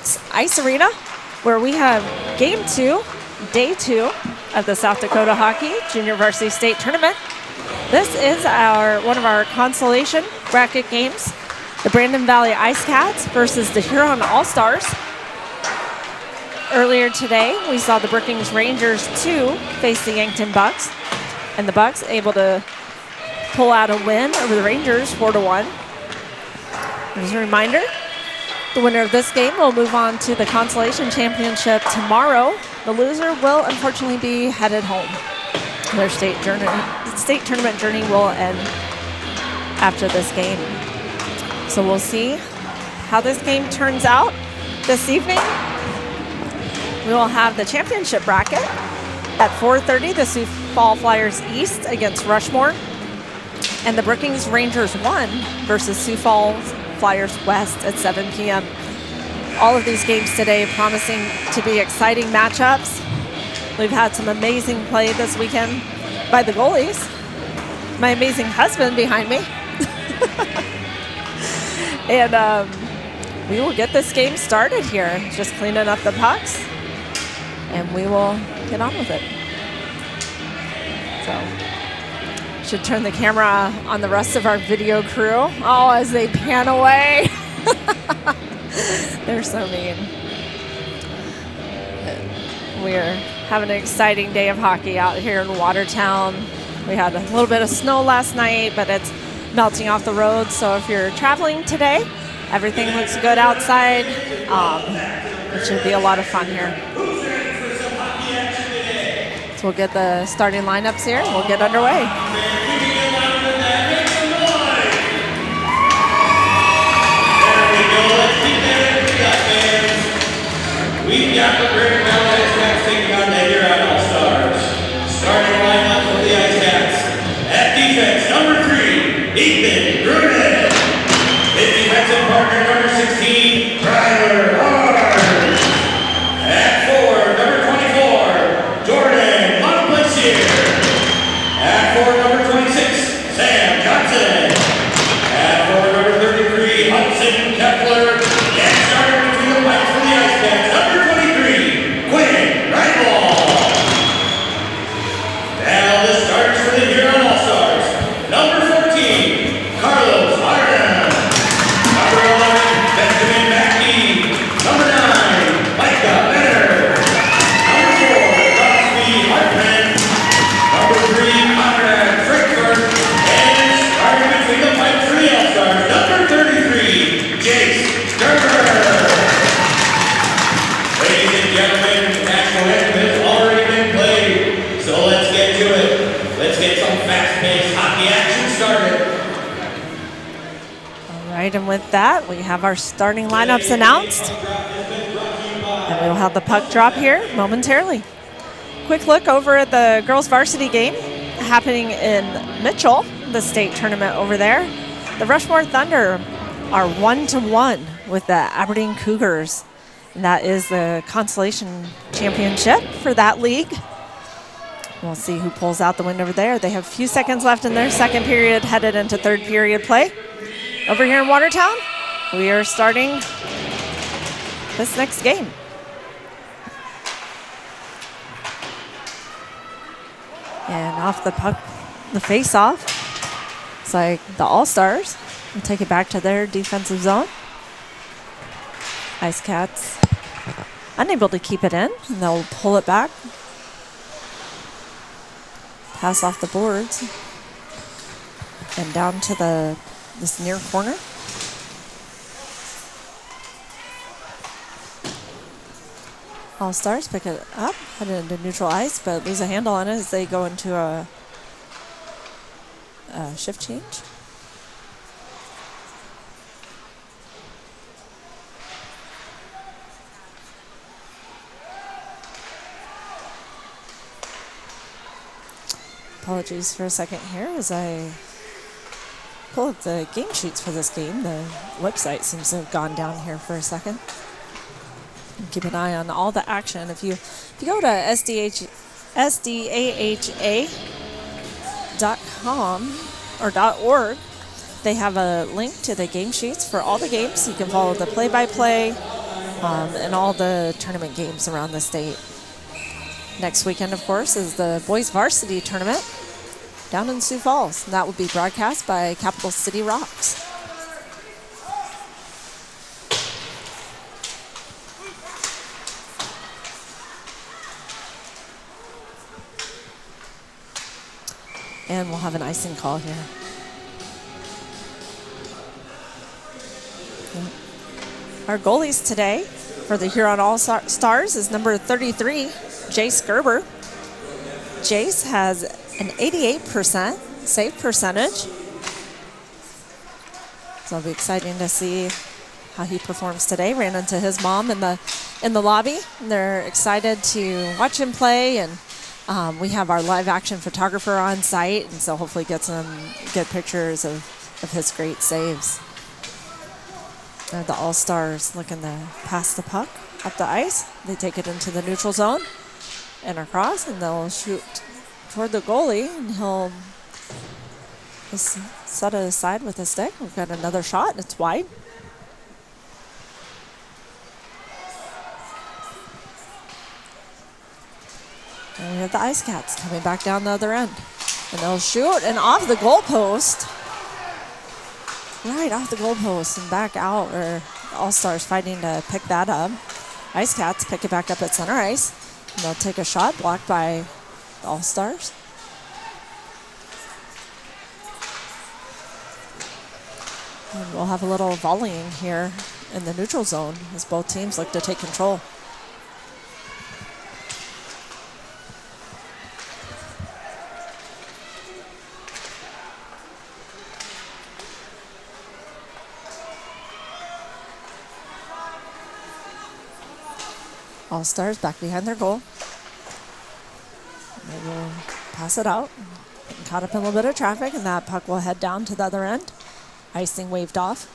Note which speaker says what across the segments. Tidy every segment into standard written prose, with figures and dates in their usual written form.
Speaker 1: State's Ice Arena, where we have Game 2, Day 2 of the South Dakota Hockey Junior Varsity State Tournament. This is one of our consolation bracket games. The Brandon Valley Ice Cats versus the Huron All-Stars. Earlier today, we saw the Brookings Rangers 2 face the Yankton Bucks, and the Bucks able to pull out a win over the Rangers 4-1. As a reminder, the winner of this game will move on to the Consolation Championship tomorrow. The loser will unfortunately be headed home. Their state tournament journey will end after this game. So we'll see how this game turns out this evening. We will have the championship bracket at 4:30, the Sioux Falls Flyers East against Rushmore, and the Brookings Rangers 1 versus Sioux Falls Flyers West at 7 p.m. All of these games today promising to be exciting matchups. We've had some amazing play this weekend by the goalies. My amazing husband behind me. And we will get this game started here. Just cleaning up the pucks, and we will get on with it. So, should turn the camera on the rest of our video crew. Oh, as they pan away. They're so mean. We're having an exciting day of hockey out here in Watertown. We had a little bit of snow last night, but it's melting off the road. So if you're traveling today, everything looks good outside. It should be a lot of fun here. So we'll get the starting lineups here. We'll get underway.
Speaker 2: We've got the Brandon Valley Ice Cats taking on the Huron All-Stars. Starting lineup for the Ice Cats. At defense, number 3, Ethan Grunet. His defensive partner, number 16, Tyler Hard. At 4, number 24, Jordan Montplaisir. At 4, number 26, Sam Johnson. At 4, number 33, Hudson Kepler. And starting between the pipes for the Ice Cats, number 23, Quinn Reinwald. Now the starters for the Huron All-Stars. Number 14, Carlos Arden. Number 11, Benjamin Mackey. Number 9, Micah Benner. Number 4, Crosby Hartman. Number 3, Conrad Frankfurt. And starting between the pipes for the All-Stars, number 33, Jace Gerber. Ladies and gentlemen, the national anthem has already been played, so let's get to it. Let's get some fast-paced hockey action started.
Speaker 1: All right, and with that, we have our starting lineups announced. And we'll have the puck drop here momentarily. Quick look over at the girls varsity game happening in Mitchell, the state tournament over there. The Rushmore Thunder are 1-1 with the Aberdeen Cougars. And that is the consolation championship for that league. We'll see who pulls out the win over there. They have a few seconds left in their second period, headed into third period play. Over here in Watertown, we are starting this next game. And off the puck, the face-off, it's like the All-Stars will take it back to their defensive zone. Ice Cats unable to keep it in, and they'll pull it back. Pass off the boards and down to this near corner. All-Stars pick it up, head into neutral ice, but lose a handle on it as they go into a shift change. Apologies for a second here as I pull up the game sheets for this game. The website seems to have gone down here for a second. Keep an eye on all the action. If you go to SDAHA.com or .org, they have a link to the game sheets for all the games. You can follow the play-by-play in all the tournament games around the state. Next weekend, of course, is the boys varsity tournament down in Sioux Falls. And that will be broadcast by Capital City Rocks. And we'll have an icing call here. Our goalies today for the Huron All-Stars is number 33, Jace Gerber. Jace has an 88% save percentage. So it'll be exciting to see how he performs today. Ran into his mom in the lobby. And they're excited to watch him play, and we have our live action photographer on site, and so hopefully get some good pictures of his great saves. The All-Stars looking to pass the puck up the ice. They take it into the neutral zone and across, and they'll shoot toward the goalie, and he'll just set it aside with a stick. We've got another shot, and it's wide. And we have the Ice Cats coming back down the other end. And they'll shoot, and off the goalpost. Right off the goalpost and back out, or All-Stars fighting to pick that up. Ice Cats pick it back up at center ice. And they'll take a shot blocked by the All-Stars. And we'll have a little volleying here in the neutral zone as both teams look to take control. All-Stars back behind their goal. They will pass it out. Getting caught up in a little bit of traffic, and that puck will head down to the other end. Icing waved off.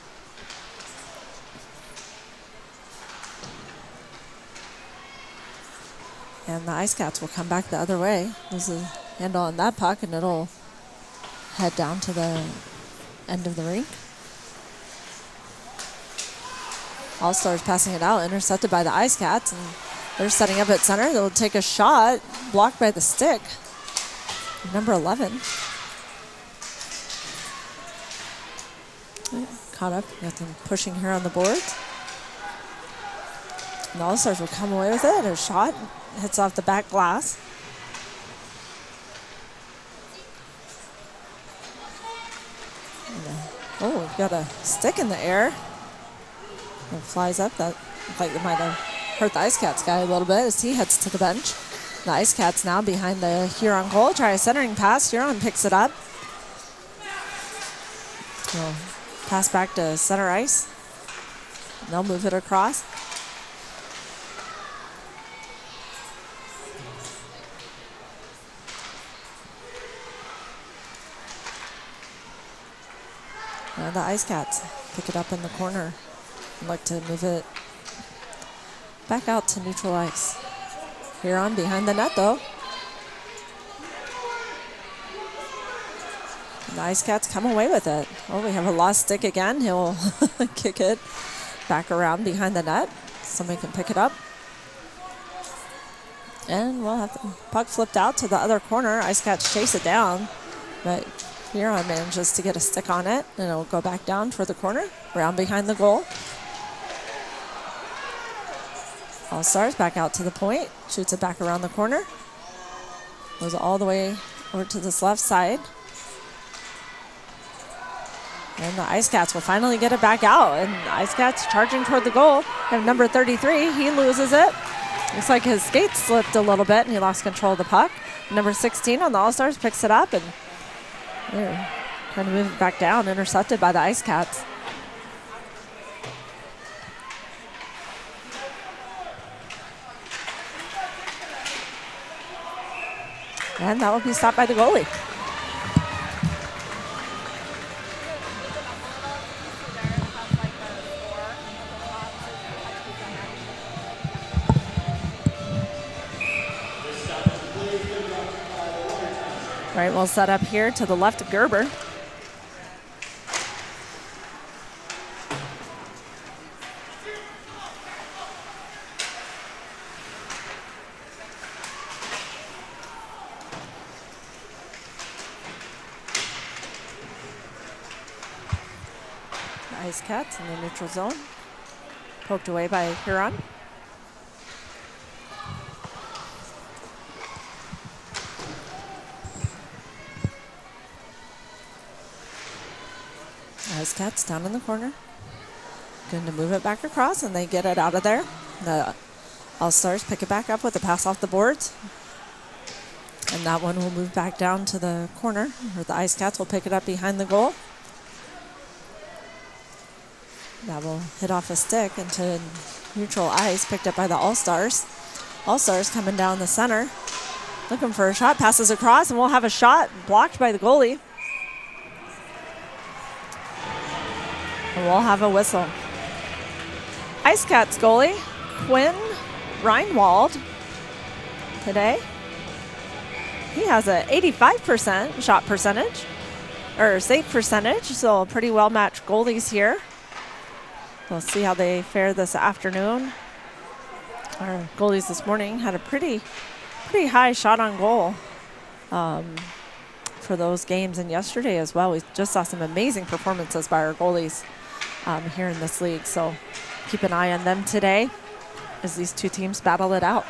Speaker 1: And the Ice Cats will come back the other way. There's a handle on that puck, and it'll head down to the end of the rink. All-Stars passing it out, intercepted by the Ice Cats, and they're setting up at center. They'll take a shot, blocked by the stick. Number 11. Caught up, got them pushing here on the boards. And the All-Stars will come away with it. A shot hits off the back glass. Oh, we've got a stick in the air. It flies up. That looks like it might have hurt the Ice Cats guy a little bit as he heads to the bench. The Ice Cats now behind the Huron goal. Try a centering pass. Huron picks it up. We'll pass back to center ice. And they'll move it across. And the Ice Cats pick it up in the corner. I'd like to move it back out to neutral ice. Huron behind the net, though. And the Ice Cats come away with it. Oh, we have a lost stick again. He'll kick it back around behind the net. Somebody can pick it up. And we'll have the puck flipped out to the other corner. Ice Cats chase it down, but Huron manages to get a stick on it, and it'll go back down toward the corner, around behind the goal. All-Stars back out to the point, shoots it back around the corner. Goes all the way over to this left side. And the Ice Cats will finally get it back out. And the Ice Cats charging toward the goal. And number 33, he loses it. Looks like his skates slipped a little bit and he lost control of the puck. Number 16 on the All-Stars picks it up, and they're trying to move it back down, intercepted by the Ice Cats. And that will be stopped by the goalie. All right, we'll set up here to the left of Gerber. Ice Cats in the neutral zone. Poked away by Huron. Ice Cats down in the corner. Going to move it back across, and they get it out of there. The All-Stars pick it back up with a pass off the boards. And that one will move back down to the corner, where the Ice Cats will pick it up behind the goal. That will hit off a stick into neutral ice, picked up by the All-Stars. All-Stars coming down the center, looking for a shot, passes across, and we'll have a shot blocked by the goalie. And we'll have a whistle. Ice Cats goalie, Quinn Reinwald, today. He has an 85% shot percentage, or save percentage, so pretty well-matched goalies here. We'll see how they fare this afternoon. Our goalies this morning had a pretty high shot on goal for those games, and yesterday as well. We just saw some amazing performances by our goalies here in this league, so keep an eye on them today as these two teams battle it out.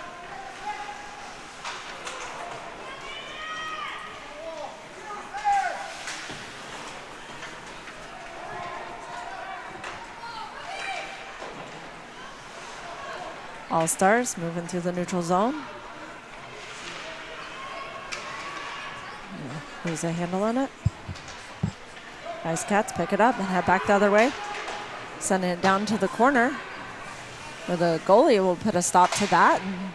Speaker 1: All-Stars moving through the neutral zone. Lose a handle on it. Ice Cats pick it up and head back the other way. Sending it down to the corner, where the goalie will put a stop to that. And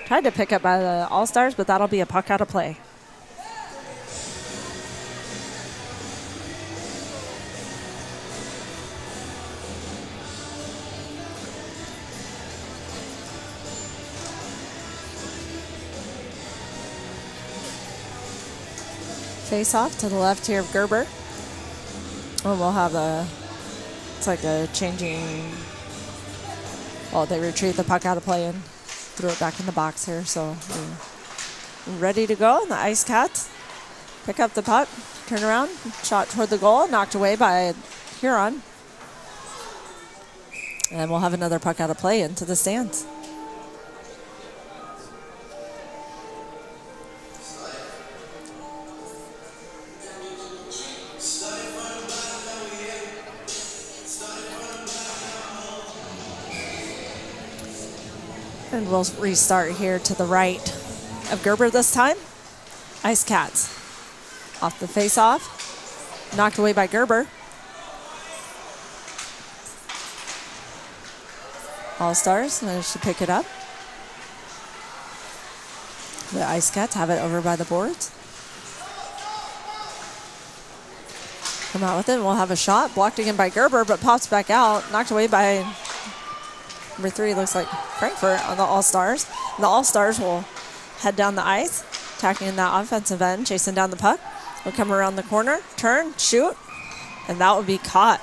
Speaker 1: tried to pick up by the All-Stars, but that'll be a puck out of play. Face off to the left here of Gerber. Oh, we'll have it's like a changing, well, they retrieve the puck out of play and throw it back in the box here. So we're ready to go. And the Ice Cats pick up the puck, turn around, shot toward the goal, knocked away by Huron. And we'll have another puck out of play into the stands. And we'll restart here to the right of Gerber this time. Ice Cats off the face-off. Knocked away by Gerber. All-Stars managed to pick it up. The Ice Cats have it over by the boards. Come out with it, and we'll have a shot. Blocked again by Gerber, but pops back out. Knocked away by number 3, looks like Frankfurt on the All-Stars. And the All-Stars will head down the ice, attacking in that offensive end, chasing down the puck. We'll come around the corner, turn, shoot, and that will be caught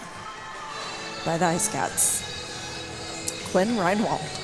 Speaker 1: by the Ice Cats. Quinn Reinwald.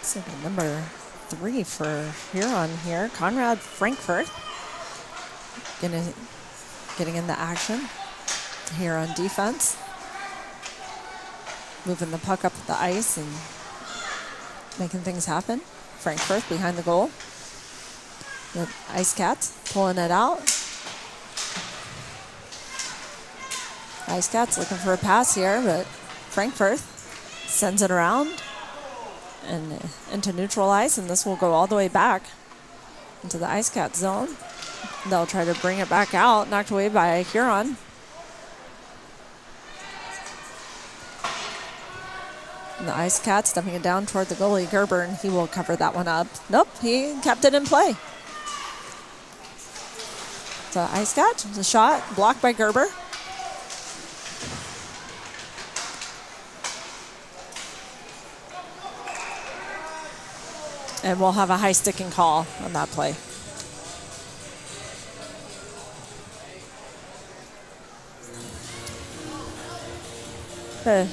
Speaker 1: So the number 3 for Huron here, Conrad Frankfurt, getting in the action here on defense, moving the puck up the ice and making things happen. Frankfurt behind the goal. The Ice Cats pulling it out. Ice Cats looking for a pass here, but Frankfurt sends it around and into neutral ice, and this will go all the way back into the Ice Cat zone. They'll try to bring it back out, knocked away by Huron. And the Ice Cats dumping it down toward the goalie, Gerber, and he will cover that one up. Nope, he kept it in play. So Ice Cat, the shot, blocked by Gerber. And we'll have a high sticking call on that play.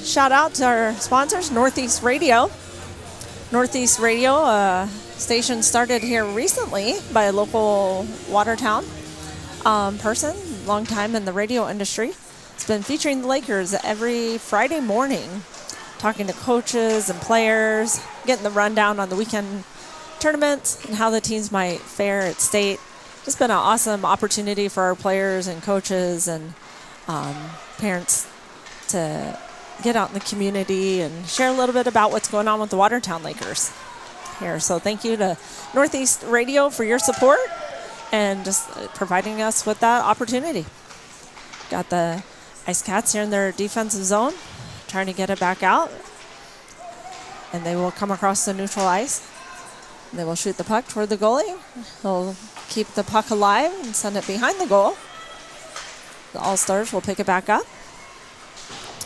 Speaker 1: Shout out to our sponsors, Northeast Radio. Northeast Radio station started here recently by a local Watertown person, long time in the radio industry. It's been featuring the Lakers every Friday morning, talking to coaches and players, getting the rundown on the weekend tournaments and how the teams might fare at state. Just been an awesome opportunity for our players and coaches and parents to get out in the community and share a little bit about what's going on with the Watertown Lakers here. So thank you to Northeast Radio for your support and just providing us with that opportunity. Got the Ice Cats here in their defensive zone, trying to get it back out. And they will come across the neutral ice. They will shoot the puck toward the goalie. He'll keep the puck alive and send it behind the goal. The All-Stars will pick it back up.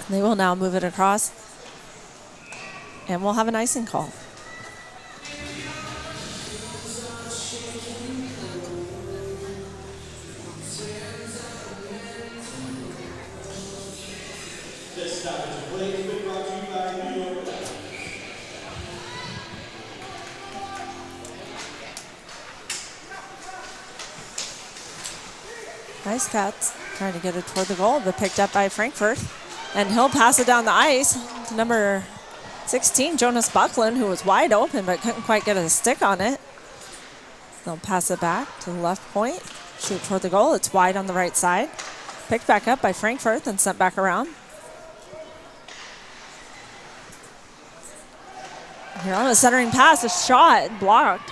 Speaker 1: They will now move it across, and we'll have an icing call.
Speaker 2: This stoppage of play has been brought to you by New York.
Speaker 1: Ice Cats trying to get it toward the goal, but picked up by Frankfurt. And he'll pass it down the ice to number 16, Jonas Buckland, who was wide open but couldn't quite get a stick on it. They'll pass it back to the left point, shoot toward the goal. It's wide on the right side. Picked back up by Frankfurt and sent back around. Here on a centering pass, a shot blocked.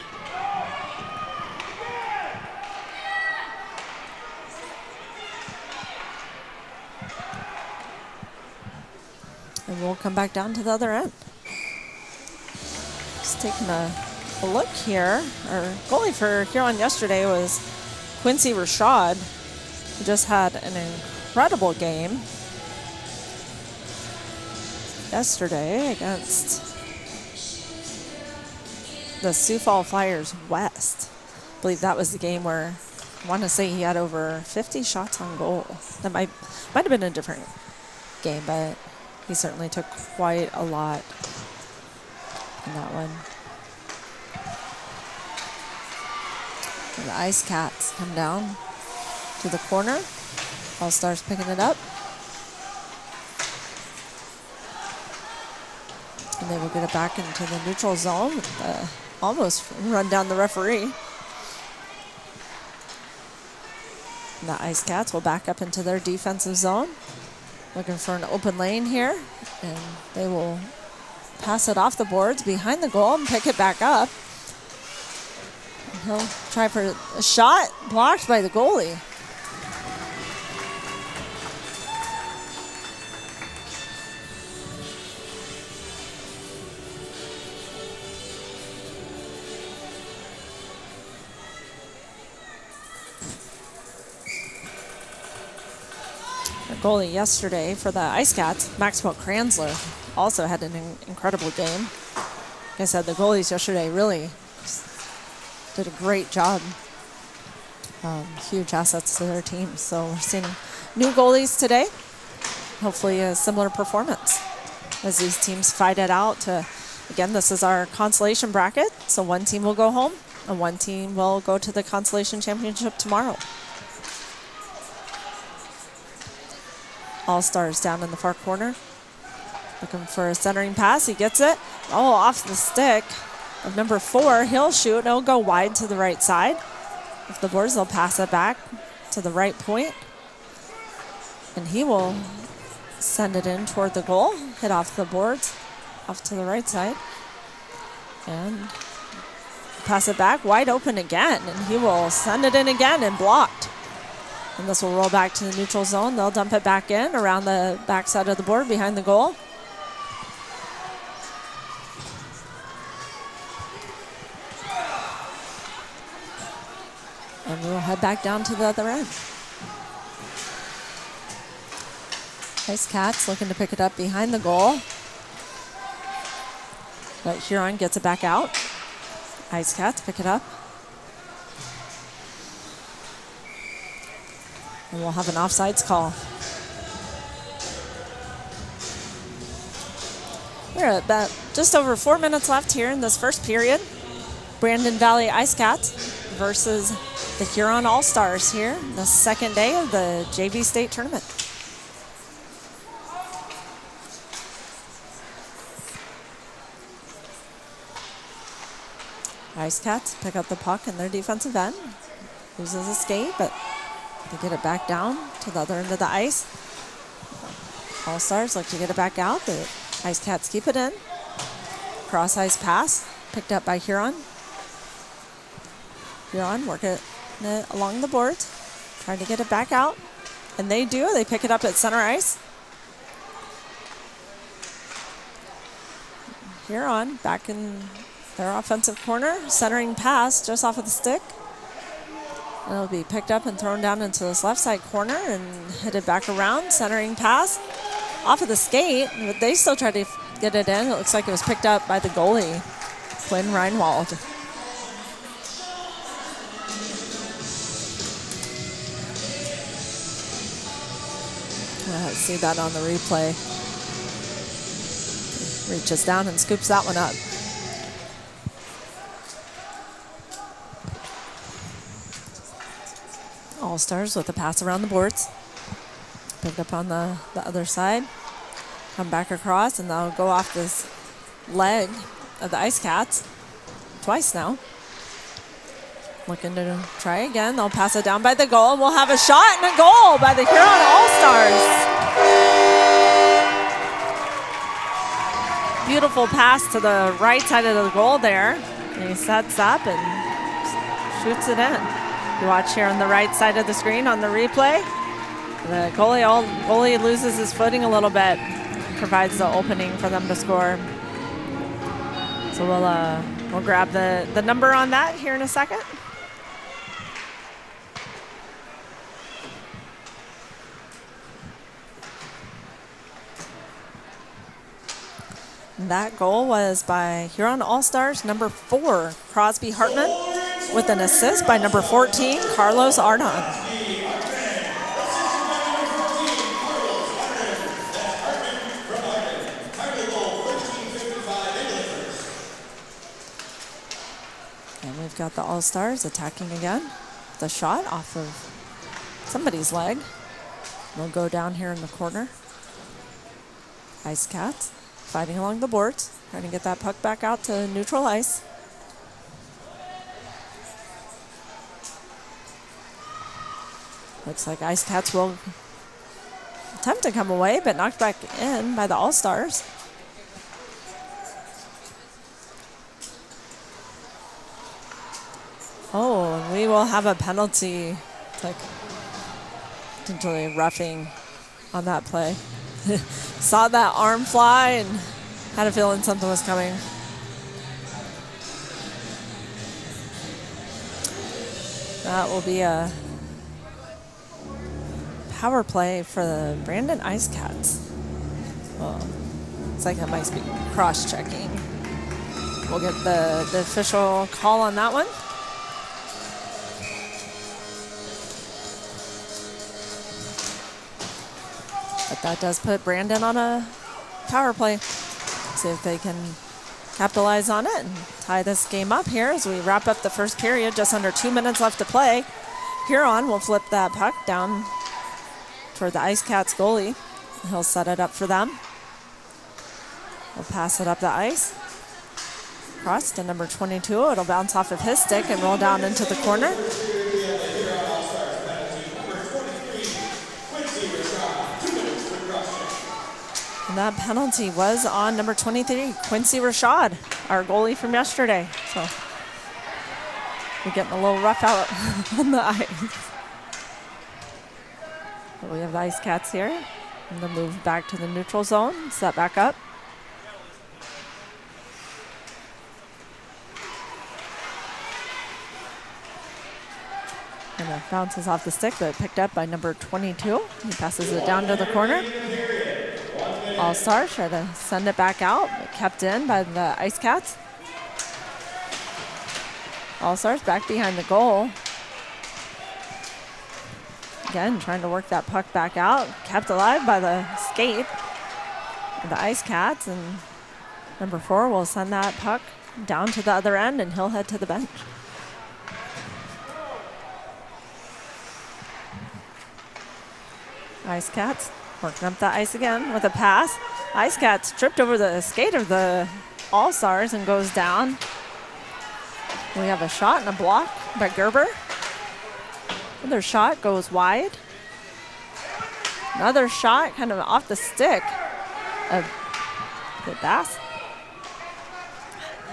Speaker 1: And we'll come back down to the other end. Just taking a look here. Our goalie for Huron yesterday was Quincy Rashad, who just had an incredible game yesterday against the Sioux Falls Flyers West. I believe that was the game where I want to say he had over 50 shots on goal. That might have been a different game, but he certainly took quite a lot in that one. And the Ice Cats come down to the corner. All-Stars picking it up. And they will get it back into the neutral zone. Almost run down the referee. And the Ice Cats will back up into their defensive zone. Looking for an open lane here, and they will pass it off the boards behind the goal and pick it back up. And he'll try for a shot, blocked by the goalie. Goalie yesterday for the Ice Cats, Maxwell Kranzler, also had an incredible game. Like I said, the goalies yesterday really did a great job. Huge assets to their team. So we're seeing new goalies today. Hopefully a similar performance as these teams fight it out. Again, this is our consolation bracket. So one team will go home and one team will go to the consolation championship tomorrow. All-Stars down in the far corner. Looking for a centering pass. He gets it. Oh, off the stick of number 4. He'll shoot. It'll go wide to the right side. If the boards, they'll pass it back to the right point. And he will send it in toward the goal. Hit off the boards. Off to the right side. And pass it back. Wide open again. And he will send it in again and blocked. And this will roll back to the neutral zone. They'll dump it back in around the backside of the board behind the goal. And we'll head back down to the other end. Ice Cats looking to pick it up behind the goal. But Huron gets it back out. Ice Cats pick it up. And we'll have an offsides call. We're at about just over 4 minutes left here in this first period. Brandon Valley Ice Cats versus the Huron All-Stars here, the second day of the JV State Tournament. Ice Cats pick up the puck in their defensive end. Loses a skate, but they get it back down to the other end of the ice. All-Stars look to get it back out. The Ice Cats keep it in. Cross ice pass picked up by Huron. Huron working it along the boards, trying to get it back out. And they do. They pick it up at center ice. Huron back in their offensive corner. Centering pass just off of the stick. And it'll be picked up and thrown down into this left side corner and headed back around. Centering pass off of the skate, but they still try to get it in. It looks like it was picked up by the goalie, Quinn Reinwald. Let's see that on the replay. Reaches down and scoops that one up. All-Stars with a pass around the boards. Picked up on the other side. Come back across, and they'll go off this leg of the Ice Cats twice now. Looking to try again. They'll pass it down by the goal. We'll have a shot and a goal by the Huron All-Stars. Beautiful pass to the right side of the goal there. And he sets up and shoots it in. You watch here on the right side of the screen on the replay. The goalie loses his footing a little bit. Provides the opening for them to score. So we'll grab the number on that here in a second. And that goal was by Huron All-Stars number 4, Crosby Hartman, with an assist by number 14, Carlos Ardon. And we've got the All-Stars attacking again. The shot off of somebody's leg. We'll go down here in the corner. Ice Cats fighting along the boards, trying to get that puck back out to neutral ice. Looks like Ice Cats will attempt to come away, but knocked back in by the All-Stars. Oh, and we will have a penalty, like potentially roughing on that play. Saw that arm fly and had a feeling something was coming. That will be a power play for the Brandon Ice Cats. Well, it's like that might be cross-checking. We'll get the official call on that one. But that does put Brandon on a power play. See if they can capitalize on it and tie this game up here as we wrap up the first period. Just under 2 minutes left to play. Huron will flip that puck down toward the Ice Cats goalie. He'll set it up for them. We'll pass it up the ice. Cross to number 22. It'll bounce off of his stick and roll down into the corner. And that penalty was on number 23, Quincy Rashad, our goalie from yesterday. So we're getting a little rough out on the ice. But we have the Ice Cats here. And they'll move back to the neutral zone, set back up. And it bounces off the stick, but picked up by number 22. He passes it down to the corner. All-Stars try to send it back out, but kept in by the Ice Cats. All-Stars back behind the goal. Again, trying to work that puck back out. Kept alive by the skate of the Ice Cats. And number 4 will send that puck down to the other end, and he'll head to the bench. Ice Cats working up the ice again with a pass. Ice Cats tripped over the skate of the All-Stars and goes down. We have a shot and a block by Gerber. Another shot goes wide. Another shot kind of off the stick of the Bass.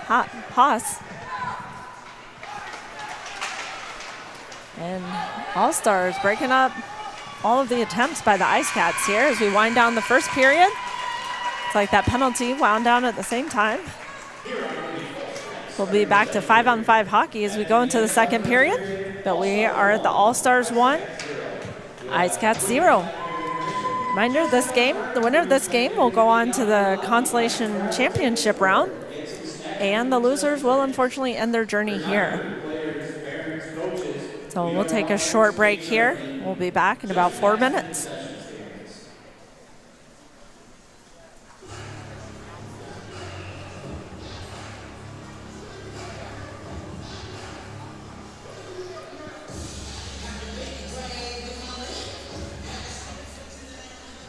Speaker 1: Haas. And All-Stars breaking up all of the attempts by the Ice Cats here as we wind down the first period. It's like that penalty wound down at the same time. We'll be back to 5-on-5 hockey as we go into the second period, but we are at the All-Stars 1, Ice Cats 0. Reminder, this game, the winner of this game will go on to the Consolation Championship round, and the losers will unfortunately end their journey here. So we'll take a short break here. We'll be back in about 4 minutes.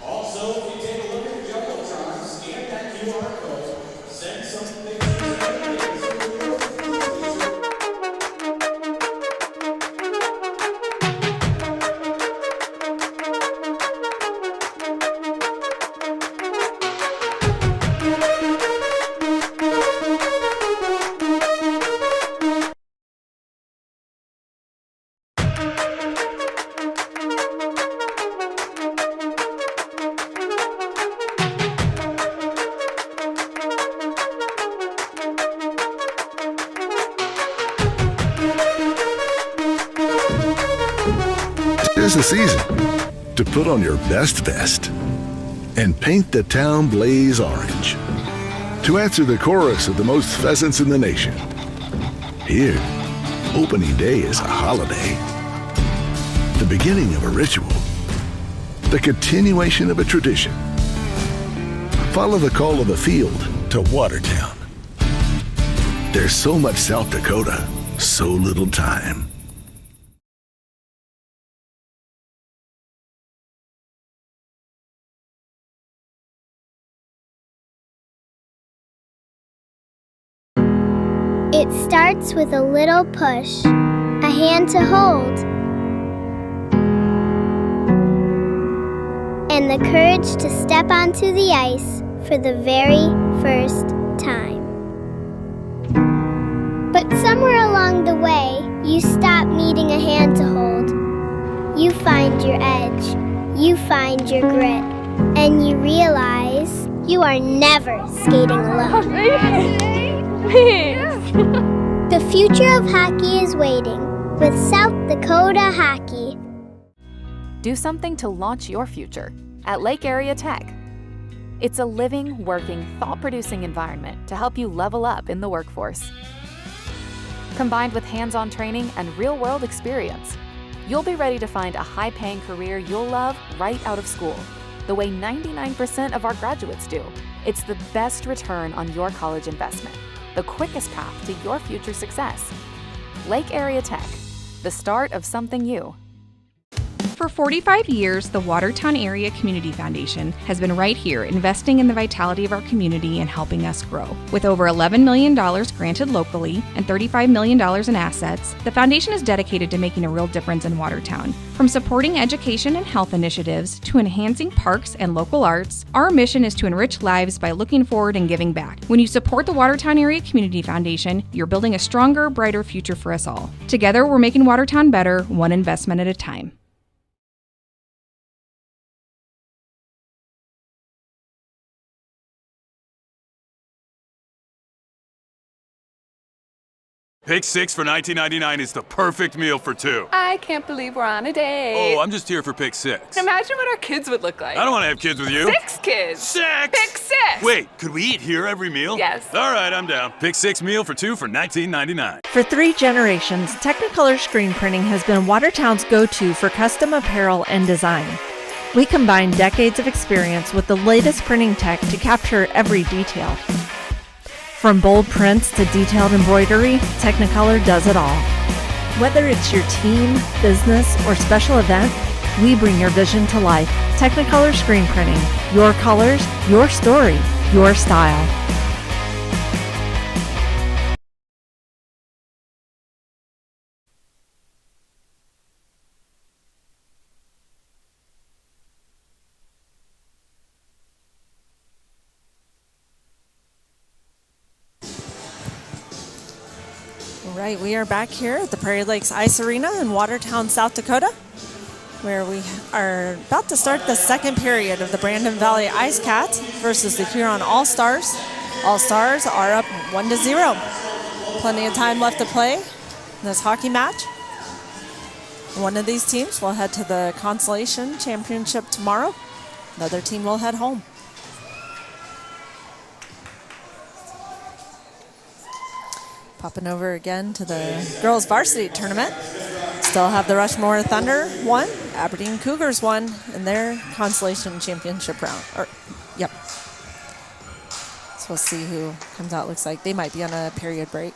Speaker 2: Also, if you take a look at the Jumbotron, scan that QR code, send something.
Speaker 3: Tis the season to put on your best vest and paint the town blaze orange. To answer the chorus of the most pheasants in the nation. Here, opening day is a holiday. The beginning of a ritual. The continuation of a tradition. Follow the call of the field to Watertown. There's so much South Dakota, so little time.
Speaker 4: It starts with a little push, a hand to hold, and the courage to step onto the ice for the very first time. But somewhere along the way, you stop needing a hand to hold. You find your edge, you find your grit, and you realize you are never skating alone. The future of hockey is waiting with South Dakota Hockey.
Speaker 5: Do something to launch your future at Lake Area Tech. It's a living, working, thought-producing environment to help you level up in the workforce. Combined with hands-on training and real-world experience, you'll be ready to find a high-paying career you'll love right out of school, the way 99% of our graduates do. It's the best return on your college investment. The quickest path to your future success. Lake Area Tech, the start of something new.
Speaker 6: For 45 years, the Watertown Area Community Foundation has been right here investing in the vitality of our community and helping us grow. With over $11 million granted locally and $35 million in assets, the foundation is dedicated to making a real difference in Watertown. From supporting education and health initiatives to enhancing parks and local arts, our mission is to enrich lives by looking forward and giving back. When you support the Watertown Area Community Foundation, you're building a stronger, brighter future for us all. Together, we're making Watertown better, one investment at a time.
Speaker 7: Pick 6 for $19.99 is the perfect meal for two.
Speaker 8: I can't believe we're on a date.
Speaker 7: Oh, I'm just here for pick 6.
Speaker 8: Imagine what our kids would look like.
Speaker 7: I don't want to have kids with you.
Speaker 8: 6 kids.
Speaker 7: 6!
Speaker 8: Pick 6!
Speaker 7: Wait, could we eat here every meal?
Speaker 8: Yes.
Speaker 7: All right, I'm down. Pick 6 meal for two for $19.99.
Speaker 1: For 3 generations, Technicolor Screen Printing has been Watertown's go-to for custom apparel and design. We combine decades of experience with the latest printing tech to capture every detail. From bold prints to detailed embroidery, Technicolor does it all. Whether it's your team, business, or special event, we bring your vision to life. Technicolor Screen Printing. Your colors, your story, your style. All right, we are back here at the Prairie Lakes Ice Arena in Watertown, South Dakota, where we are about to start the second period of the Brandon Valley Ice Cats versus the Huron All-Stars. All-Stars are up 1-0. Plenty of time left to play in this hockey match. One of these teams will head to the Consolation Championship tomorrow. Another team will head home. Popping over again to the girls varsity tournament. Still have the Rushmore Thunder won, Aberdeen Cougars won in their Consolation Championship round. Yep. So we'll see who comes out. Looks like they might be on a period break.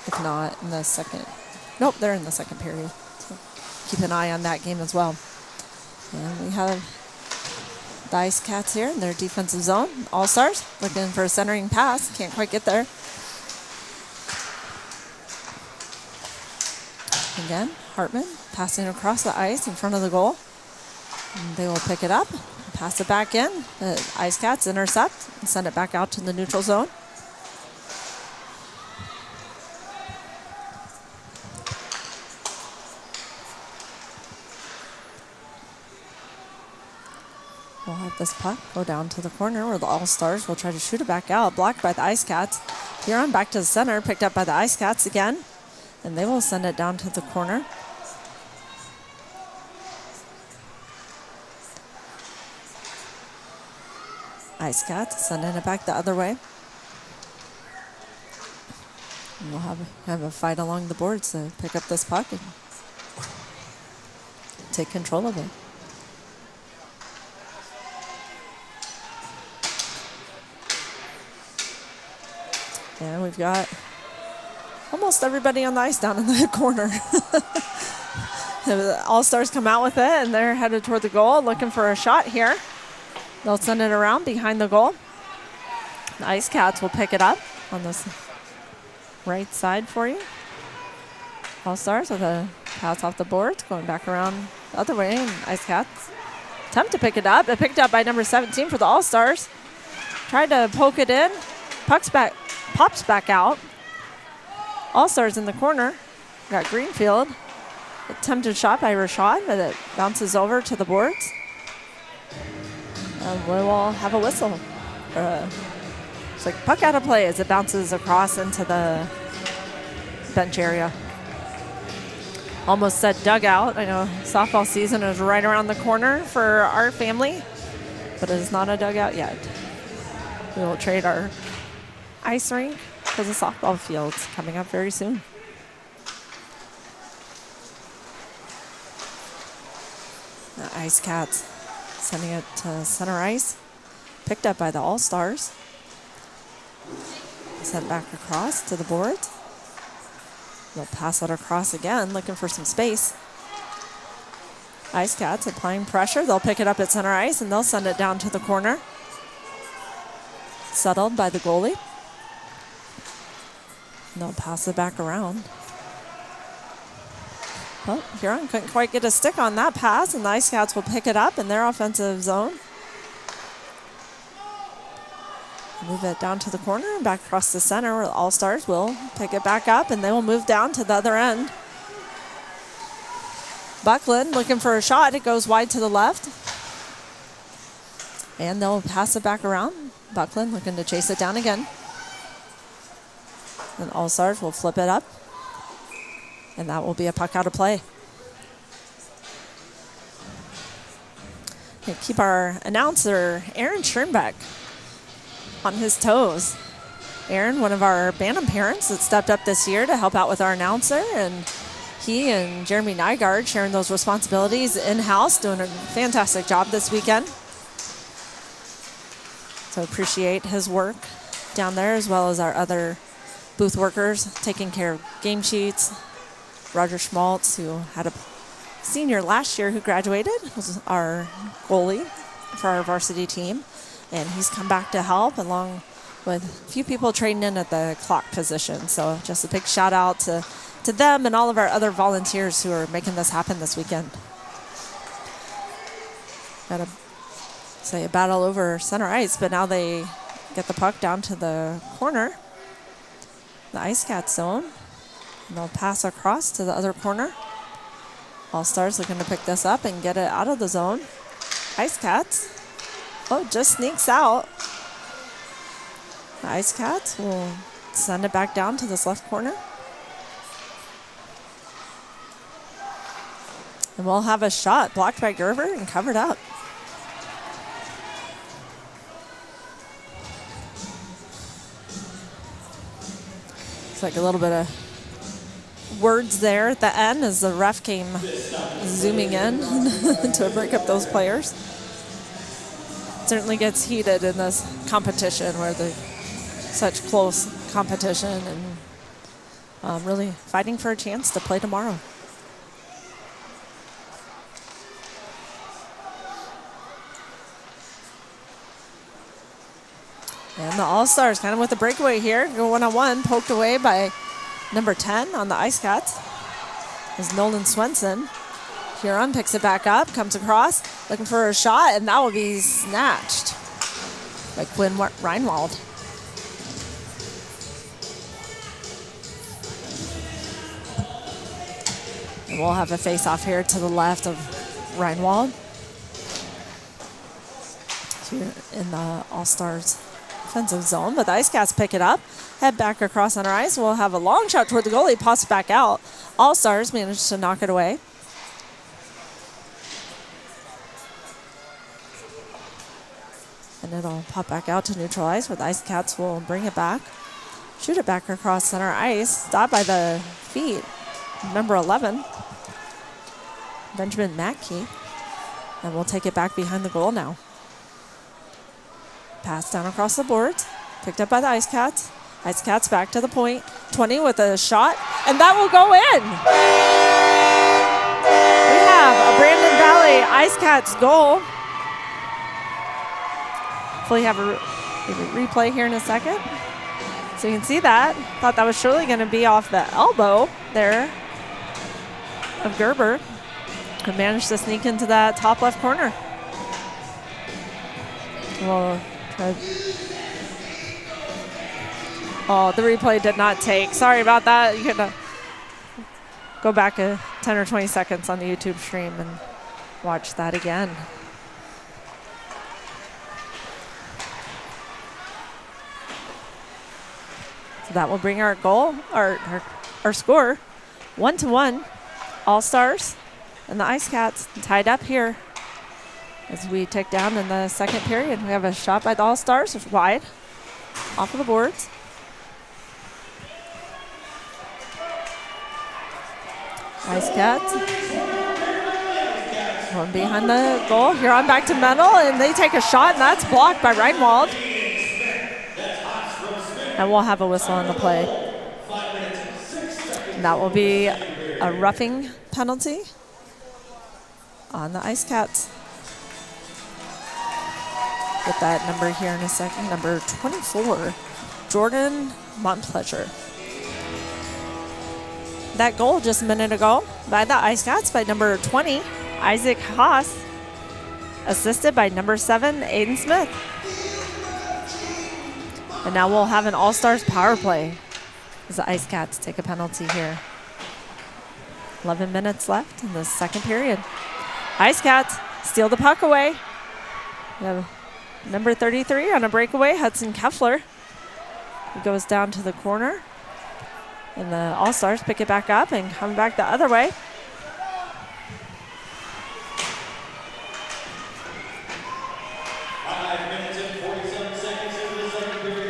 Speaker 1: If not, in the second. Nope, they're in the second period. So keep an eye on that game as well. And we have the Ice Cats here in their defensive zone. All-Stars looking for a centering pass. Can't quite get there. Again, Hartman passing across the ice in front of the goal. And they will pick it up, pass it back in. The Ice Cats intercept and send it back out to the neutral zone. We'll have this puck go down to the corner where the All-Stars will try to shoot it back out. Blocked by the Ice Cats. Huron back to the center, picked up by the Ice Cats again. And they will send it down to the corner. Ice Cats sending it back the other way. And we'll have a fight along the boards to pick up this puck and take control of it. And we've got almost everybody on the ice down in the corner. The All-Stars come out with it, and they're headed toward the goal, looking for a shot here. They'll send it around behind the goal. The Ice Cats will pick it up on this right side for you. All-Stars with a pass off the boards, going back around the other way, and Ice Cats attempt to pick it up. They picked up by number 17 for the All-Stars. Tried to poke it in. Pops back out. All-Stars in the corner. Got Greenfield. Attempted shot by Rashad, but it bounces over to the boards. And we will have a whistle. It's like puck out of play as it bounces across into the bench area. Almost said dugout. I know softball season is right around the corner for our family, but it is not a dugout yet. We will trade our ice rink for the softball fields coming up very soon. The Ice Cats sending it to center ice. Picked up by the All-Stars. Sent back across to the boards. They'll pass it across again, looking for some space. Ice Cats applying pressure. They'll pick it up at center ice, and they'll send it down to the corner. Settled by the goalie. And they'll pass it back around. Well, Huron couldn't quite get a stick on that pass, and the Ice Cats will pick it up in their offensive zone. Move it down to the corner and back across the center where the All-Stars will pick it back up, and they will move down to the other end. Buckland looking for a shot. It goes wide to the left. And they'll pass it back around. Buckland looking to chase it down again. And All-Stars will flip it up. And that will be a puck out of play. Okay, keep our announcer, Aaron Schernbeck, on his toes. Aaron, one of our Bantam parents that stepped up this year to help out with our announcer, and he and Jeremy Nygaard sharing those responsibilities in-house, doing a fantastic job this weekend. So appreciate his work down there, as well as our other booth workers taking care of game sheets. Roger Schmaltz, who had a senior last year who graduated, was our goalie for our varsity team. And he's come back to help, along with a few people trading in at the clock position. So just a big shout out to them and all of our other volunteers who are making this happen this weekend. Got to say a battle over center ice, but now they get the puck down to the corner, the Ice Cats zone. And they'll pass across to the other corner. All-Stars looking to pick this up and get it out of the zone. Ice Cats. Oh, just sneaks out. The Ice Cats will send it back down to this left corner. And we'll have a shot blocked by Gerber and covered up. It's like a little bit of words there at the end as the ref came zooming in to break up those players. Certainly gets heated in this competition where such close competition and really fighting for a chance to play tomorrow. And the All-Stars kind of with a breakaway here. Go one-on-one, poked away by number 10 on the Ice Cats is Nolan Swenson. Huron picks it back up, comes across, looking for a shot, and that will be snatched by Quinn Reinwald. And we'll have a face-off here to the left of Reinwald. Here in the All-Stars offensive zone, but the Ice Cats pick it up, head back across center ice. We'll have a long shot toward the goalie, pops back out. All-Stars managed to knock it away. And it'll pop back out to neutral ice, where the Ice Cats will bring it back, shoot it back across center ice, stopped by the feet, number 11, Benjamin Mackey, and we'll take it back behind the goal now. Pass down across the boards, picked up by the Ice Cats. Ice Cats back to the point, 20 with a shot, and that will go in. We have a Brandon Valley Ice Cats goal. Hopefully have a replay here in a second. So you can see that. Thought that was surely going to be off the elbow there of Gerber, who managed to sneak into that top left corner. Well, oh, the replay did not take. Sorry about that. You can go back 10 or 20 seconds on the YouTube stream and watch that again. So that will bring our goal, our score, 1-1. All-Stars and the Ice Cats tied up here. As we take down in the second period, we have a shot by the All-Stars, wide, off of the boards. Ice Cats. One behind the goal. Huron back to Mendel, and they take a shot, and that's blocked by Reinwald. And we'll have a whistle on the play. And that will be a roughing penalty on the Ice Cats. Get that number here in a second. Number 24, Jordan Montpleasure. That goal just a minute ago by the Ice Cats by number 20, Isaac Haas, assisted by number 7, Aiden Smith. And now we'll have an All-Stars power play as the Ice Cats take a penalty here. 11 minutes left in the second period. Ice Cats steal the puck away. We have number 33 on a breakaway, Hudson Keffler. He goes down to the corner. And the All-Stars pick it back up and come back the other way.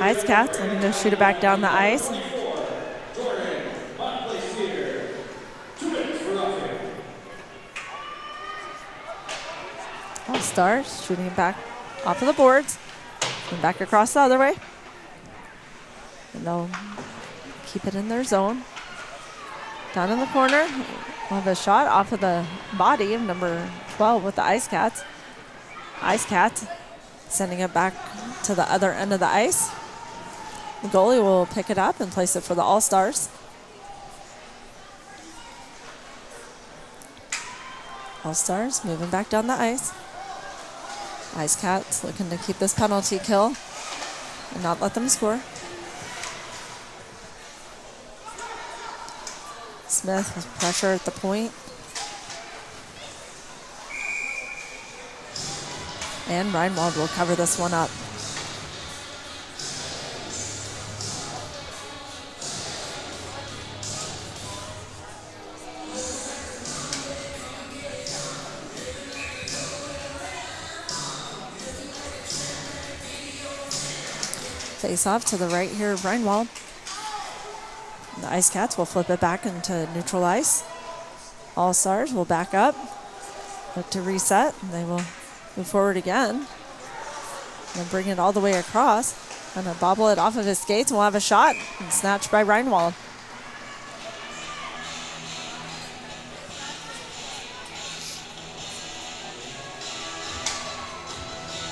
Speaker 1: Ice Cats looking to shoot it back down the ice. All-Stars shooting it back off of the boards and back across the other way. And they'll keep it in their zone. Down in the corner, we'll have a shot off of the body of number 12 with the Ice Cats. Ice Cats sending it back to the other end of the ice. The goalie will pick it up and place it for the All-Stars. All-Stars moving back down the ice. Ice Cats looking to keep this penalty kill and not let them score. Smith with pressure at the point. And Reinwald will cover this one up. Face off to the right here of Reinwald. The Ice Cats will flip it back into neutral ice. All-Stars will back up, look to reset, and they will move forward again. And bring it all the way across. And bobble it off of his skates, and we'll have a shot and snatched by Reinwald.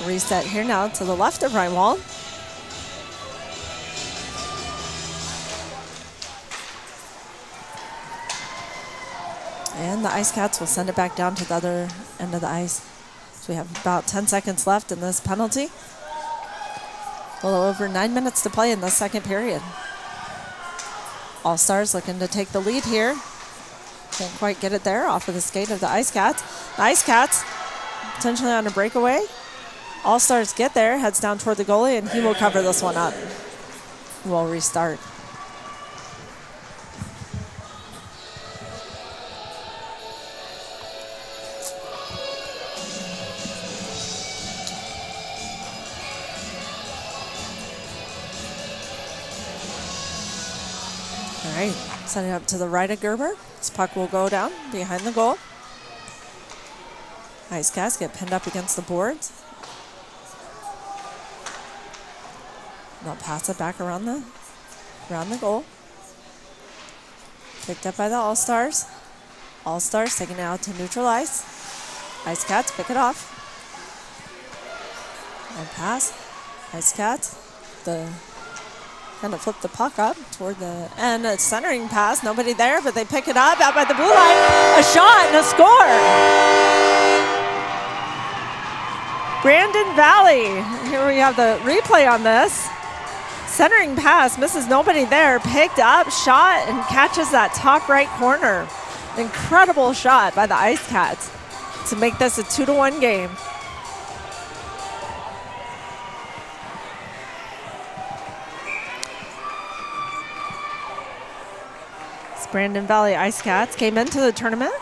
Speaker 1: Reset here now to the left of Reinwald. And the Ice Cats will send it back down to the other end of the ice. So we have about 10 seconds left in this penalty. A little over 9 minutes to play in the second period. All-Stars looking to take the lead here. Can't quite get it there off of the skate of the Ice Cats. The Ice Cats potentially on a breakaway. All-Stars get there, heads down toward the goalie, and he will cover this one up. We'll restart. All right, setting up to the right of Gerber. This puck will go down behind the goal. Ice Cats get pinned up against the boards. They'll pass it back around the goal. Picked up by the All-Stars. All-Stars taking it out to neutral ice. Ice Cats pick it off. And pass. Ice Cats. Kind of flip the puck up toward the end. A centering pass. Nobody there, but they pick it up out by the blue line. A shot and a score. Brandon Valley. Here we have the replay on this. Centering pass, misses nobody there. Picked up, shot, and catches that top right corner. Incredible shot by the Ice Cats to make this a 2-1 game. Brandon Valley Ice Cats came into the tournament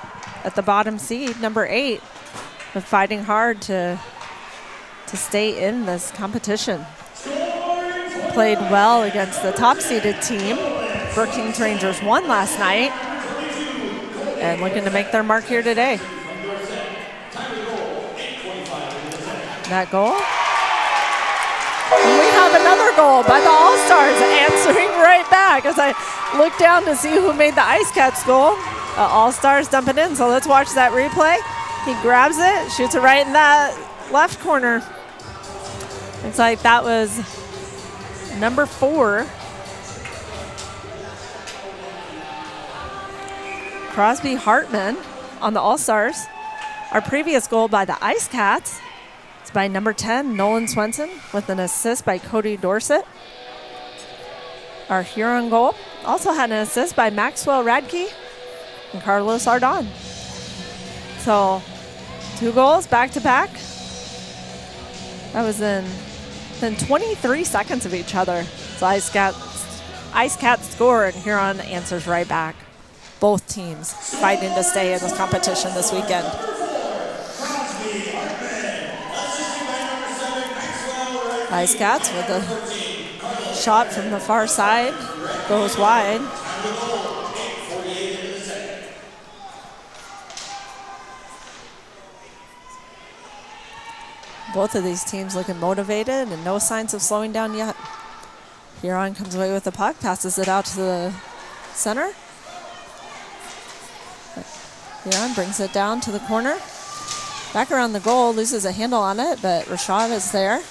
Speaker 1: at the bottom seed, number 8, but fighting hard to stay in this competition. Played well against the top-seeded team. Brookings Rangers won last night and looking to make their mark here today. That goal. And we have another goal by the All-Stars, answering right back as I look down to see who made the Ice Cats goal. All-Stars dump it in, so let's watch that replay. He grabs it, shoots it right in that left corner. Looks like that was number 4. Crosby Hartman on the All-Stars. Our previous goal by the Ice Cats is by number 10, Nolan Swenson, with an assist by Cody Dorsett. Our Huron goal also had an assist by Maxwell Radke and Carlos Ardon. So 2 goals back to back. That was in 23 seconds of each other. So Ice Cats Ice Cats score, and Huron answers right back. Both teams fighting to stay in this competition this weekend. Ice Cats with a shot from the far side, goes wide. Both of these teams looking motivated and no signs of slowing down yet. Huron comes away with the puck, passes it out to the center. Huron brings it down to the corner. Back around the goal, loses a handle on it, but Rashad is there.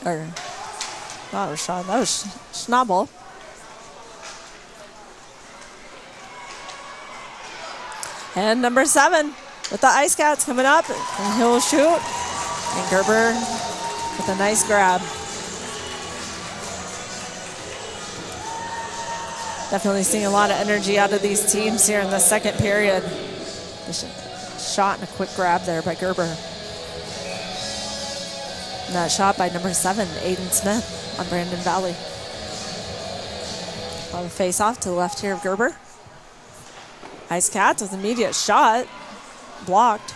Speaker 1: Or, not Rashad, that was Schnabel. And number 7 with the Ice Cats coming up, and he'll shoot. And Gerber with a nice grab. Definitely seeing a lot of energy out of these teams here in the second period. Shot and a quick grab there by Gerber. And that shot by number 7, Aiden Smith on Brandon Valley. On the face off to the left here of Gerber. Ice Cats with immediate shot. Blocked.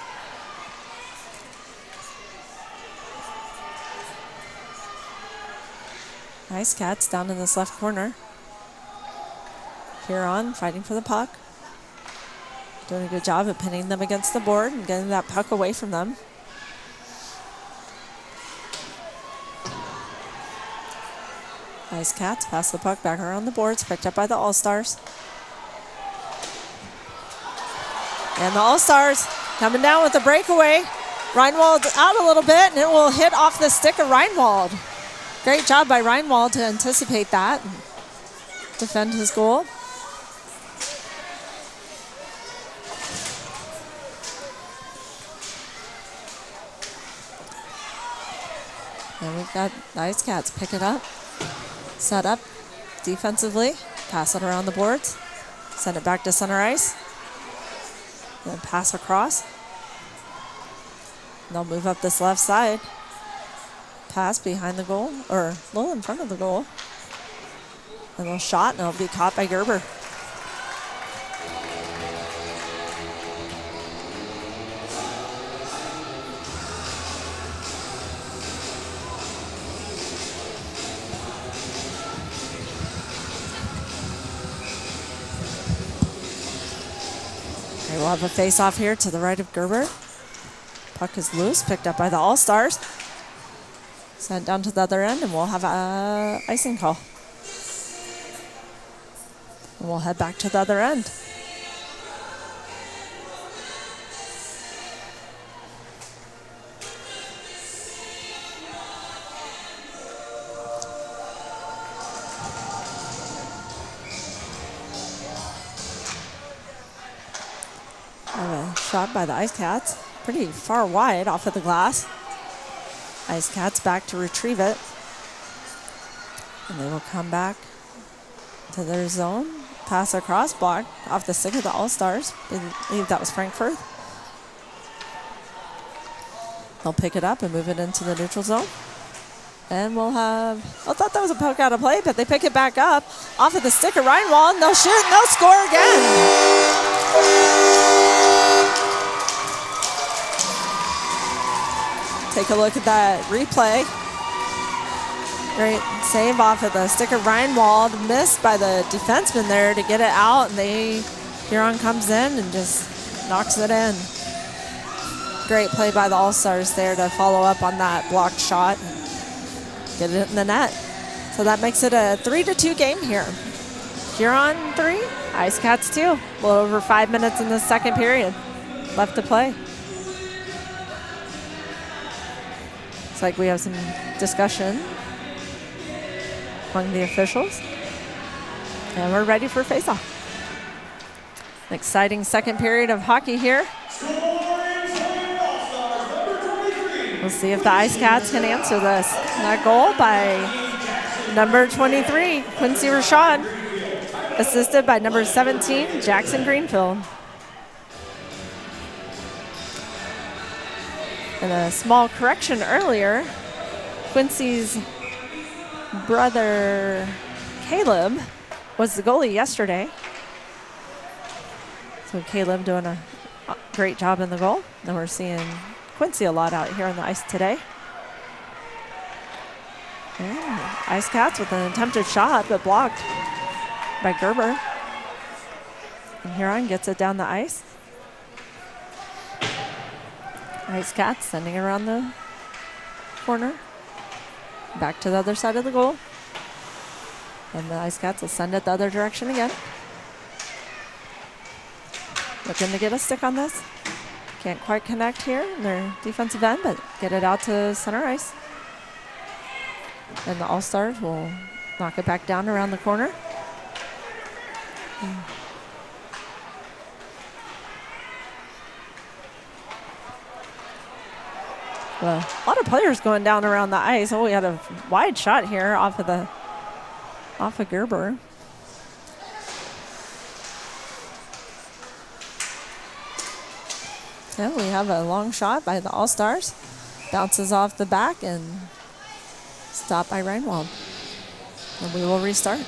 Speaker 1: Ice Cats down in this left corner. Huron fighting for the puck. Doing a good job of pinning them against the board and getting that puck away from them. Ice Cats pass the puck back around the boards, picked up by the All-Stars. And the All-Stars coming down with a breakaway. Reinwald out a little bit, and it will hit off the stick of Reinwald. Great job by Reinwald to anticipate that and defend his goal. And we've got the Ice Cats pick it up, set up defensively, pass it around the boards, send it back to center ice, then pass across. And they'll move up this left side, pass behind the goal, or a little in front of the goal. And they'll shot, and it'll be caught by Gerber. We'll have a face-off here to the right of Gerber. Puck is loose, picked up by the All-Stars. Sent down to the other end, and we'll have a icing call. And we'll head back to the other end. Shot by the Ice Cats, pretty far wide off of the glass. Ice Cats back to retrieve it. And they will come back to their zone. Pass across, block off the stick of the All-Stars. I believe that was Frankfurt. They'll pick it up and move it into the neutral zone. And we'll have, I thought that was a poke out of play, but they pick it back up off of the stick of Reinwald, and they'll shoot and they'll score again. Take a look at that replay. Great save off of the stick of Reinwald, missed by the defenseman there to get it out, and Huron comes in and just knocks it in. Great play by the All-Stars there to follow up on that blocked shot and get it in the net. So that makes it a 3-2 game here. Huron 3, Ice Cats 2. A little over 5 minutes in the second period left to play. Looks like we have some discussion among the officials. And we're ready for face-off. An exciting second period of hockey here. We'll see if the Ice Cats can answer this. That goal by number 23, Quincy Rashad, assisted by number 17, Jackson Greenfield. And a small correction earlier, Quincy's brother Caleb was the goalie yesterday. So Caleb doing a great job in the goal. And we're seeing Quincy a lot out here on the ice today. And Ice Cats with an attempted shot, but blocked by Gerber. And Huron gets it down the ice. Ice Cats sending it around the corner. Back to the other side of the goal. And the Ice Cats will send it the other direction again. Looking to get a stick on this. Can't quite connect here in their defensive end, but get it out to center ice. And the All-Stars will knock it back down around the corner. Well, a lot of players going down around the ice. Oh, we had a wide shot here off of Gerber. Yeah, we have a long shot by the All-Stars. Bounces off the back and stopped by Reinwald. And we will restart.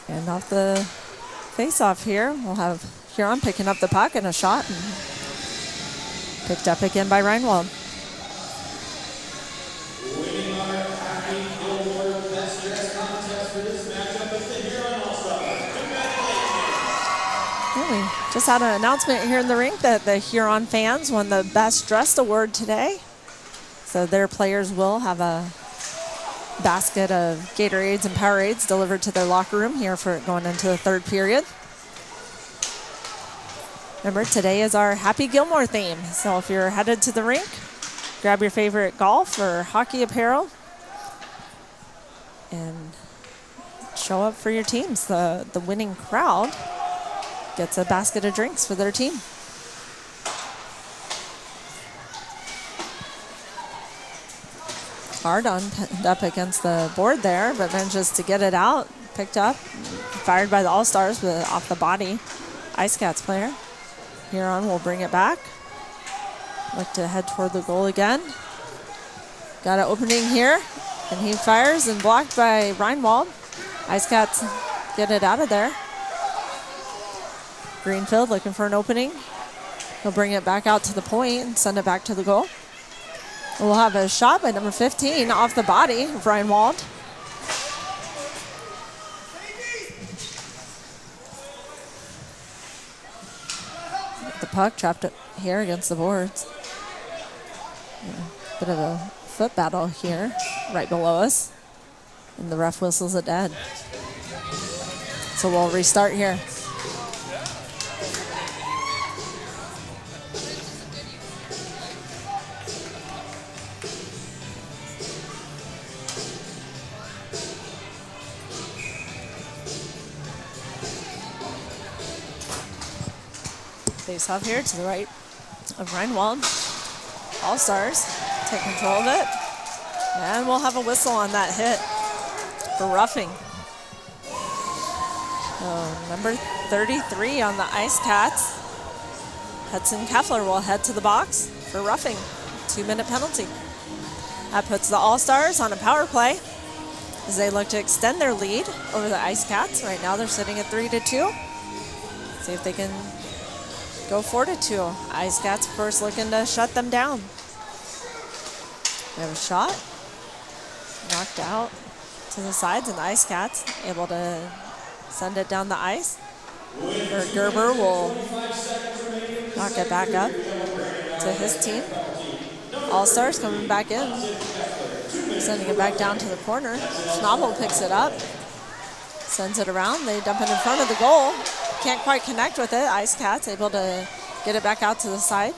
Speaker 1: And off the face-off here, we'll have Huron picking up the puck and a shot. And picked up again by Reinwald.
Speaker 2: Winning our Happy Gilmore Best Dress Contest for this matchup is the Huron All-Stars. Congratulations.
Speaker 1: Yeah, we just had an announcement here in the rink that the Huron fans won the Best Dressed Award today. So their players will have a basket of Gatorades and Powerades delivered to their locker room here for going into the third period. Remember, today is our Happy Gilmore theme. So if you're headed to the rink, grab your favorite golf or hockey apparel and show up for your teams. The winning crowd gets a basket of drinks for their team. Hard on up against the board there, but manages to get it out. Picked up, fired by the All-Stars, but off the body. Ice Cats player. Huron will bring it back. Look to head toward the goal again. Got an opening here, and he fires and blocked by Reinwald. Ice Cats get it out of there. Greenfield looking for an opening. He'll bring it back out to the point and send it back to the goal. We'll have a shot by number 15 off the body of Reinwald. The puck trapped it here against the boards. Bit of a foot battle here right below us. And the ref whistles it dead. So we'll restart here. Face off here to the right of Reinwald. All-Stars take control of it. And we'll have a whistle on that hit for roughing. Number 33 on the Ice Cats. Hudson Keffler will head to the box for roughing. 2-minute penalty. That puts the All-Stars on a power play as they look to extend their lead over the Ice Cats. Right now they're sitting at 3-2. See if they can go 4-2. Ice Cats, of course, looking to shut them down. We have a shot. Knocked out to the sides, and the Ice Cats able to send it down the ice. Or Gerber will knock it back up to his team. All-Stars coming back in. Sending it back down to the corner. Schnabel picks it up. Sends it around. They dump it in front of the goal. Can't quite connect with it. Ice Cats able to get it back out to the side.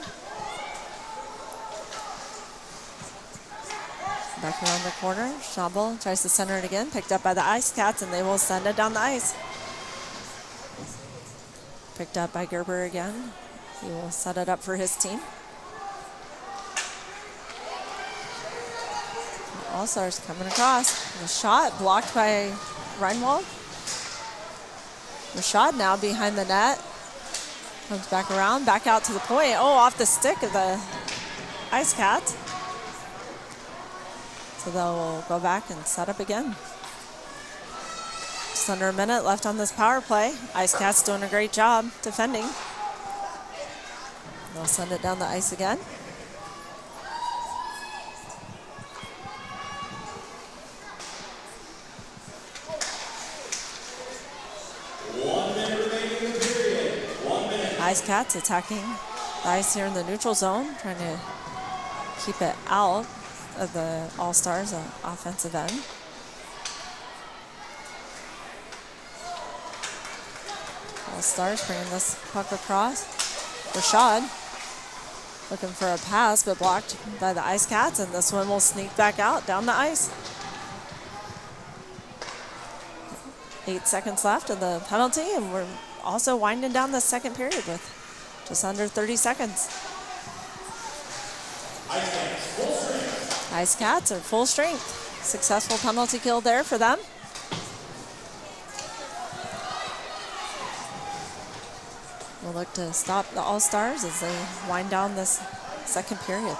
Speaker 1: Back around the corner. Schaubel tries to center it again. Picked up by the Ice Cats, and they will send it down the ice. Picked up by Gerber again. He will set it up for his team. All-Stars coming across. The shot blocked by Reinwald. Rashad now behind the net. Comes back around, back out to the point. Oh, off the stick of the Ice Cats. So they'll go back and set up again. Just under a minute left on this power play. Ice Cats doing a great job defending. They'll send it down the ice again. Ice Cats attacking the ice here in the neutral zone, trying to keep it out of the All-Stars offensive end. All-Stars bringing this puck across. Rashad looking for a pass, but blocked by the Ice Cats, and this one will sneak back out down the ice. 8 seconds left of the penalty, and we're also winding down the second period with just under 30 seconds. Ice Cats are full strength. Successful penalty kill there for them. We'll look to stop the All-Stars as they wind down this second period.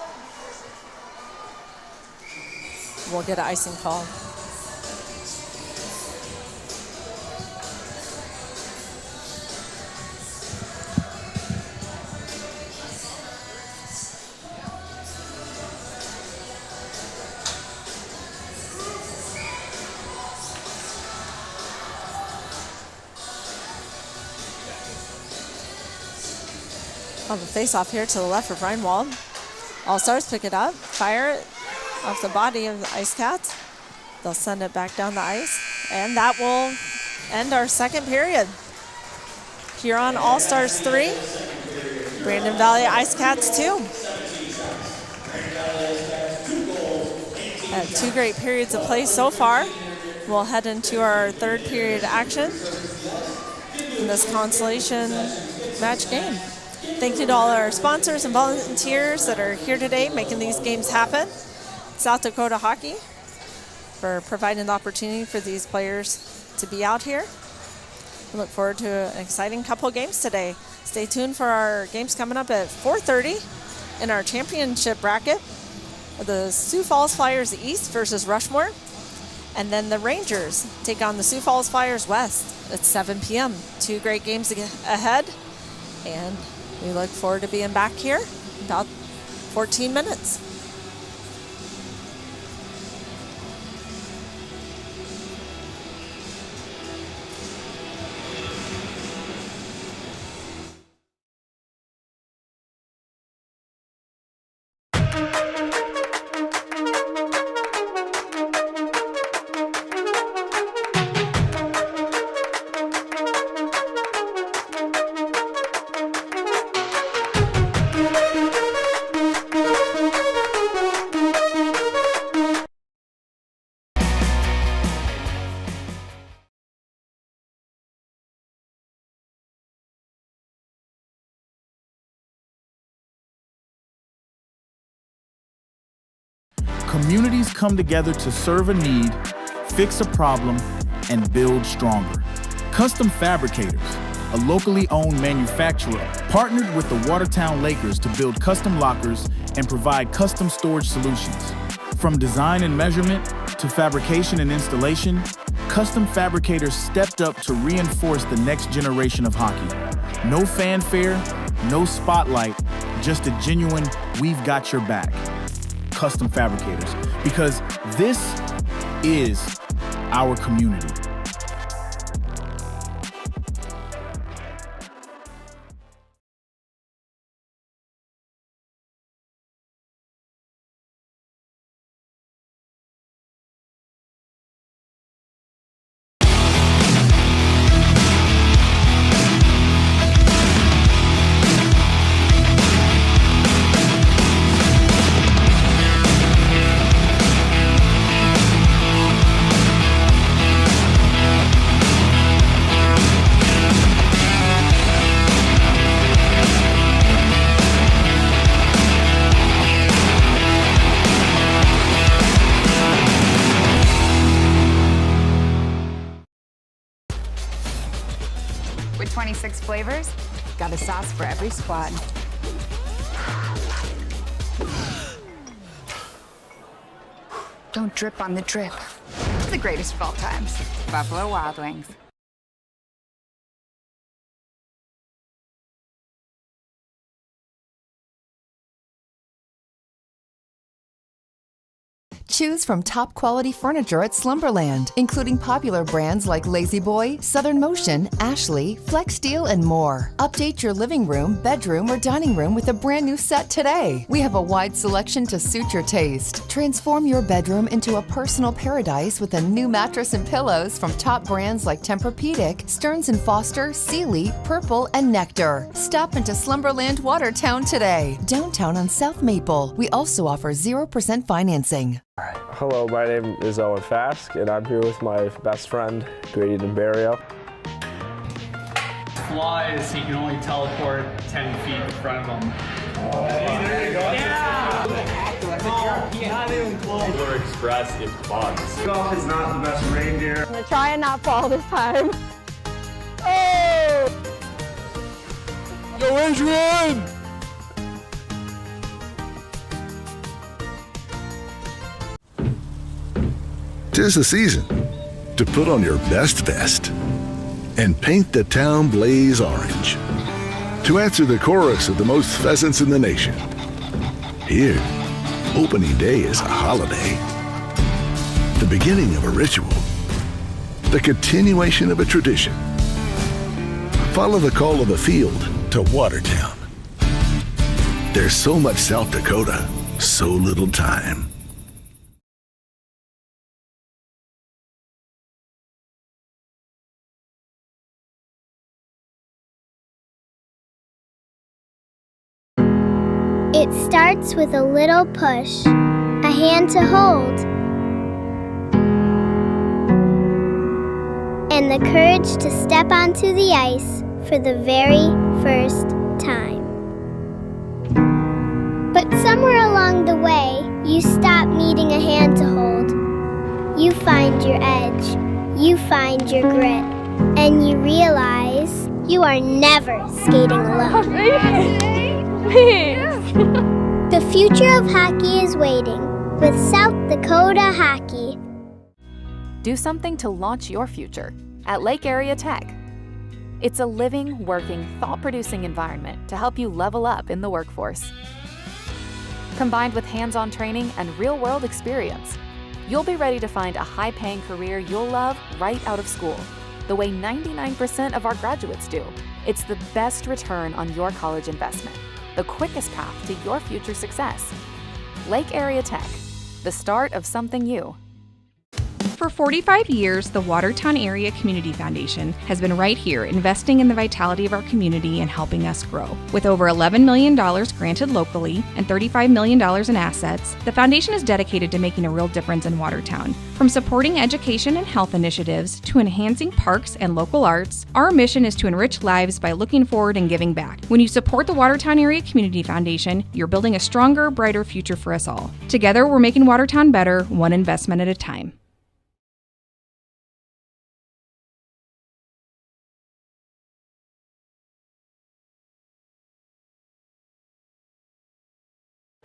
Speaker 1: We'll get an icing call. On the face-off here to the left of Reinwald. All-Stars pick it up, fire it off the body of the Ice Cats. They'll send it back down the ice, and that will end our second period. Huron All-Stars 3, Brandon Valley Ice Cats 2. Two great periods of play so far. We'll head into our third period action in this consolation match game. Thank you to all our sponsors and volunteers that are here today making these games happen. South Dakota Hockey for providing the opportunity for these players to be out here. We look forward to an exciting couple of games today. Stay tuned for our games coming up at 4:30 in our championship bracket. The Sioux Falls Flyers East versus Rushmore. And then the Rangers take on the Sioux Falls Flyers West at 7 p.m. Two great games ahead. And we look forward to being back here in about 14 minutes.
Speaker 9: Communities come together to serve a need, fix a problem, and build stronger. Custom Fabricators, a locally owned manufacturer, partnered with the Watertown Lakers to build custom lockers and provide custom storage solutions. From design and measurement to fabrication and installation, Custom Fabricators stepped up to reinforce the next generation of hockey. No fanfare, no spotlight, just a genuine, we've got your back. Custom Fabricators, because this is our community.
Speaker 10: 6 flavors, got a sauce for every squad. Don't drip on the drip. The greatest of all times. Buffalo Wild Wings.
Speaker 11: Choose from top quality furniture at Slumberland, including popular brands like Lazy Boy, Southern Motion, Ashley, Flex Steel, and more. Update your living room, bedroom, or dining room with a brand new set today. We have a wide selection to suit your taste. Transform your bedroom into a personal paradise with a new mattress and pillows from top brands like Tempur-Pedic, Stearns & Foster, Sealy, Purple, and Nectar. Stop into Slumberland Watertown today, downtown on South Maple. We also offer 0% financing.
Speaker 12: Hello, my name is Owen Fask, and I'm here with my best friend, Grady D'Imberio.
Speaker 13: Flaw is he can only teleport 10 feet in front of him. Oh, there you go. Yeah! Not even close. Polar Express is bugs. Golf is not the best reindeer.
Speaker 14: I'm gonna try and not fall this time. Oh!
Speaker 3: Go, Adrian! Tis the season to put on your best vest and paint the town blaze orange. To answer the chorus of the most pheasants in the nation. Here, opening day is a holiday. The beginning of a ritual. The continuation of a tradition. Follow the call of the field to Watertown. There's so much South Dakota, so little time.
Speaker 4: It starts with a little push, a hand to hold, and the courage to step onto the ice for the very first time. But somewhere along the way, you stop needing a hand to hold. You find your edge, you find your grit, and you realize you are never skating alone. The future of hockey is waiting with South Dakota Hockey.
Speaker 5: Do something to launch your future at Lake Area Tech. It's a living, working, thought-producing environment to help you level up in the workforce. Combined with hands-on training and real-world experience, you'll be ready to find a high-paying career you'll love right out of school, the way 99% of our graduates do. It's the best return on your college investment. The quickest path to your future success. Lake Area Tech, the start of something new.
Speaker 6: For 45 years, the Watertown Area Community Foundation has been right here investing in the vitality of our community and helping us grow. With over $11 million granted locally and $35 million in assets, the foundation is dedicated to making a real difference in Watertown. From supporting education and health initiatives to enhancing parks and local arts, our mission is to enrich lives by looking forward and giving back. When you support the Watertown Area Community Foundation, you're building a stronger, brighter future for us all. Together, we're making Watertown better, one investment at a time.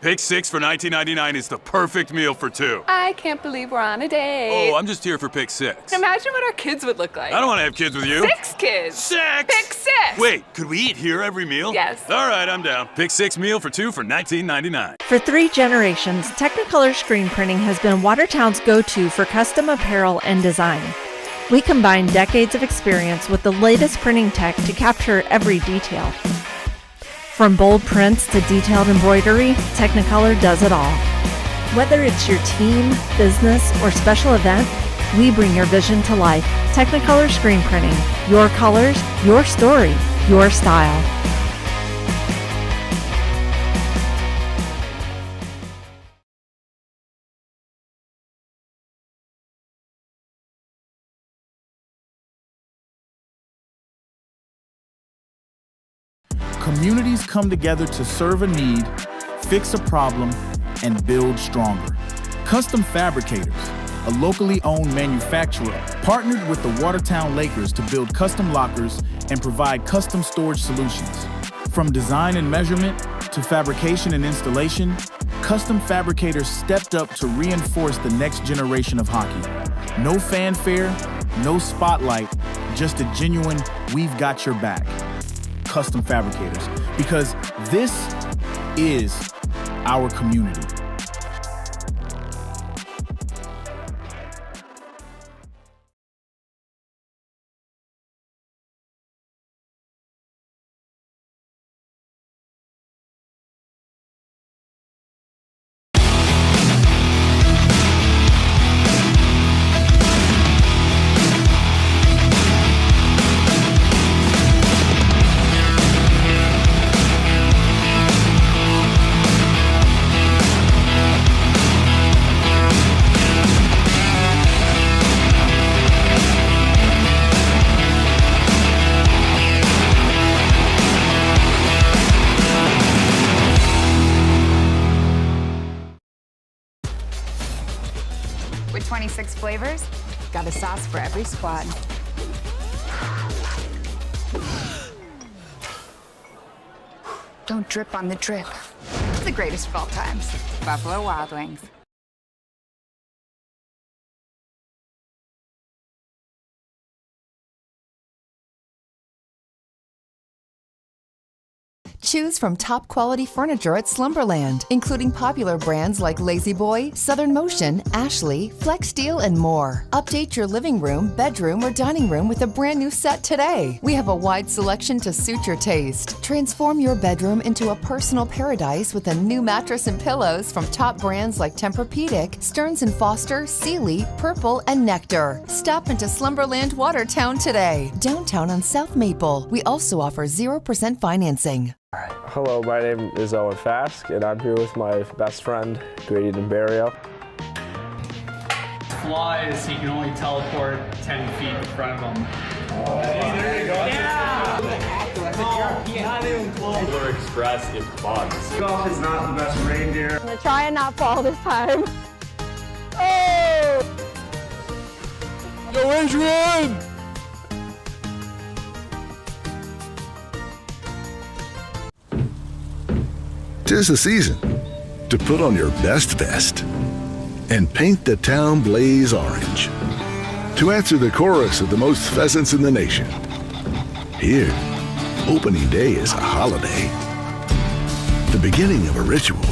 Speaker 7: Pick 6 for $19.99 is the perfect meal for two.
Speaker 8: I can't believe we're on a date.
Speaker 7: Oh, I'm just here for pick 6.
Speaker 8: Imagine what our kids would look like.
Speaker 7: I don't want to have kids with you.
Speaker 8: 6 kids.
Speaker 7: 6!
Speaker 8: Pick 6!
Speaker 7: Wait, could we eat here every meal?
Speaker 8: Yes.
Speaker 7: All right, I'm down. Pick 6 meal for two for $19.99.
Speaker 1: For 3 generations, Technicolor Screen Printing has been Watertown's go-to for custom apparel and design. We combine decades of experience with the latest printing tech to capture every detail. From bold prints to detailed embroidery, Technicolor does it all. Whether it's your team, business, or special event, we bring your vision to life. Technicolor Screen Printing. Your colors, your story, your style.
Speaker 9: Communities come together to serve a need, fix a problem, and build stronger. Custom Fabricators, a locally owned manufacturer, partnered with the Watertown Lakers to build custom lockers and provide custom storage solutions. From design and measurement to fabrication and installation, Custom Fabricators stepped up to reinforce the next generation of hockey. No fanfare, no spotlight, just a genuine, we've got your back. Custom Fabricators, because this is our community.
Speaker 10: With 26 flavors, got a sauce for every squad. Don't drip on the drip. It's the greatest of all times. Buffalo Wild Wings.
Speaker 11: Choose from top quality furniture at Slumberland, including popular brands like Lazy Boy, Southern Motion, Ashley, Flex Steel, and more. Update your living room, bedroom, or dining room with a brand new set today. We have a wide selection to suit your taste. Transform your bedroom into a personal paradise with a new mattress and pillows from top brands like Tempur-Pedic, Stearns & Foster, Sealy, Purple, and Nectar. Stop into Slumberland Watertown today, downtown on South Maple. We also offer 0% financing.
Speaker 12: Hello, my name is Owen Fask, and I'm here with my best friend, Grady D'Imberio.
Speaker 13: Flaw is he can only teleport 10 feet in front of him. There you go. Yeah! Polar Express is bugs. Golf is not the best reindeer.
Speaker 14: I'm gonna try and not fall this time. Oh!
Speaker 3: Go Adrian! Tis the season to put on your best vest and paint the town blaze orange. To answer the chorus of the most pheasants in the nation. Here, opening day is a holiday. The beginning of a ritual.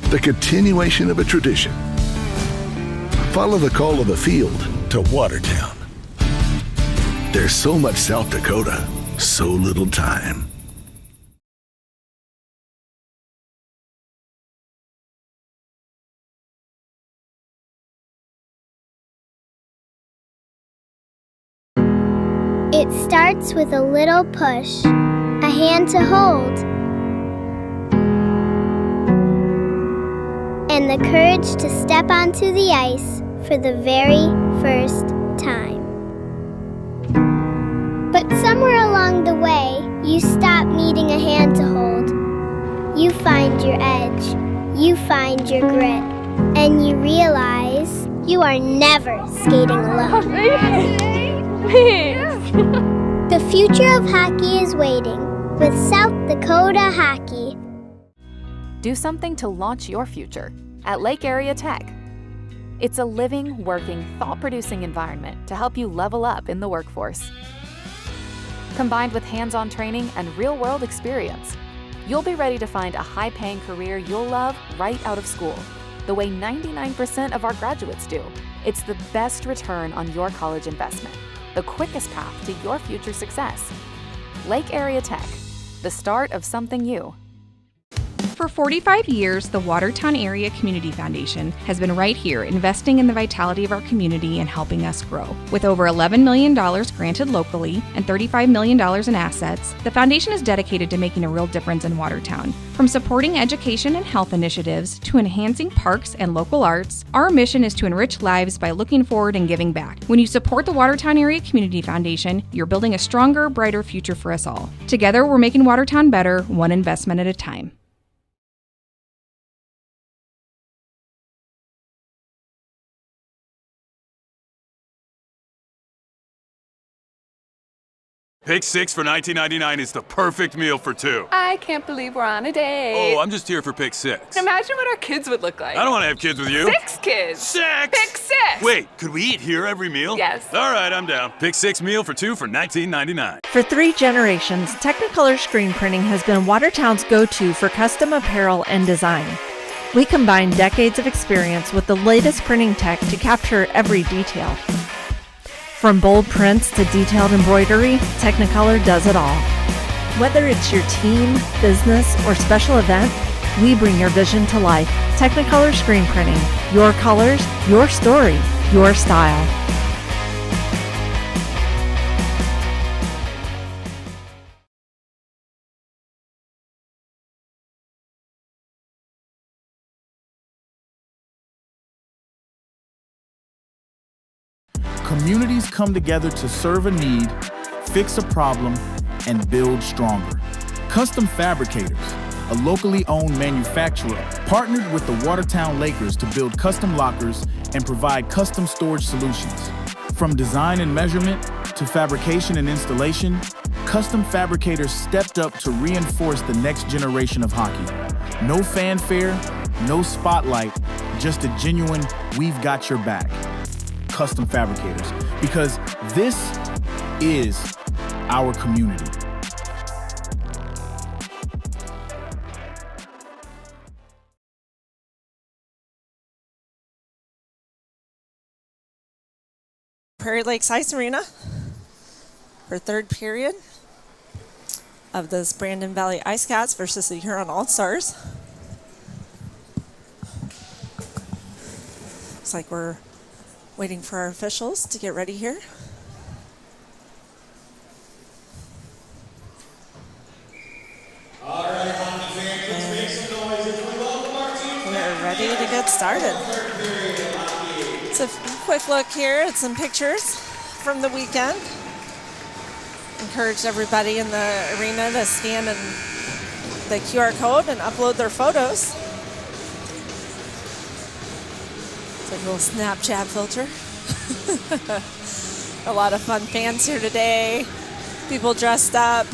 Speaker 3: The continuation of a tradition. Follow the call of the field to Watertown. There's so much South Dakota, so little time.
Speaker 4: It starts with a little push, a hand to hold, and the courage to step onto the ice for the very first time. But somewhere along the way, you stop needing a hand to hold. You find your edge, you find your grit, and you realize you are never skating alone. The future of hockey is waiting with South Dakota Hockey.
Speaker 5: Do something to launch your future at Lake Area Tech. It's a living, working, thought-producing environment to help you level up in the workforce. Combined with hands-on training and real-world experience, you'll be ready to find a high-paying career you'll love right out of school, the way 99% of our graduates do. It's the best return on your college investment, the quickest path to your future success. Lake Area Tech, the start of something new.
Speaker 6: For 45 years, the Watertown Area Community Foundation has been right here investing in the vitality of our community and helping us grow. With over $11 million granted locally and $35 million in assets, the foundation is dedicated to making a real difference in Watertown. From supporting education and health initiatives to enhancing parks and local arts, our mission is to enrich lives by looking forward and giving back. When you support the Watertown Area Community Foundation, you're building a stronger, brighter future for us all. Together, we're making Watertown better, one investment at a time.
Speaker 7: Pick 6 for $19.99 is the perfect meal for two.
Speaker 8: I can't believe we're on a date.
Speaker 7: Oh, I'm just here for pick 6.
Speaker 8: Imagine what our kids would look like.
Speaker 7: I don't want to have kids with you.
Speaker 8: 6 kids.
Speaker 7: 6!
Speaker 8: Pick 6!
Speaker 7: Wait, could we eat here every meal?
Speaker 8: Yes.
Speaker 7: All right, I'm down. Pick 6 meal for two for $19.99.
Speaker 1: For 3 generations, Technicolor Screen Printing has been Watertown's go-to for custom apparel and design. We combine decades of experience with the latest printing tech to capture every detail. From bold prints to detailed embroidery, Technicolor does it all. Whether it's your team, business, or special event, we bring your vision to life. Technicolor Screen Printing. Your colors, your story, your style.
Speaker 9: Communities come together to serve a need, fix a problem, and build stronger. Custom Fabricators, a locally owned manufacturer, partnered with the Watertown Lakers to build custom lockers and provide custom storage solutions. From design and measurement to fabrication and installation, Custom Fabricators stepped up to reinforce the next generation of hockey. No fanfare, no spotlight, just a genuine, we've got your back. Custom Fabricators, because this is our community.
Speaker 1: Prairie Lakes Ice Arena for third period of this Brandon Valley Ice Cats versus the Huron All-Stars. Looks like we're waiting for our officials to get ready here.
Speaker 2: All right, hockey fans, let's make some noise as we welcome our team.
Speaker 1: We're ready to get started. It's a quick look here at some pictures from the weekend. Encourage everybody in the arena to scan the QR code and upload their photos. It's like a little Snapchat filter. A lot of fun fans here today. People dressed up.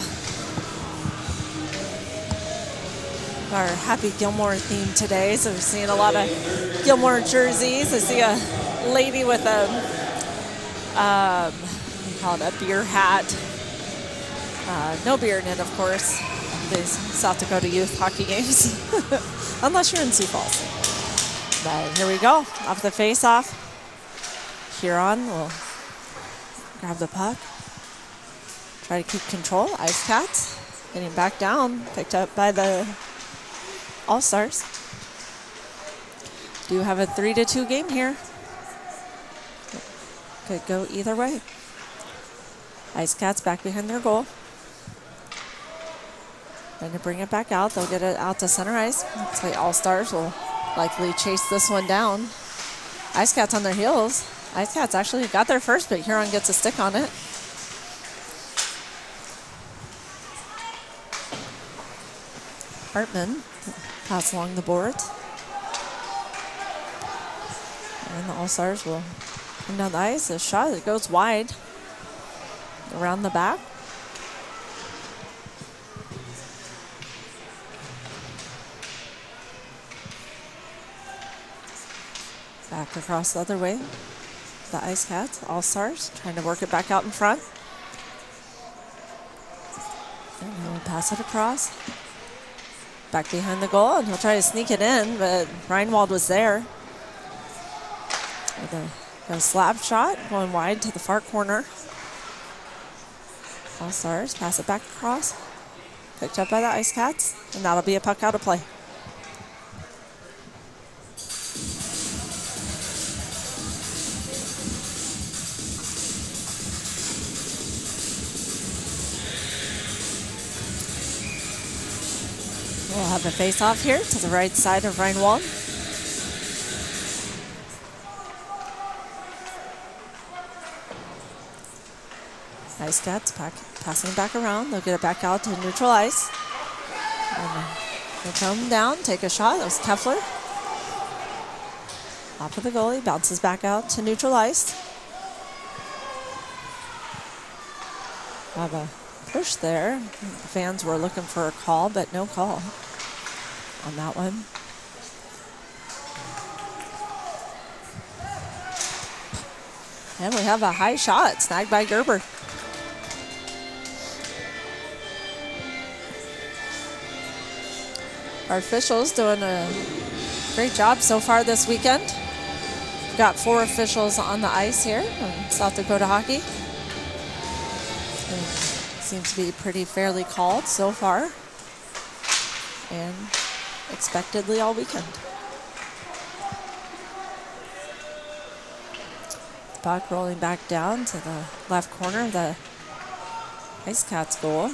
Speaker 1: Our Happy Gilmore theme today, so we're seeing a lot of Gilmore jerseys. I see a lady with a, what do you call it, a beer hat. No beer in it, of course. These South Dakota youth hockey games, unless you're in Sioux Falls. But here we go, off the face-off. Huron will grab the puck, try to keep control. Ice Cats getting back down, picked up by the All-Stars. Do have a 3-2 game here. Could go either way. Ice Cats back behind their goal. Going to bring it back out. They'll get it out to center ice. Looks like All-Stars will likely chase this one down. Ice Cats on their heels. Ice Cats actually got there first, but Huron gets a stick on it. Hartman pass along the boards. And the All-Stars will come down the ice. A shot that goes wide around the back. Back across the other way. The Ice Cats, All-Stars, trying to work it back out in front. And he'll pass it across. Back behind the goal, and he'll try to sneak it in, but Reinwald was there. With a slap shot going wide to the far corner. All-Stars pass it back across. Picked up by the Ice Cats, and that'll be a puck out of play. We'll have a face-off here to the right side of Reinwald. Ice Cats passing back around. They'll get it back out to neutral ice. And they'll come down, take a shot. That was Keffler. Off of the goalie, bounces back out to neutral ice. Have a push there. The fans were looking for a call, but no call on that one. And we have a high shot snagged by Gerber. Our officials doing a great job so far this weekend. We've got 4 officials on the ice here in South Dakota hockey. And seems to be pretty fairly called so far, and expectedly all weekend. Puck rolling back down to the left corner of the Ice Cats goal.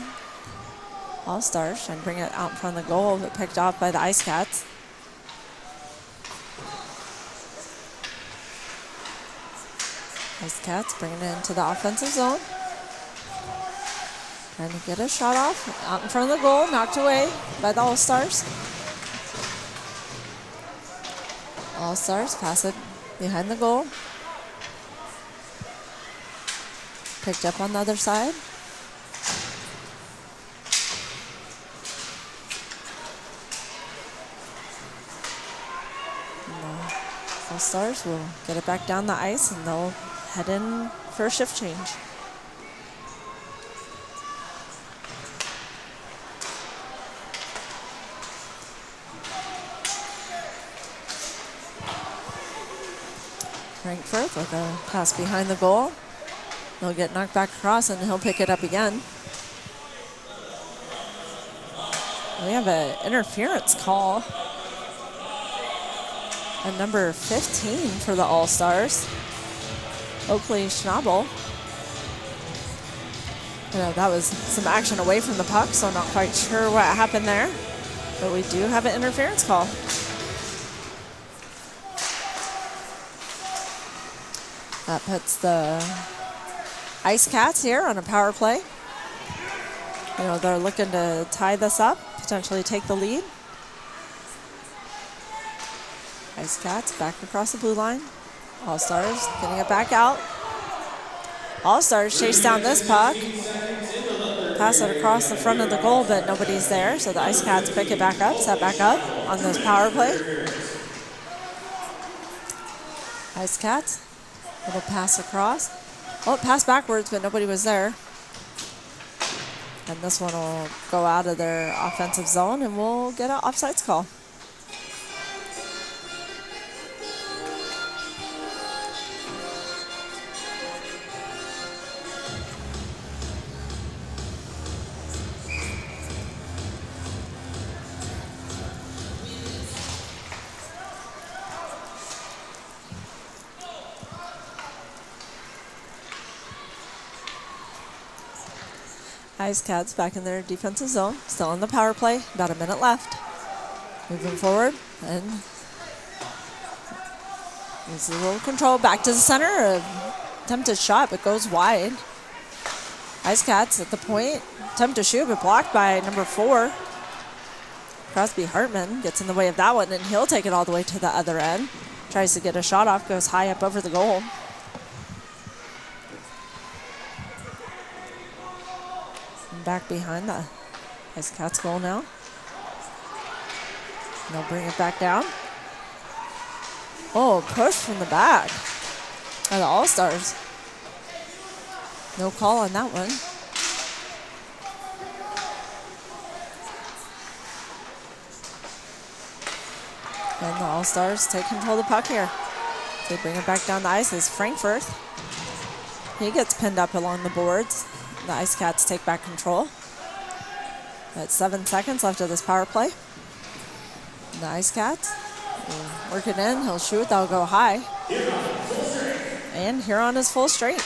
Speaker 1: All-Stars trying to bring it out in front of the goal, but picked off by the Ice Cats. Ice Cats bringing it into the offensive zone. Trying to get a shot off out in front of the goal, knocked away by the All-Stars. All-Stars pass it behind the goal. Picked up on the other side. All-Stars will get it back down the ice, and they'll head in for a shift change. Frankfurt with a pass behind the goal. They'll get knocked back across, and he'll pick it up again. We have an interference call. And number 15 for the All-Stars, Oakley Schnabel. You know, that was some action away from the puck, so I'm not quite sure what happened there. But we do have an interference call. That puts the Ice Cats here on a power play. You know, they're looking to tie this up, potentially take the lead. Ice Cats back across the blue line. All-Stars getting it back out. All-Stars chase down this puck. Pass it across the front of the goal, but nobody's there, so the Ice Cats pick it back up, set back up on this power play. Ice Cats, little pass across. Oh, it passed backwards, but nobody was there. And this one will go out of their offensive zone, and we'll get an offsides call. Ice Cats back in their defensive zone, still in the power play, about a minute left. Moving forward, and there's a little control back to the center. Attempted shot, but goes wide. Ice Cats at the point, attempt to shoot, but blocked by number 4. Crosby Hartman gets in the way of that one, and he'll take it all the way to the other end. Tries to get a shot off, goes high up over the goal. Back behind the Ice Cats goal now. And they'll bring it back down. Oh, push from the back by the All-Stars. No call on that one. And the All-Stars take control of the puck here. They bring it back down the ice as Frankfurt. He gets pinned up along the boards. The Ice Cats take back control. That's 7 seconds left of this power play. The Ice Cats will work it in. He'll shoot. That'll go high. And Huron is full strength.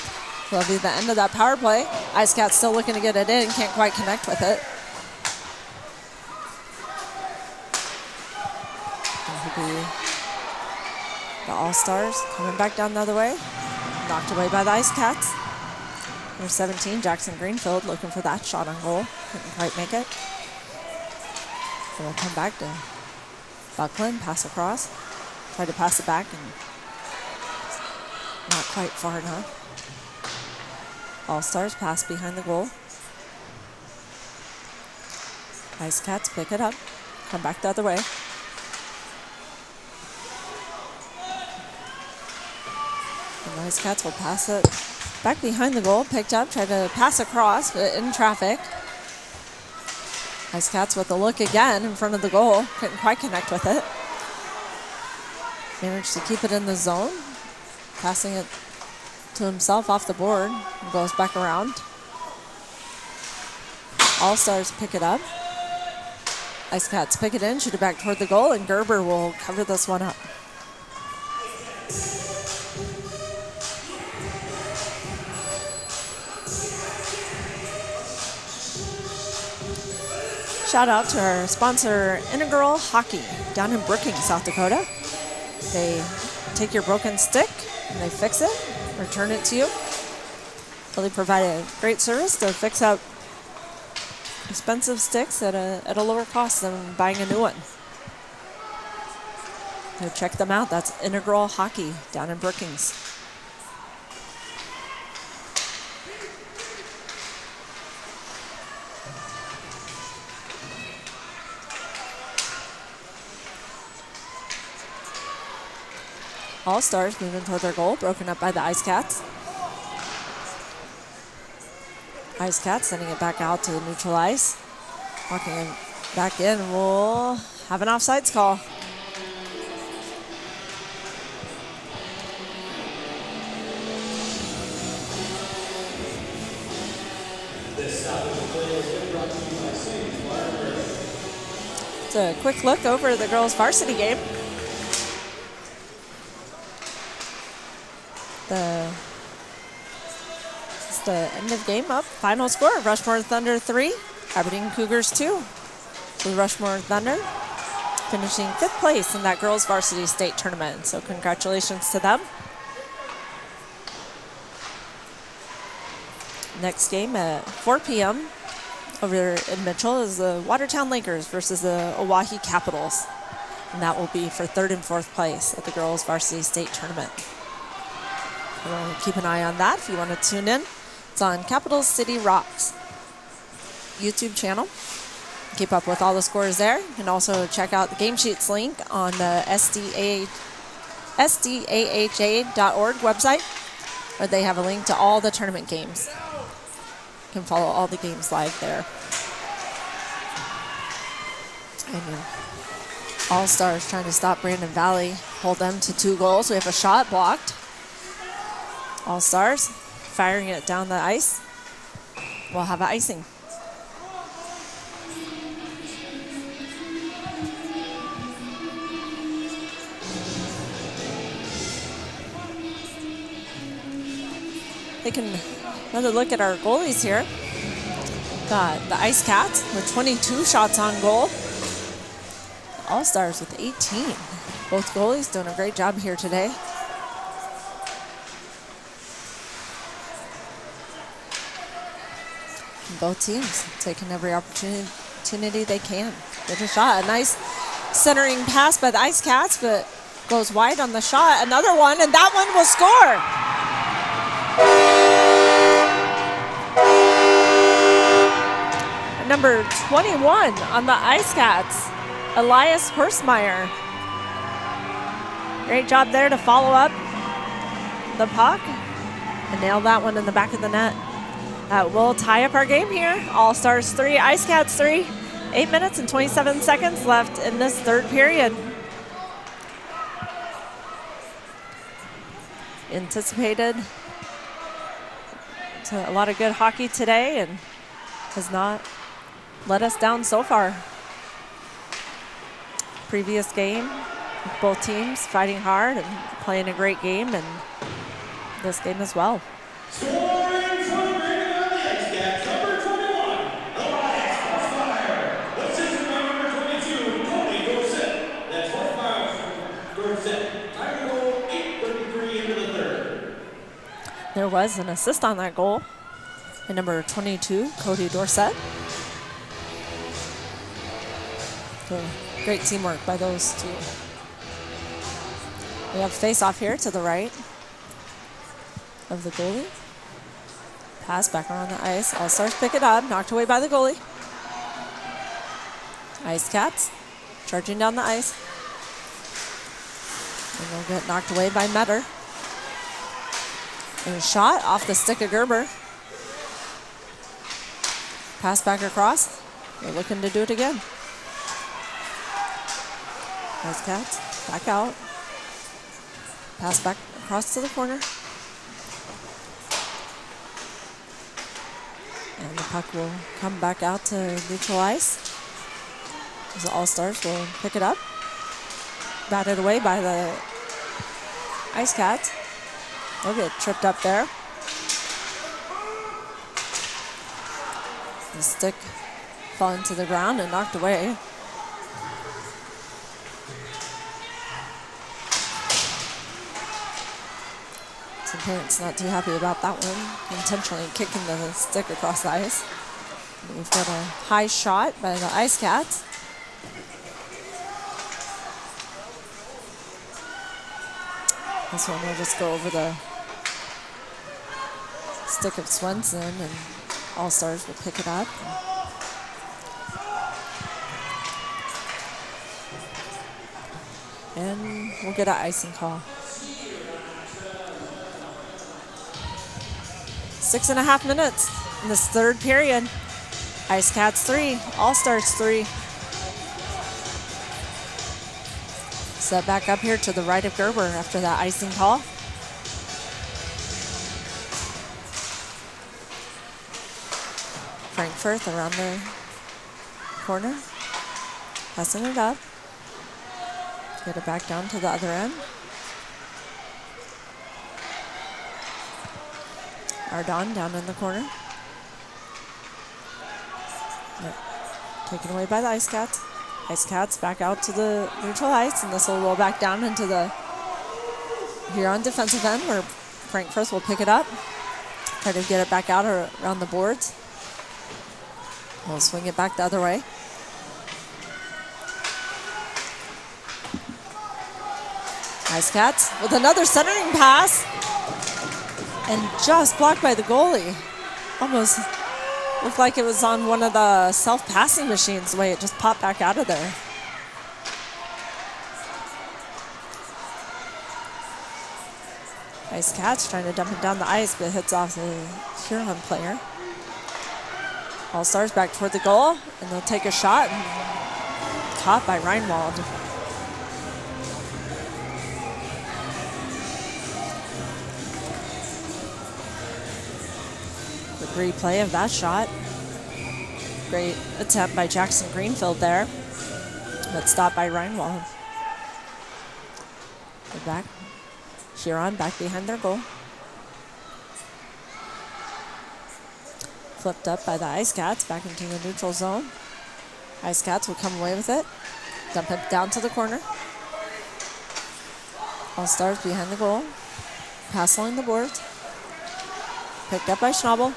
Speaker 1: That'll be the end of that power play. Ice Cats still looking to get it in. Can't quite connect with it. That'll be the All-Stars coming back down the other way. Knocked away by the Ice Cats. Number 17, Jackson Greenfield, looking for that shot on goal. Couldn't quite make it. So we'll come back to Buckland, pass across. Try to pass it back, and not quite far enough. All-Stars pass behind the goal. Ice Cats pick it up. Come back the other way. And the Ice Cats will pass it back behind the goal. Picked up, tried to pass across, but in traffic. Ice Cats with a look again in front of the goal. Couldn't quite connect with it. Managed to keep it in the zone. Passing it to himself off the board. And goes back around. All-Stars pick it up. Ice Cats pick it in, shoot it back toward the goal, and Gerber will cover this one up. Shout out to our sponsor, Integral Hockey, down in Brookings, South Dakota. They take your broken stick and they fix it, return it to you. Really provide a great service to fix up expensive sticks at a lower cost than buying a new one. So check them out. That's Integral Hockey down in Brookings. All-Stars moving toward their goal, broken up by the Ice Cats. Ice Cats sending it back out to the neutral ice. Walking it back in, we'll have an offsides call. It's a quick look over the girls' varsity game. It's the end of game up. Final score, Rushmore Thunder 3, Aberdeen Cougars 2. So the Rushmore Thunder finishing 5th place in that girls' varsity state tournament. So congratulations to them. Next game at 4 p.m. over in Mitchell is the Watertown Lakers versus the Oahe Capitals. And that will be for 3rd and 4th place at the girls' varsity state tournament. Keep an eye on that if you want to tune in. It's on Capital City Rocks YouTube channel. Keep up with all the scores there. You can also check out the game sheets link on the SDAHA.org website, where they have a link to all the tournament games. You can follow all the games live there. And All-Stars trying to stop Brandon Valley, hold them to 2 goals. We have a shot blocked. All-Stars firing it down the ice. We'll have an icing. Taking another look at our goalies here. Got the Ice Cats with 22 shots on goal. All-Stars with 18. Both goalies doing a great job here today. Both teams taking every opportunity they can. Get a shot. A nice centering pass by the Ice Cats, but goes wide on the shot. Another one, and that one will score. Number 21 on the Ice Cats, Elias Horstmeyer. Great job there to follow up the puck and nail that one in the back of the net. That will tie up our game here. All-Stars 3, Ice Cats 3. 8 minutes and 27 seconds left in this 3rd period. Anticipated a lot of good hockey today and has not let us down so far. Previous game, both teams fighting hard and playing a great game, and this game as well.
Speaker 2: Scoring from Brandon Valley Ice Cats, number 21, Elias Horstmeyer. Assisted by number 22, Cody Dorset. That's Horstmeyer, Dorset. Time to go 8:33 into the 3rd.
Speaker 1: There was an assist on that goal by number 22, Cody Dorset. So great teamwork by those two. We have face-off here to the right of the goalie. Pass back around the ice. All-Stars pick it up, knocked away by the goalie. Ice Cats charging down the ice. And they'll get knocked away by Metter. And a shot off the stick of Gerber. Pass back across. They're looking to do it again. Ice Cats back out. Pass back across to the corner. And the puck will come back out to neutral ice. The All-Stars will pick it up. Batted away by the Ice Cats. They'll get tripped up there. The stick falling to the ground and knocked away. Some parents not too happy about that one. Intentionally kicking the stick across the ice. And we've got a high shot by the Ice Cats. This one will just go over the stick of Swenson, and All-Stars will pick it up. And we'll get an icing call. 6.5 minutes in this third period. Ice Cats 3, All-Stars 3. Set back up here to the right of Gerber after that icing call. Frankfurt around the corner. Passing it up. Get it back down to the other end. Ardon down in the corner. Yep. Taken away by the Ice Cats. Ice Cats back out to the neutral ice, and this will roll back down into the Huron defensive end where Frankfurt will pick it up. Try to get it back out around the boards. We'll swing it back the other way. Ice Cats with another centering pass. And just blocked by the goalie. Almost looked like it was on one of the self-passing machines, the way it just popped back out of there. Ice Cats trying to dump it down the ice, but it hits off the Huron player. All-Stars back toward the goal, and they'll take a shot. And caught by Reinwald. Replay of that shot. Great attempt by Jackson Greenfield there, but stopped by Reinwald. They're back. Huron back behind their goal. Flipped up by the Ice Cats back into the neutral zone. Ice Cats will come away with it. Dump it down to the corner. All-Stars behind the goal. Pass along the boards. Picked up by Schnabel.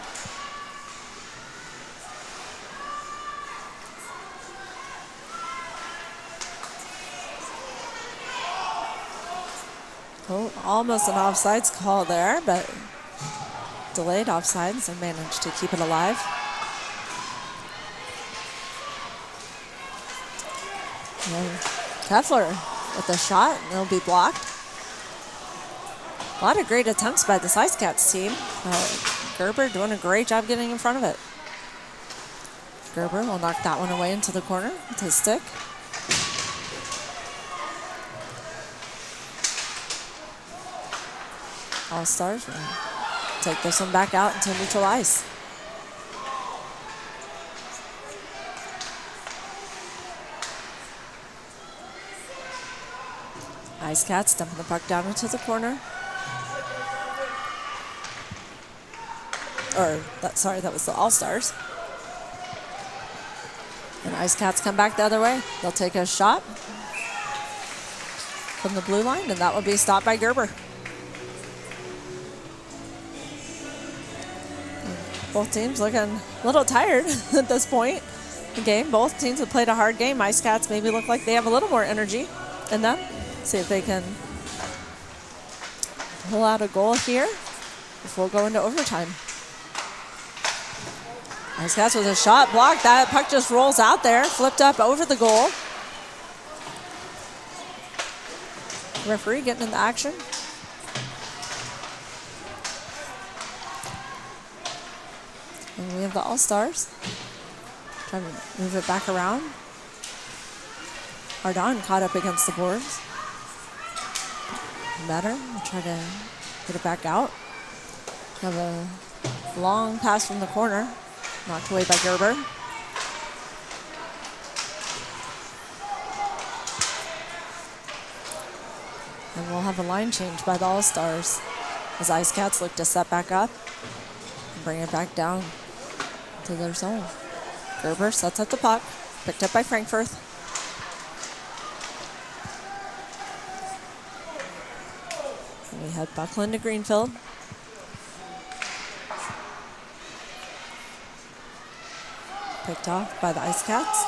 Speaker 1: Oh, almost an offsides call there, but delayed offsides and managed to keep it alive. And Kefler with a shot, and it'll be blocked. A lot of great attempts by the Ice Cats team. Gerber doing a great job getting in front of it. Gerber will knock that one away into the corner with his stick. All-Stars will take this one back out into neutral ice. Ice Cats dumping the puck down into the corner. That was the All-Stars. And Ice Cats come back the other way. They'll take a shot from the blue line, and that will be stopped by Gerber. Both teams looking a little tired at this point in the game. Both teams have played a hard game. Ice Cats maybe look like they have a little more energy in them. See if they can pull out a goal here before we go into overtime. Ice Cats with a shot blocked. That puck just rolls out there, flipped up over the goal. Referee getting in the action. And we have the All-Stars. Trying to move it back around. Ardon caught up against the boards. Better. We'll try to get it back out. Have a long pass from the corner. Knocked away by Gerber. And we'll have a line change by the All-Stars as Ice Cats look to set back up and bring it back down to their zone. Gerber sets up the puck. Picked up by Frankfurt. And we head Buckland to Greenfield. Picked off by the Ice Cats.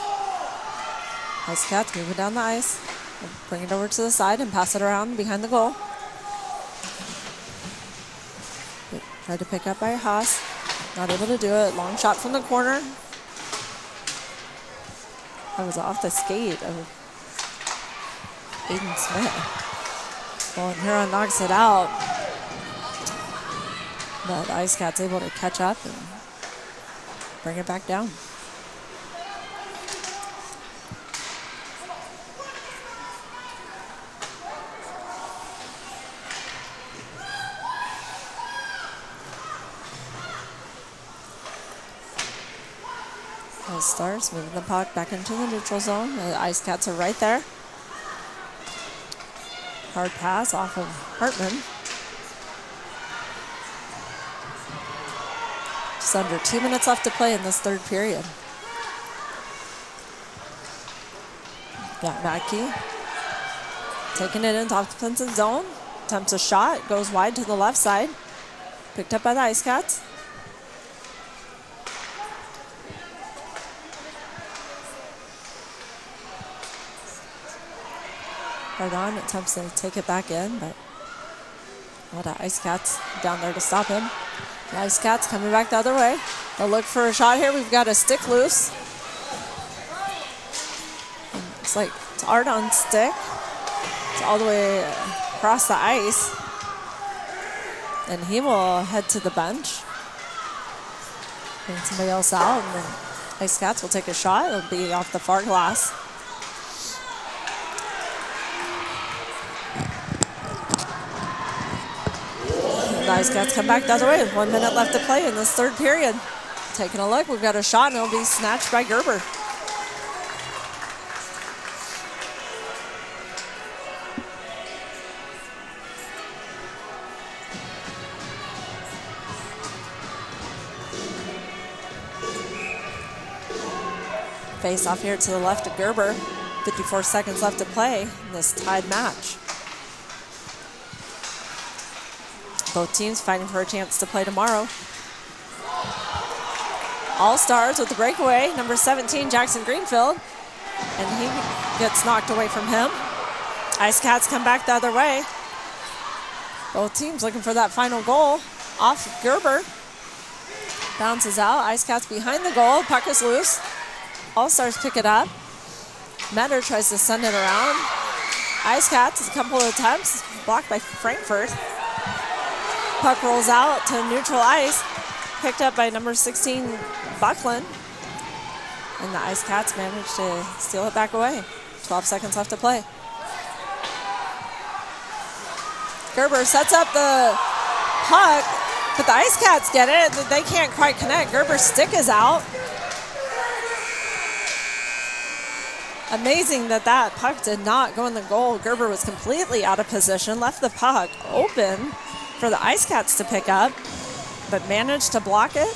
Speaker 1: Ice Cats moving down the ice. We'll bring it over to the side and pass it around behind the goal. Tried to pick up by Haas. Not able to do it. Long shot from the corner. That was off the skate of Aiden Smith. Well, and Huron knocks it out. But Ice Cats able to catch up and bring it back down. Stars moving the puck back into the neutral zone. The Ice Cats are right there. Hard pass off of Hartman. Just under 2 minutes left to play in this third period. Got Mackey taking it into offensive zone. Attempts a shot, goes wide to the left side. Picked up by the Ice Cats. Ardon attempts to take it back in, but a lot of Ice Cats down there to stop him. The Ice Cats coming back the other way. They'll look for a shot here. We've got a stick loose. And it's like it's Ardon's stick. It's all the way across the ice. And he will head to the bench. Bring somebody else out, and then Ice Cats will take a shot. It'll be off the far glass. The Ice Cats come back the other way with 1 minute left to play in this third period. Taking a look, we've got a shot and it'll be snatched by Gerber. Face off here to the left of Gerber. 54 seconds left to play in this tied match. Both teams fighting for a chance to play tomorrow. All-Stars with the breakaway, number 17, Jackson Greenfield. And he gets knocked away from him. Ice Cats come back the other way. Both teams looking for that final goal. Off Gerber. Bounces out. Ice Cats behind the goal. Puck is loose. All-Stars pick it up. Metter tries to send it around. Ice Cats, a couple of attempts. Blocked by Frankfurt. Puck rolls out to neutral ice. Picked up by number 16, Buckland. And the Ice Cats manage to steal it back away. 12 seconds left to play. Gerber sets up the puck, but the Ice Cats get it. They can't quite connect. Gerber's stick is out. Amazing that that puck did not go in the goal. Gerber was completely out of position, left the puck open for the Ice Cats to pick up, but managed to block it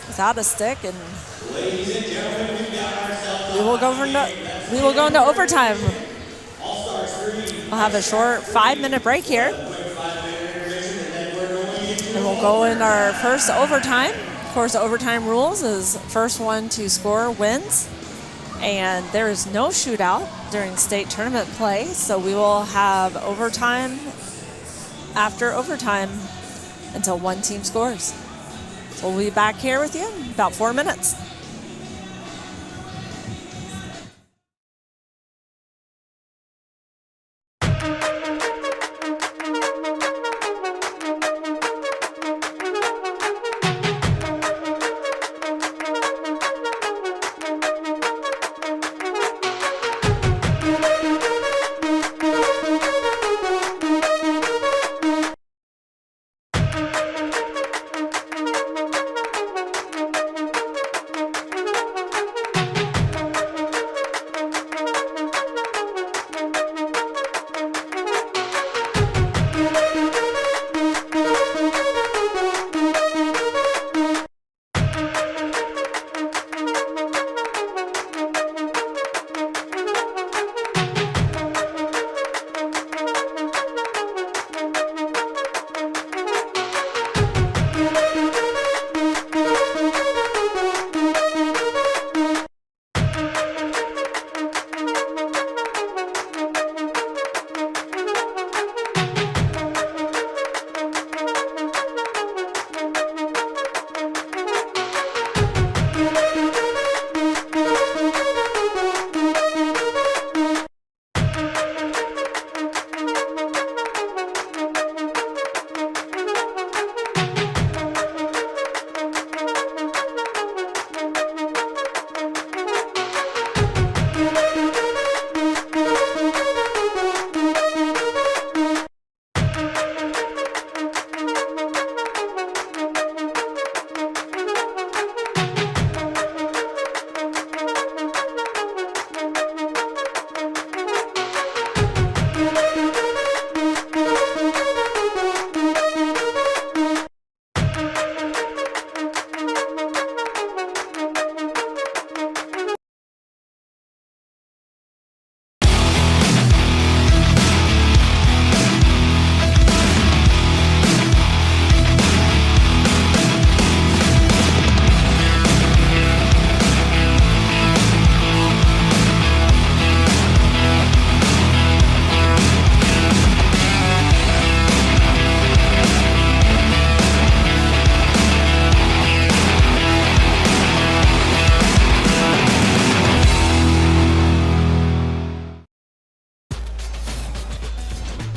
Speaker 1: without a stick. And we will go into overtime. We'll have a short 5-minute break here, and we'll go in our first overtime. Of course, the overtime rules is first one to score wins, and there is no shootout during state tournament play, so we will have overtime after overtime until one team scores. We'll be back here with you in about 4 minutes.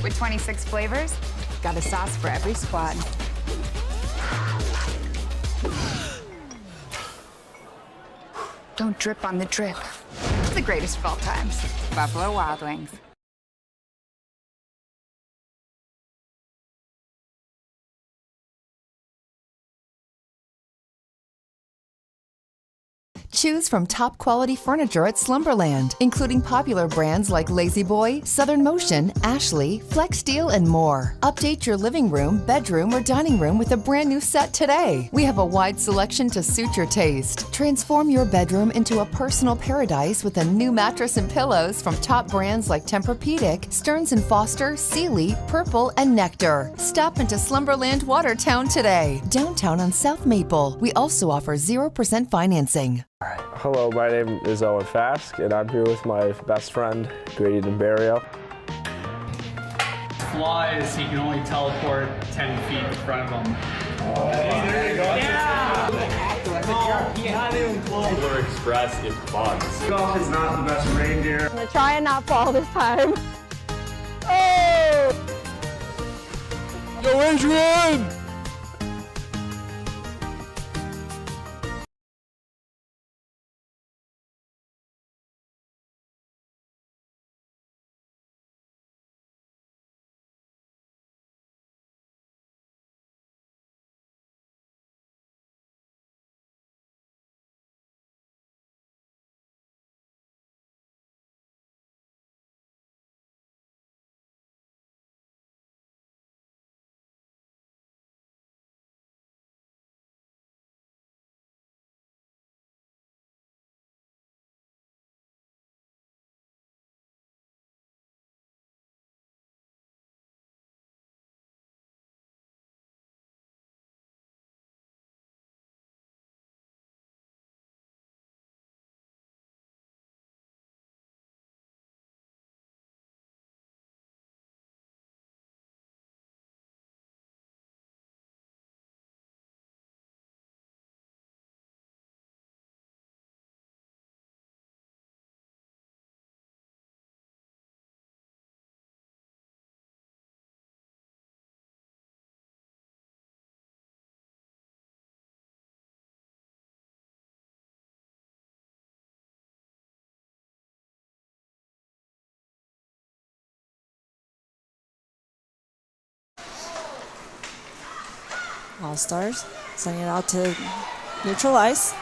Speaker 10: With 26 flavors, got a sauce for every squad. Don't drip on the drip. It's the greatest of all times. Buffalo Wild Wings.
Speaker 11: Choose from top quality furniture at Slumberland, including popular brands like Lazy Boy, Southern Motion, Ashley, Flex Steel, and more. Update your living room, bedroom, or dining room with a brand new set today. We have a wide selection to suit your taste. Transform your bedroom into a personal paradise with a new mattress and pillows from top brands like Tempur-Pedic, Stearns & Foster, Sealy, Purple, and Nectar. Stop into Slumberland Watertown today, downtown on South Maple. We also offer 0% financing.
Speaker 12: Hello, my name is Owen Fask, and I'm here with my best friend, Grady DeBario.
Speaker 13: Flaw is he can only teleport 10 feet in front of him. Oh, there you go. Yeah! Polar Express is bugs. Golf is not the best reindeer.
Speaker 14: I'm gonna try and not fall this time. Oh!
Speaker 7: Go, Adrian!
Speaker 1: All-Stars sending it out to neutral ice.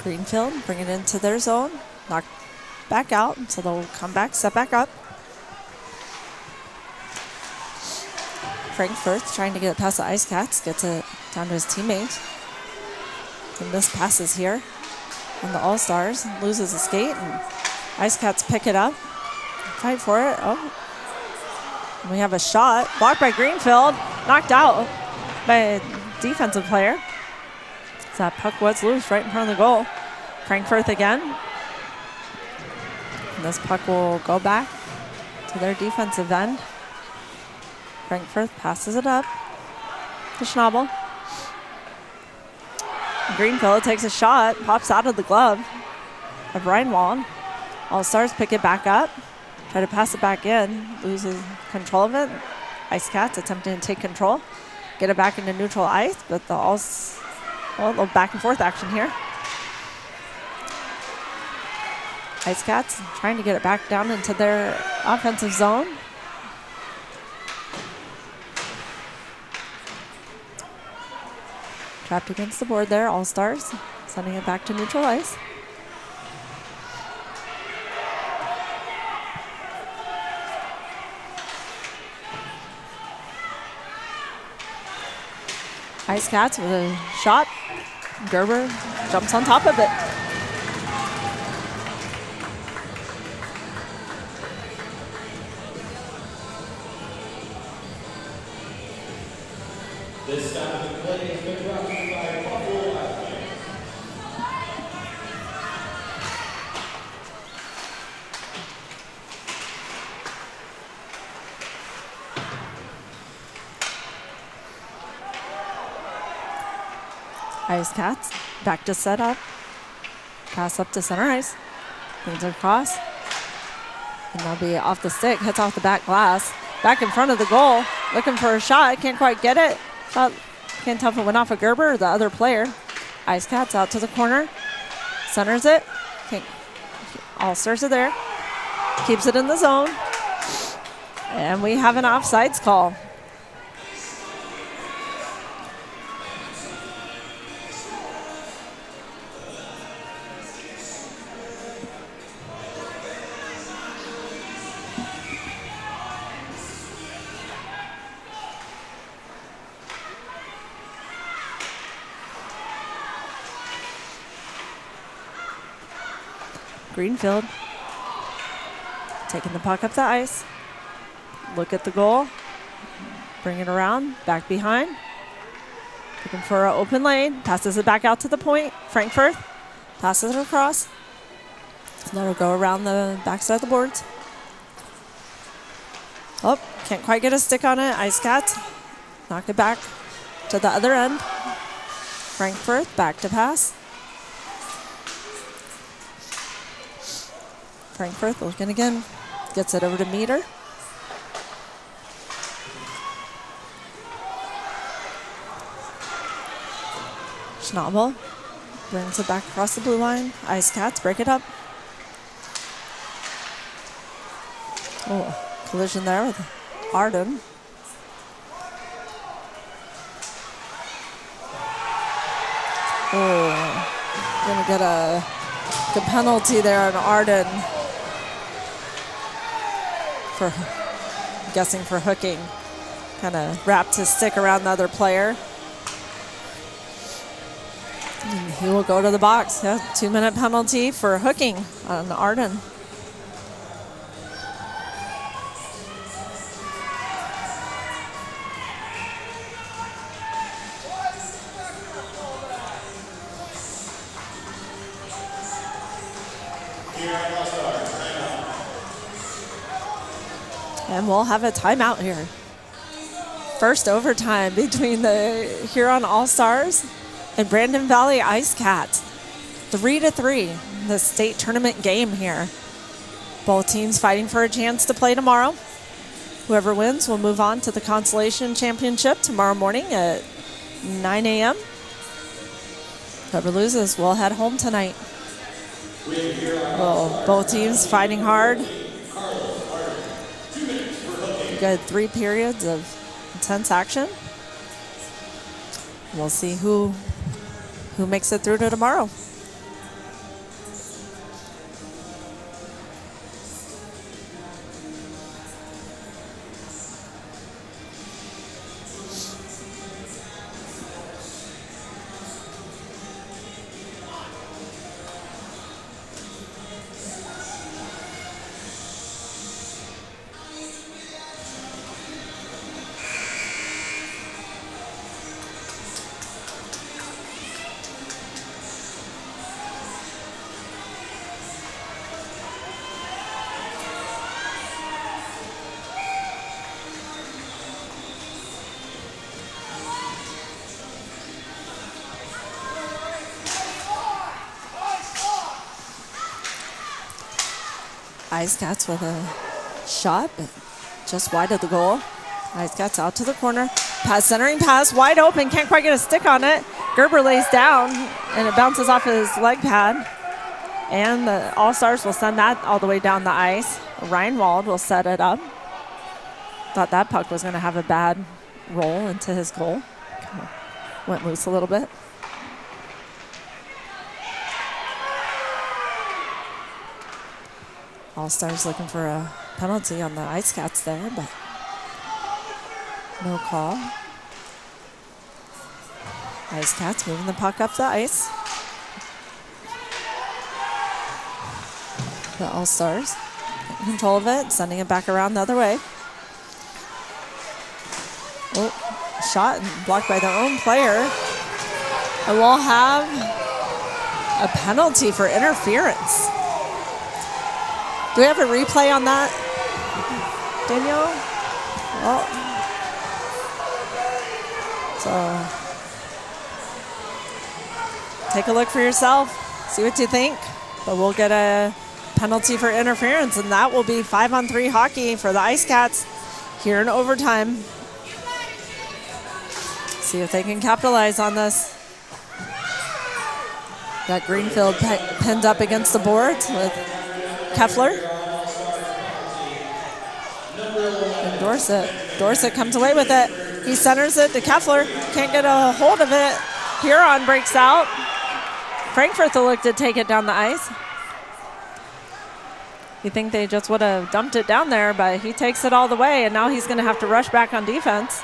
Speaker 1: Greenfield bring it into their zone. Knock back out, so they'll come back, set back up. Frank Firth trying to get it past the Ice Cats, gets it down to his teammate. And missed passes here on the All-Stars, loses a skate, and Ice Cats pick it up, fight for it. Oh, and we have a shot, blocked by Greenfield, knocked out by a defensive player. So that puck was loose right in front of the goal. Frank Firth again. And this puck will go back to their defensive end. Frank Firth passes it up to Schnabel. Greenfield takes a shot, pops out of the glove of Reinwald. All-Stars pick it back up, try to pass it back in, loses control of it. Ice Cats attempting to take control, get it back into neutral ice, but a little back and forth action here. Ice Cats trying to get it back down into their offensive zone. Trapped against the board there, All-Stars sending it back to neutral ice. Ice Cats with a shot. Gerber jumps on top of it.
Speaker 2: This stop of play has been brought to you by Buffalo Wild Wings.
Speaker 1: Ice Cats back to set up. Pass up to center ice. Things across. And that'll be off the stick. Hits off the back glass. Back in front of the goal. Looking for a shot. Can't quite get it. Can't tell if it went off of Gerber or the other player. Ice Cats out to the corner. Centers it. All-Stars are there. Keeps it in the zone. And we have an offsides call. Greenfield taking the puck up the ice. Look at the goal. Bring it around. Back behind. Looking for an open lane. Passes it back out to the point. Frank Firth passes it across. That'll go around the backside of the boards. Oh, can't quite get a stick on it. Ice Cats knock it back to the other end. Frank Firth back to pass. Frank Firth looking again. Gets it over to Meter. Schnabel brings it back across the blue line. Ice Cats break it up. Oh, collision there with Arden. Oh, gonna get a good penalty there on Arden. For guessing for hooking. Kind of wrapped his stick around the other player. And he will go to the box. Yeah, 2-minute penalty for hooking on Arden. And we'll have a timeout here. First overtime between the Huron All-Stars and Brandon Valley Ice Cats. 3-3, the state tournament game here. Both teams fighting for a chance to play tomorrow. Whoever wins will move on to the Consolation Championship tomorrow morning at 9 a.m. Whoever loses will head home tonight. Well, both teams fighting hard. Good 3 periods of intense action. We'll see who makes it through to tomorrow. Ice Cats with a shot, but just wide of the goal. Ice Cats out to the corner. Pass, centering pass, wide open. Can't quite get a stick on it. Gerber lays down, and it bounces off his leg pad. And the All-Stars will send that all the way down the ice. Reinwald will set it up. Thought that puck was going to have a bad roll into his goal. Kind of went loose a little bit. All-Stars looking for a penalty on the Ice Cats there, but no call. Ice Cats moving the puck up the ice. The All-Stars getting control of it, sending it back around the other way. Oh, shot and blocked by their own player. And we'll have a penalty for interference. Do we have a replay on that, Danielle? Oh. So take a look for yourself, see what you think. But we'll get a penalty for interference, and that will be 5-on-3 hockey for the Ice Cats here in overtime. See if they can capitalize on this. Got Greenfield pinned up against the boards with Keffler. And Dorsett comes away with it. He centers it to Keffler. Can't get a hold of it. Huron breaks out. Frankfurt will look to take it down the ice. You think they just would have dumped it down there, but he takes it all the way, and now he's going to have to rush back on defense.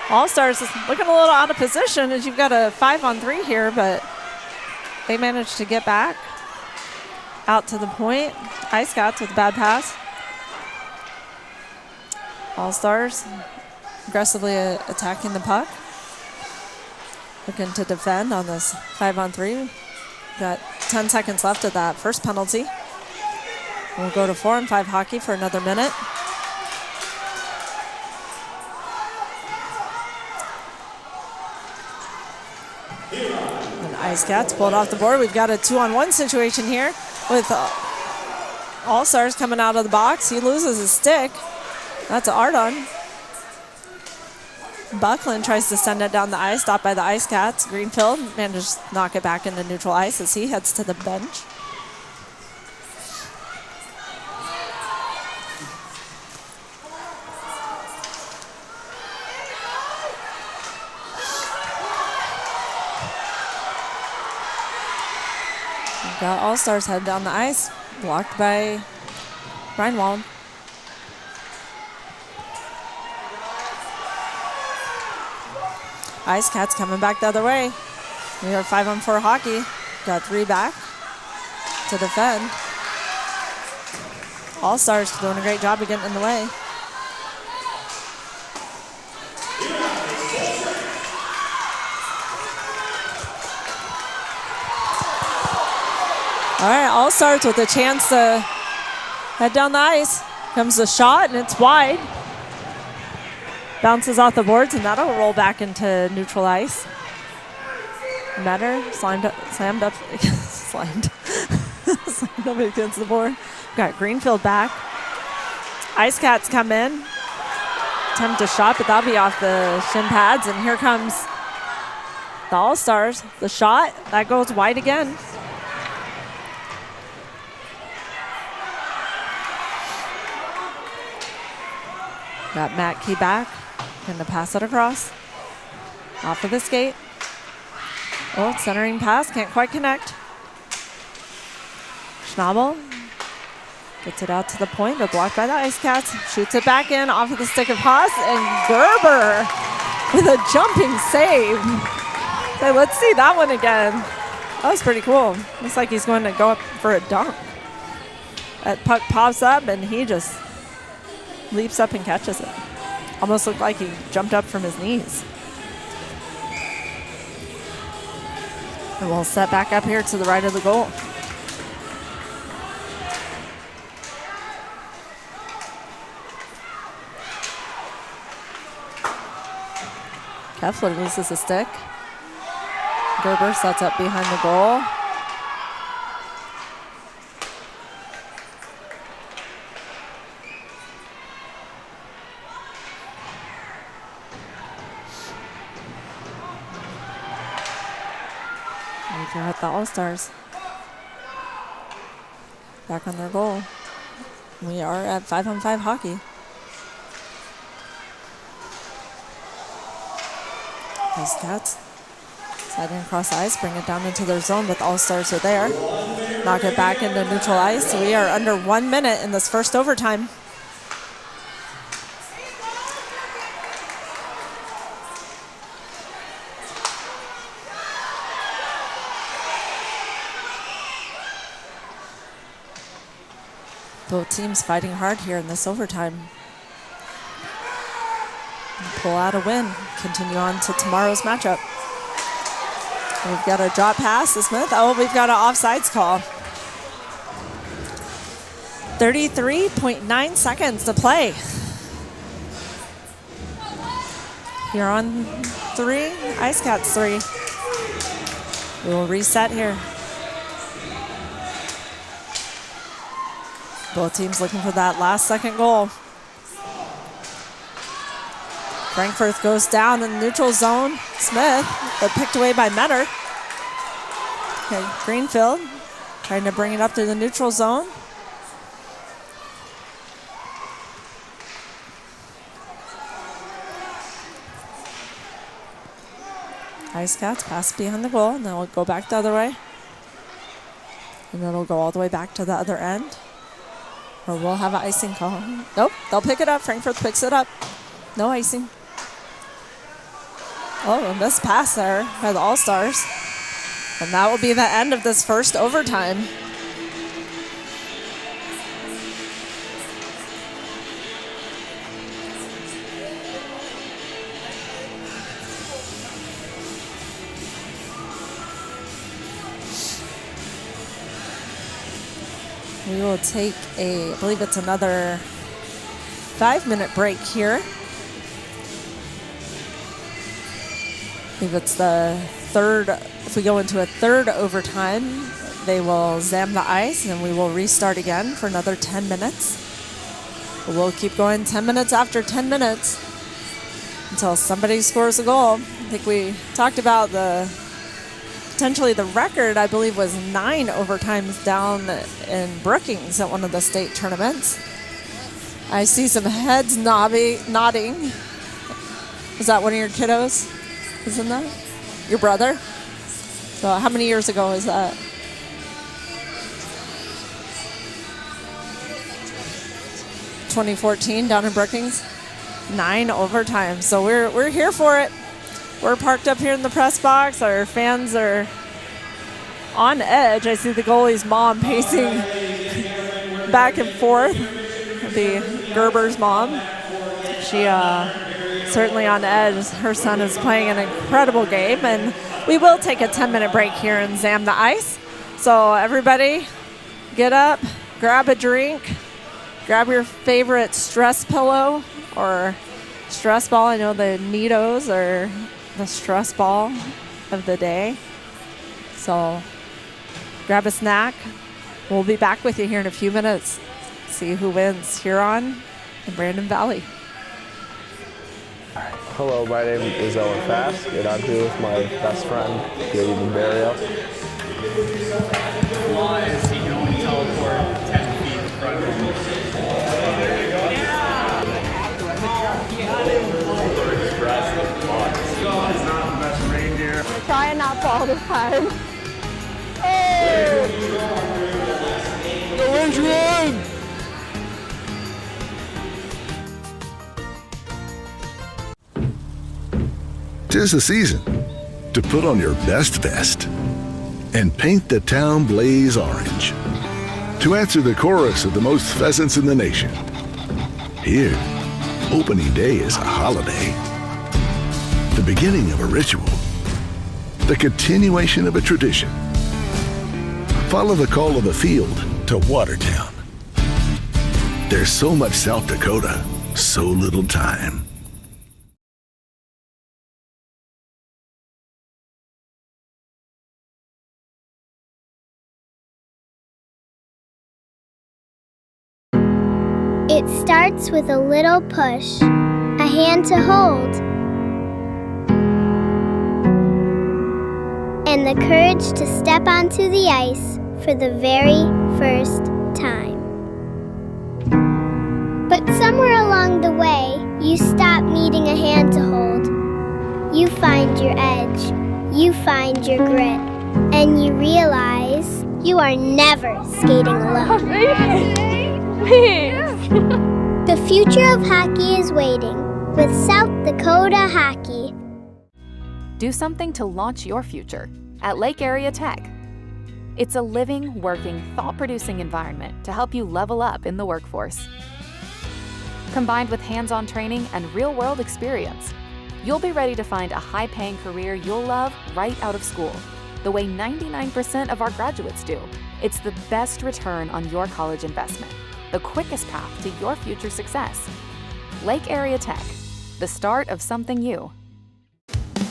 Speaker 1: All-Stars is looking a little out of position as you've got a 5-on-3 here, but they managed to get back out to the point. Ice Cats with a bad pass. All-Stars aggressively attacking the puck. Looking to defend on this 5-on-3. Got 10 seconds left of that first penalty. We'll go to 4-on-5 hockey for another minute. And Ice Cats pulled off the board. We've got a 2-on-1 situation here with All-Stars coming out of the box. He loses his stick. That's Ardon. Buckland tries to send it down the ice, stopped by the Ice Cats. Greenfield manages to knock it back into neutral ice as he heads to the bench. We've got All-Stars head down the ice, blocked by Reinwald. Ice Cats coming back the other way. We are 5-on-4 hockey. Got 3 back to defend. All-Stars doing a great job of getting in the way. All right, All-Stars with a chance to head down the ice. Comes the shot, and it's wide. Bounces off the boards, and that'll roll back into neutral ice. Metter slammed up against the board. Got Greenfield back. Ice Cats come in. Attempt a shot, but that'll be off the shin pads. And here comes the All-Stars. The shot, that goes wide again. Got Matt Key back. Going to pass it across. Off of the skate. Oh, centering pass. Can't quite connect. Schnabel gets it out to the point, but blocked by the Ice Cats. Shoots it back in off of the stick of Haas. And Gerber with a jumping save. So let's see that one again. That was pretty cool. Looks like he's going to go up for a dunk. That puck pops up, and he just leaps up and catches it. Almost looked like he jumped up from his knees. And we'll set back up here to the right of the goal. Kefler loses a stick. Gerber sets up behind the goal. We're at the All-Stars. Back on their goal. We are at 5-on-5 hockey. Ice Cats sliding across the ice, bring it down into their zone, but the All-Stars are there. Knock it back into neutral ice. We are under 1 minute in this first overtime. Both teams fighting hard here in this overtime. Pull out a win. Continue on to tomorrow's matchup. We've got a drop pass to Smith. Oh, we've got an offsides call. 33.9 seconds to play. Huron 3, Ice Cats 3. We will reset here. Both teams looking for that last second goal. Frankfurt goes down in the neutral zone. Smith, but picked away by Metter. Okay, Greenfield trying to bring it up to the neutral zone. Ice Cats pass behind the goal, and then we'll go back the other way. And then it'll go all the way back to the other end. Or we'll have an icing call. Nope, they'll pick it up. Frankfurt picks it up. No icing. Oh, a missed pass there by the All-Stars. And that will be the end of this first overtime. We will take I believe it's another 5-minute break here. I believe it's the third. If we go into a third overtime, they will zam the ice and we will restart again for another 10 minutes. We'll keep going 10 minutes after 10 minutes until somebody scores a goal. I think we talked about potentially the record, I believe, was 9 overtimes down in Brookings at one of the state tournaments. I see some heads nodding. Is that one of your kiddos? Isn't that your brother? So how many years ago was that? 2014 down in Brookings. 9 overtimes. So we're here for it. We're parked up here in the press box. Our fans are on edge. I see the goalie's mom pacing back and forth. The Gerber's mom. She certainly on edge. Her son is playing an incredible game, and we will take a 10-minute break here and zam the ice. So everybody get up, grab a drink, grab your favorite stress pillow or stress ball. I know the Nitos are the stress ball of the day. So grab a snack. We'll be back with you here in a few minutes. See who wins, Huron and Brandon Valley.
Speaker 12: Hello, my name is Owen Fask, and I'm here with my best friend, Grady Barrio.
Speaker 13: Flaw is he can only teleport 10 feet in front of him. There you go. Yeah!
Speaker 14: this time. Oh!
Speaker 3: Go Huron! 'Tis the season to put on your best vest and paint the town blaze orange. To answer the chorus of the most pheasants in the nation. Here, opening day is a holiday. The beginning of a ritual. The continuation of a tradition. Follow the call of the field to Watertown. There's so much South Dakota, so little time.
Speaker 4: It starts with a little push, a hand to hold, and the courage to step onto the ice for the very first time. But somewhere along the way, you stop needing a hand to hold. You find your edge, you find your grit, and you realize you are never skating alone. The future of hockey is waiting with South Dakota Hockey.
Speaker 5: Do something to launch your future at Lake Area Tech. It's a living, working, thought-producing environment to help you level up in the workforce. Combined with hands-on training and real-world experience, you'll be ready to find a high-paying career you'll love right out of school, the way 99% of our graduates do. It's the best return on your college investment, the quickest path to your future success. Lake Area Tech, the start of something new.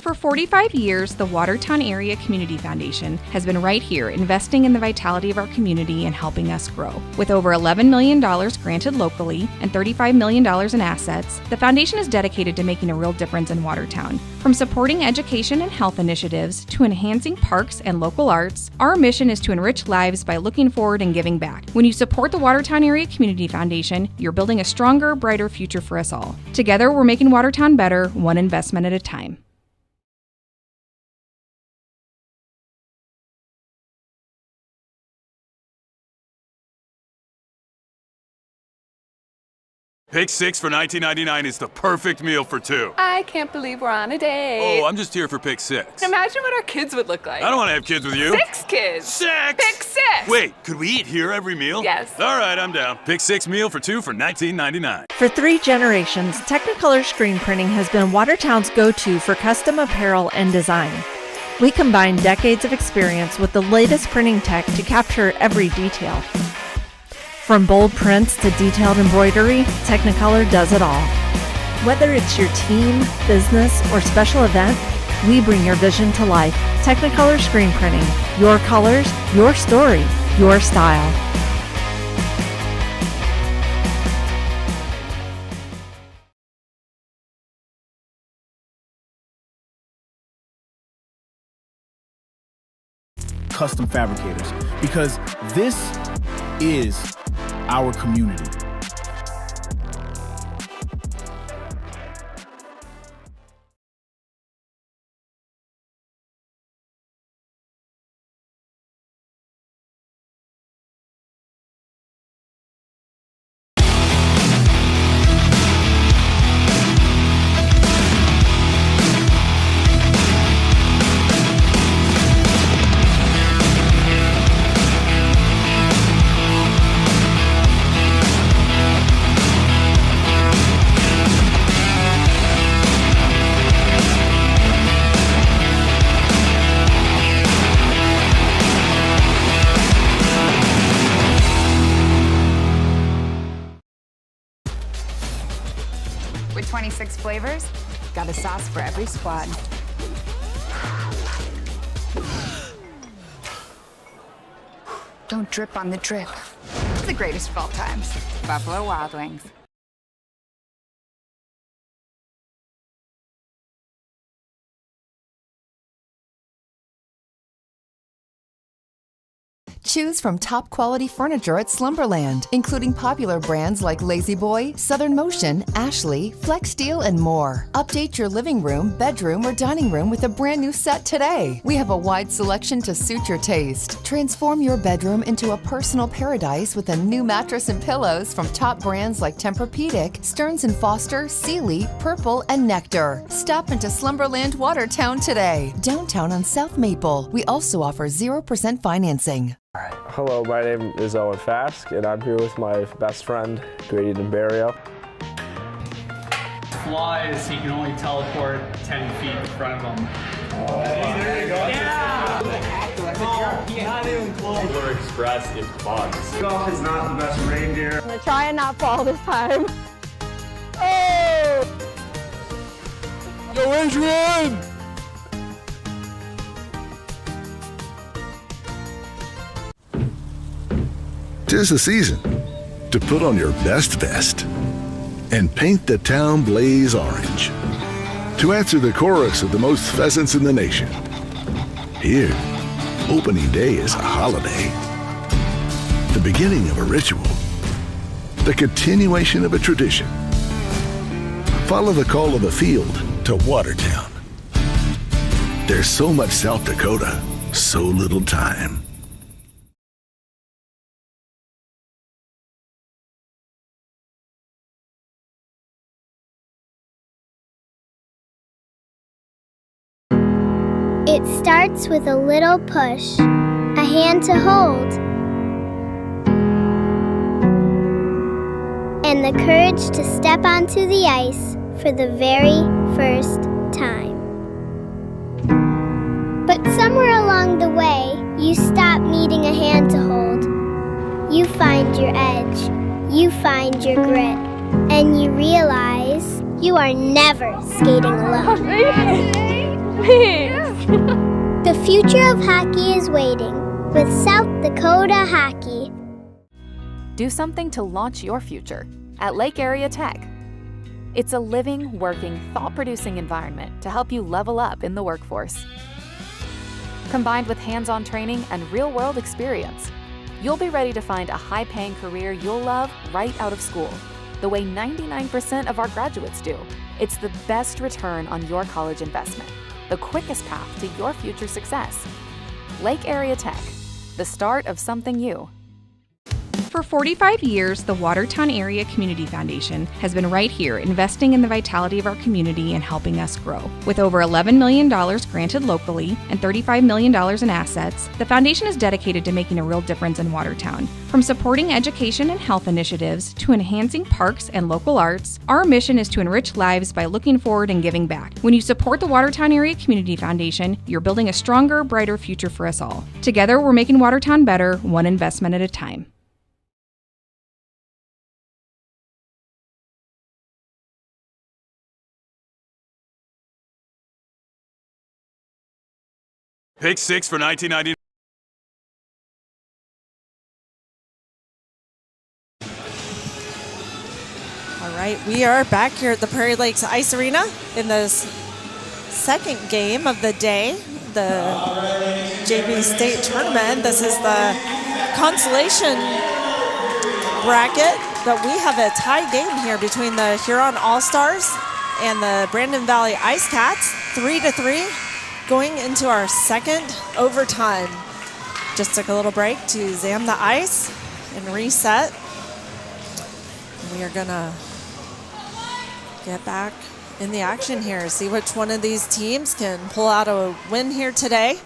Speaker 6: For 45 years, the Watertown Area Community Foundation has been right here investing in the vitality of our community and helping us grow. With over $11 million granted locally and $35 million in assets, the foundation is dedicated to making a real difference in Watertown. From supporting education and health initiatives to enhancing parks and local arts, our mission is to enrich lives by looking forward and giving back. When you support the Watertown Area Community Foundation, you're building a stronger, brighter future for us all. Together, we're making Watertown better, one investment at a time.
Speaker 7: Pick 6 for $19.99 is the perfect meal for two.
Speaker 8: I can't believe we're on a date.
Speaker 7: Oh, I'm just here for pick 6.
Speaker 8: Imagine what our kids would look like.
Speaker 7: I don't want to have kids with you.
Speaker 8: 6 kids.
Speaker 7: 6!
Speaker 8: Pick 6!
Speaker 7: Wait, could we eat here every meal?
Speaker 8: Yes.
Speaker 7: All right, I'm down. Pick 6 meal for 2 for $19.99.
Speaker 1: For 3 generations, Technicolor Screen Printing has been Watertown's go-to for custom apparel and design. We combine decades of experience with the latest printing tech to capture every detail. From bold prints to detailed embroidery, Technicolor does it all. Whether it's your team, business, or special event, we bring your vision to life. Technicolor Screen Printing. Your colors, your story, your style.
Speaker 9: Custom fabricators, because this is our community.
Speaker 10: With 26 flavors, got a sauce for every squad. Don't drip on the drip. It's the greatest of all times. Buffalo Wild Wings.
Speaker 11: Choose from top quality furniture at Slumberland, including popular brands like Lazy Boy, Southern Motion, Ashley, Flex Steel, and more. Update your living room, bedroom, or dining room with a brand new set today. We have a wide selection to suit your taste. Transform your bedroom into a personal paradise with a new mattress and pillows from top brands like Tempur-Pedic, Stearns & Foster, Sealy, Purple, and Nectar. Stop into Slumberland Watertown today, downtown on South Maple. We also offer 0% financing.
Speaker 12: Hello, my name is Owen Fask, and I'm here with my best friend, Grady DeBarrio.
Speaker 13: Flies, he can only teleport 10 feet in front of him. There you go. Yeah! Not even close. Polar Express is bugs. Golf is not the best reindeer.
Speaker 14: I'm gonna try and not fall this time. Oh!
Speaker 3: Yo, Adrian! 'Tis the season to put on your best vest and paint the town blaze orange. To answer the chorus of the most pheasants in the nation. Here, opening day is a holiday. The beginning of a ritual. The continuation of a tradition. Follow the call of the field to Watertown. There's so much South Dakota, so little time.
Speaker 4: It starts with a little push, a hand to hold, and the courage to step onto the ice for the very first time. But somewhere along the way, you stop needing a hand to hold. You find your edge, you find your grit, and you realize you are never skating alone. The future of hockey is waiting with South Dakota Hockey.
Speaker 5: Do something to launch your future at Lake Area Tech. It's a living, working, thought-producing environment to help you level up in the workforce. Combined with hands-on training and real-world experience, you'll be ready to find a high-paying career you'll love right out of school, the way 99% of our graduates do. It's the best return on your college investment, the quickest path to your future success. Lake Area Tech, the start of something new.
Speaker 6: For 45 years, the Watertown Area Community Foundation has been right here investing in the vitality of our community and helping us grow. With over $11 million granted locally and $35 million in assets, the foundation is dedicated to making a real difference in Watertown. From supporting education and health initiatives to enhancing parks and local arts, our mission is to enrich lives by looking forward and giving back. When you support the Watertown Area Community Foundation, you're building a stronger, brighter future for us all. Together, we're making Watertown better, one investment at a time.
Speaker 7: Pick 6 for 1999.
Speaker 1: All right, we are back here at the Prairie Lakes Ice Arena in this second game of the day, the JV State Tournament. This is the consolation bracket, but we have a tie game here between the Huron All-Stars and the Brandon Valley Ice Cats, 3-3. Going into our second overtime. Just took a little break to zam the ice and reset. We are gonna get back in the action here, see which one of these teams can pull out a win here today,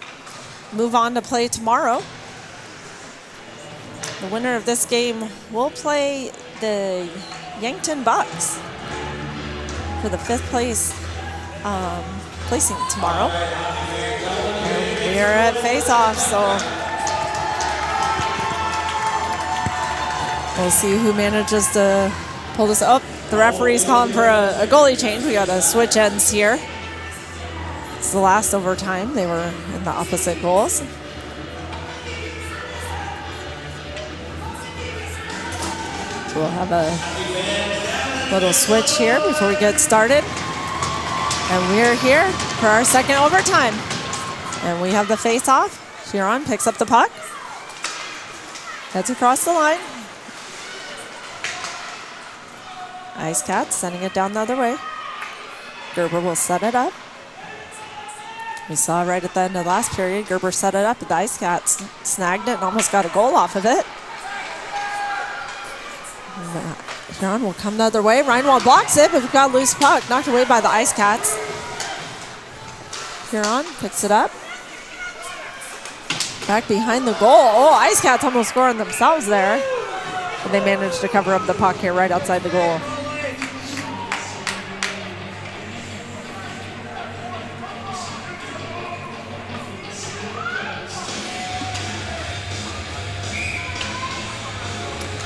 Speaker 1: move on to play tomorrow. The winner of this game will play the Yankton Bucks for the fifth place placing tomorrow. And we are at face-off, so we'll see who manages to pull this up. The referee's calling for a goalie change. We got to switch ends here. It's the last overtime. They were in the opposite goals. So we'll have a little switch here before we get started. And we're here for our second overtime. And we have the face-off. Huron picks up the puck. Heads across the line. Ice Cats sending it down the other way. Gerber will set it up. We saw right at the end of the last period, Gerber set it up, but the Ice Cats snagged it and almost got a goal off of it. Huron will come the other way. Reinwald blocks it, but we've got a loose puck. Knocked away by the Ice Cats. Huron picks it up. Back behind the goal. Oh, Ice Cats almost scoring themselves there. And they managed to cover up the puck here right outside the goal.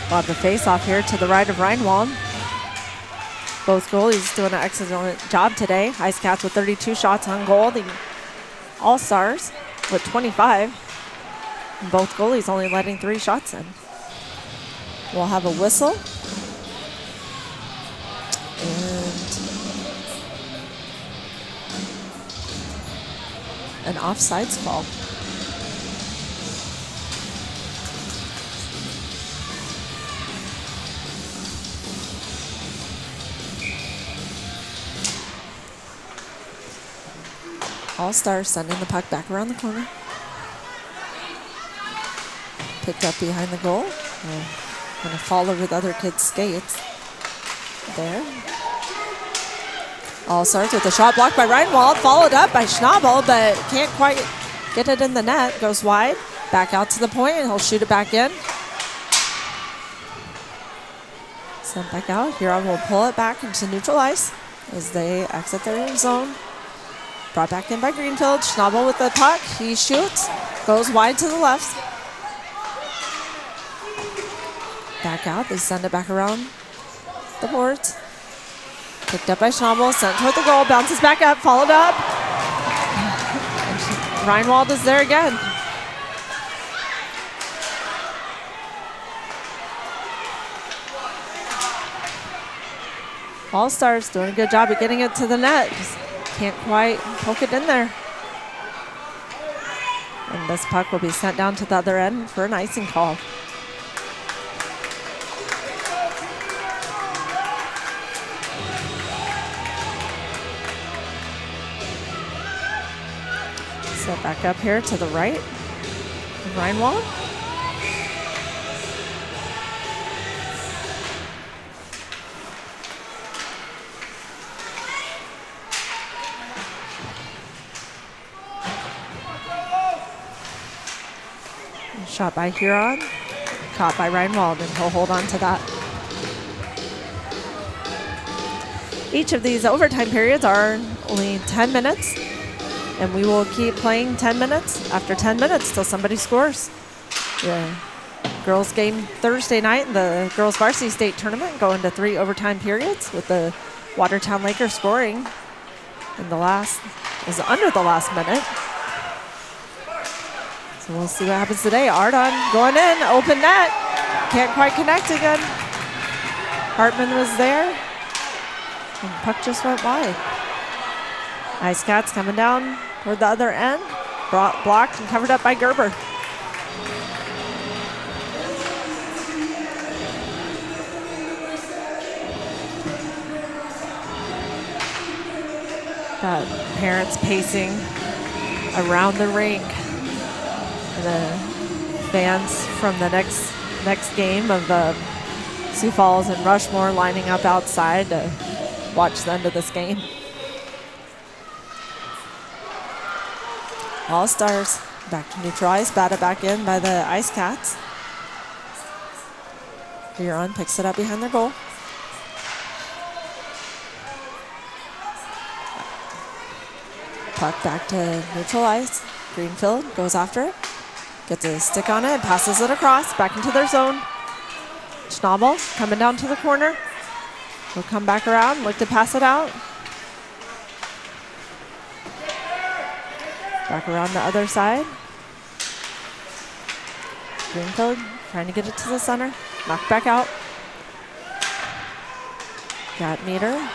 Speaker 1: We'll have the face-off here to the right of Reinwald. Both goalies doing an excellent job today. Ice Cats with 32 shots on goal. The All-Stars with 25. And both goalies only letting 3 shots in. We'll have a whistle. And an offsides call. All-Stars sending the puck back around the corner. Picked up behind the goal. Going to fall over the other kid's skates. There. All-Stars with a shot blocked by Reinwald. Followed up by Schnabel, but can't quite get it in the net. Goes wide. Back out to the point, and he'll shoot it back in. Sent back out. Huron will pull it back into neutral ice as they exit their zone. Brought back in by Greenfield. Schnabel with the puck. He shoots. Goes wide to the left. Back out. They send it back around the boards. Picked up by Schnabel. Sent toward the goal. Bounces back up. Followed up. Reinwald is there again. All-Stars doing a good job of getting it to the net. Just can't quite poke it in there. And this puck will be sent down to the other end for an icing call. Set back up here to the right. Reinwald. Shot by Huron, caught by Reinwald, and he'll hold on to that. Each of these overtime periods are only 10 minutes, and we will keep playing 10 minutes after 10 minutes till somebody scores. The girls game Thursday night in the girls varsity state tournament go into 3 overtime periods with the Watertown Lakers scoring in the last, is under the last minute. So we'll see what happens today. Ardon going in, open net. Can't quite connect again. Hartman was there. And puck just went wide. Ice Cats coming down toward the other end. Blocked and covered up by Gerber. Got parents pacing around the rink. The fans from the next game of Sioux Falls and Rushmore lining up outside to watch the end of this game. All-Stars back to neutral ice, batted back in by the Ice Cats. Huron picks it up behind their goal. Puck back to neutral ice. Greenfield goes after it. Gets a stick on it and passes it across back into their zone. Schnabel coming down to the corner. He'll come back around, look to pass it out. Back around the other side. Greenfield trying to get it to the center. Knocked back out. Got Meter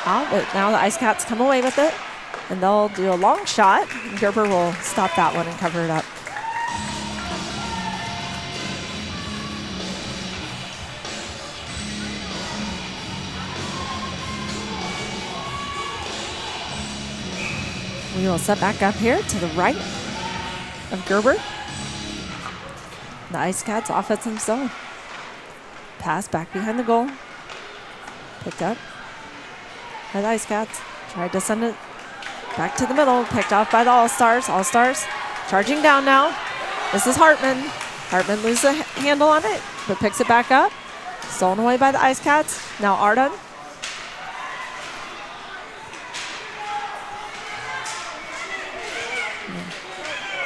Speaker 1: out, but now the Ice Cats come away with it. And they'll do a long shot. Gerber will stop that one and cover it up. We will set back up here to the right of Gerber. The Ice Cats offensive zone. Pass back behind the goal. Picked up by the Ice Cats. Tried to send it back to the middle. Picked off by the All-Stars. All-Stars charging down now. This is Hartman. Hartman loses the handle on it, but picks it back up. Stolen away by the Ice Cats. Now Arden.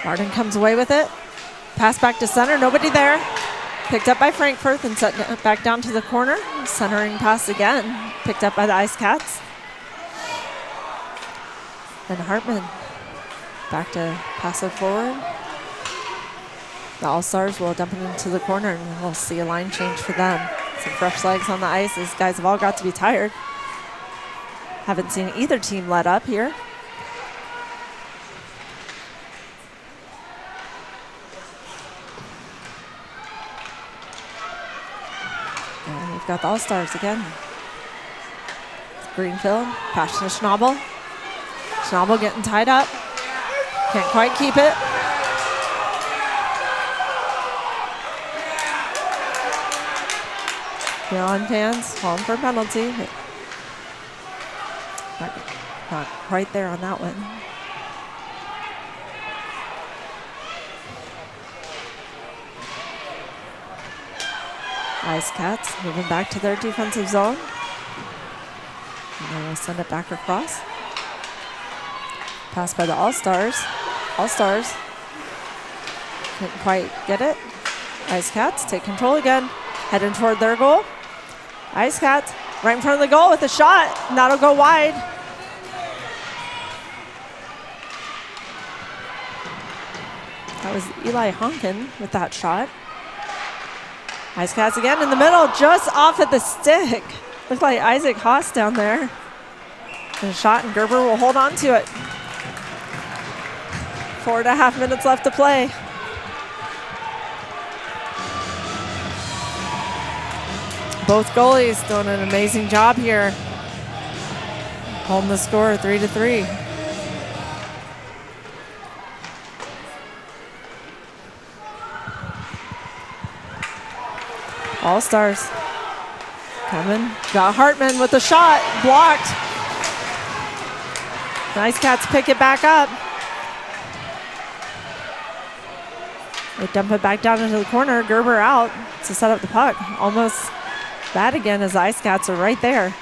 Speaker 1: Arden comes away with it. Pass back to center. Nobody there. Picked up by Frankfurt and set it back down to the corner. Centering pass again. Picked up by the Ice Cats. And Hartman back to pass it forward. The All-Stars will dump it into the corner, and we'll see a line change for them. Some fresh legs on the ice. These guys have all got to be tired. Haven't seen either team let up here. And we've got the All-Stars again. Greenfield, pass to Schnabel. Schnabel getting tied up. Can't quite keep it. Huron fans calling for a penalty. Not right there on that one. Ice Cats moving back to their defensive zone. And they will send it back across. Pass by the All-Stars. All-Stars couldn't quite get it. Ice Cats take control again. Heading toward their goal. Ice Cats right in front of the goal with a shot, and that'll go wide. That was Eli Honkin with that shot. Ice Cats again in the middle, just off of the stick. Looks like Isaac Haas down there. And a shot, and Gerber will hold on to it. 4.5 minutes left to play. Both goalies doing an amazing job here. Holding the score 3-3. All-Stars coming. Got Hartman with a shot. Blocked. Nice Cats pick it back up. They dump it back down into the corner. Gerber out to set up the puck. Almost bad again as the Ice Cats are right there.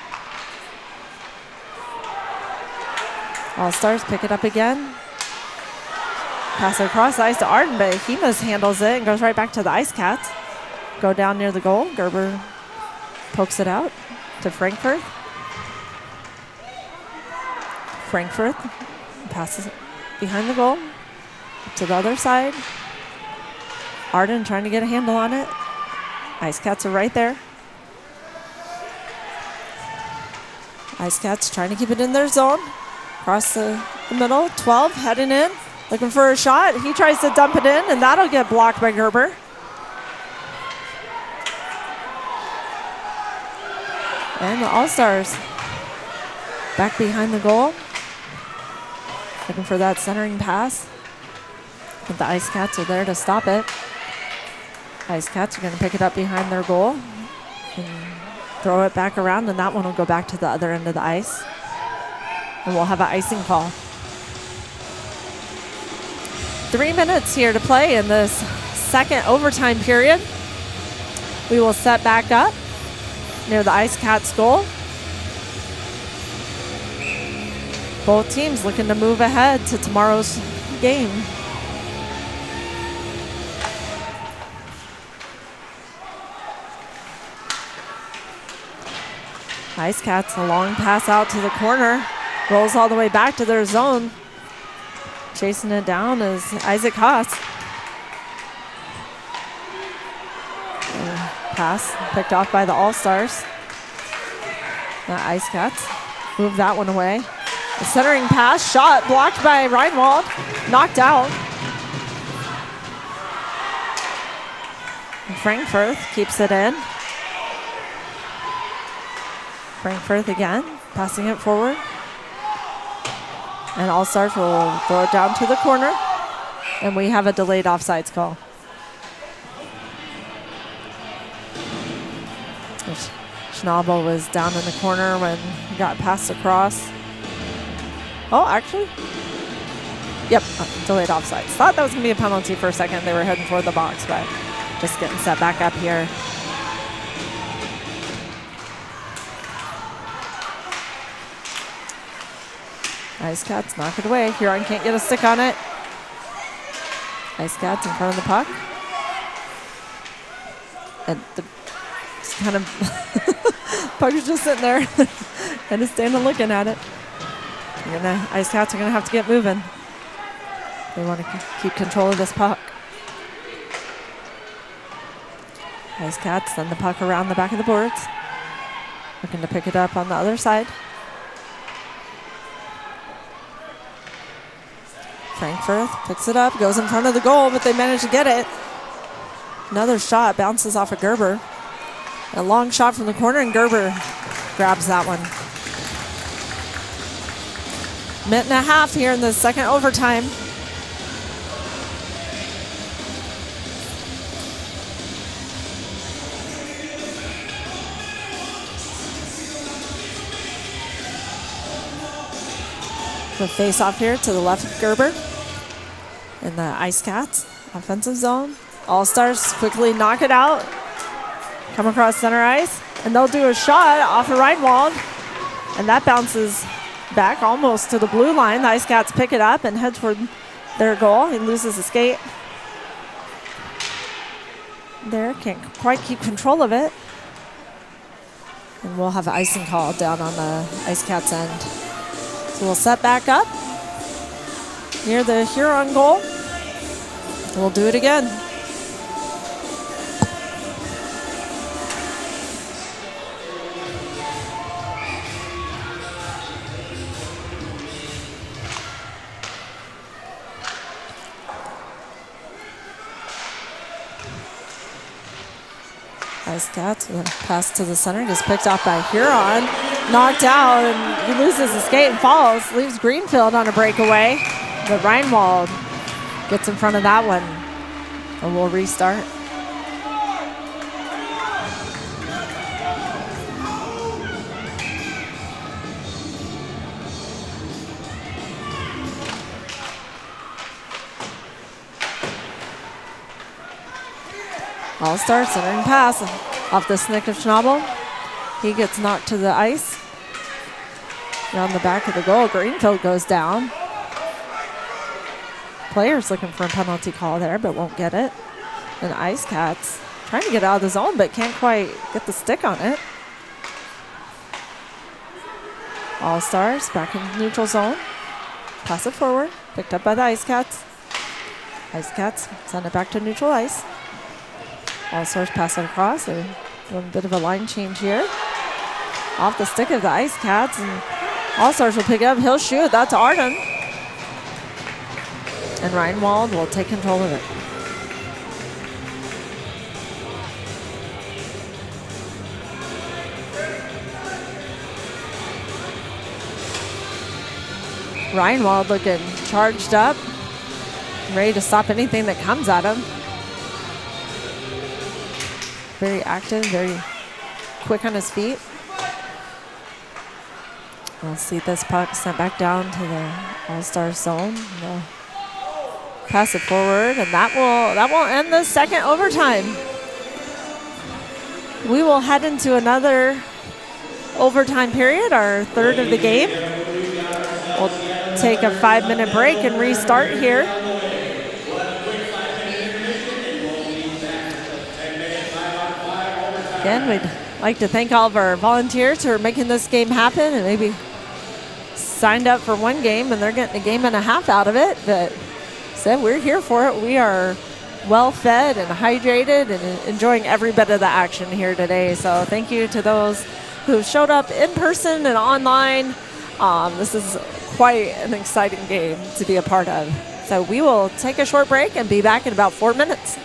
Speaker 1: All-Stars pick it up again. Pass it across the ice to Arden, but he mishandles it and goes right back to the Ice Cats. Go down near the goal. Gerber pokes it out to Frankfurt. Frankfurt passes it behind the goal to the other side. Arden trying to get a handle on it. Ice Cats are right there. Ice Cats trying to keep it in their zone. Across the middle. 12 heading in. Looking for a shot. He tries to dump it in, and that'll get blocked by Gerber. And the All-Stars back behind the goal. Looking for that centering pass. But the Ice Cats are there to stop it. Ice Cats are going to pick it up behind their goal and throw it back around, and that one will go back to the other end of the ice. And we'll have an icing call. 3 minutes here to play in this second overtime period. We will set back up near the Ice Cats goal. Both teams looking to move ahead to tomorrow's game. Ice Cats, a long pass out to the corner. Rolls all the way back to their zone. Chasing it down is Isaac Haas. Pass picked off by the All-Stars. The Ice Cats move that one away. A centering pass, shot blocked by Reinwald. Knocked out. And Frankfurt keeps it in. Frankfurt again, passing it forward. And All Stars will throw it down to the corner. And we have a delayed offsides call. Schnabel was down in the corner when he got passed across. Oh, actually? Yep, delayed offsides. Thought that was going to be a penalty for a second. They were heading for the box, but just getting set back up here. Ice Cats knock it away. Huron can't get a stick on it. Ice Cats in front of the puck. And the kind of puck is just sitting there and is standing looking at it. Ice Cats are gonna have to get moving. They want to keep control of this puck. Ice Cats send the puck around the back of the boards. Looking to pick it up on the other side. Frankfurt picks it up, goes in front of the goal, but they manage to get it. Another shot bounces off of Gerber. A long shot from the corner, and Gerber grabs that one. Minute and a half here in the second overtime. The face off here to the left of Gerber. In the Ice Cats offensive zone. All Stars quickly knock it out. Come across center ice. And they'll do a shot off of Reinwald. And that bounces back almost to the blue line. The Ice Cats pick it up and head toward their goal. He loses the skate. There, can't quite keep control of it. And we'll have an icing call down on the Ice Cats end. So we'll set back up near the Huron goal. We'll do it again. Ice Cats, pass to the center, gets picked off by Huron, knocked out, and he loses the skate and falls, leaves Greenfield on a breakaway, but Reinwald gets in front of that one, and we'll restart. All Stars centering pass off the snick of Schnabel. He gets knocked to the ice. Around the back of the goal, Greenfield goes down. Players looking for a penalty call there, but won't get it. And Ice Cats trying to get out of the zone, but can't quite get the stick on it. All Stars back in the neutral zone. Pass it forward, picked up by the Ice Cats. Ice Cats send it back to neutral ice. All Stars pass it across. They're doing a bit of a line change here. Off the stick of the Ice Cats, and All Stars will pick it up. He'll shoot. That's Arden. And Reinwald will take control of it. Reinwald looking charged up, ready to stop anything that comes at him. Very active, very quick on his feet. We'll see this puck sent back down to the All-Star zone. They'll pass it forward, and that will end the second overtime. We will head into another overtime period, our third of the game. We'll take a 5-minute break and restart here. Again, we'd like to thank all of our volunteers who are making this game happen and maybe signed up for one game and they're getting a game and a half out of it. But said we're here for it. We are well fed and hydrated and enjoying every bit of the action here today. So thank you to those who showed up in person and online. This is quite an exciting game to be a part of. So we will take a short break and be back in about 4 minutes.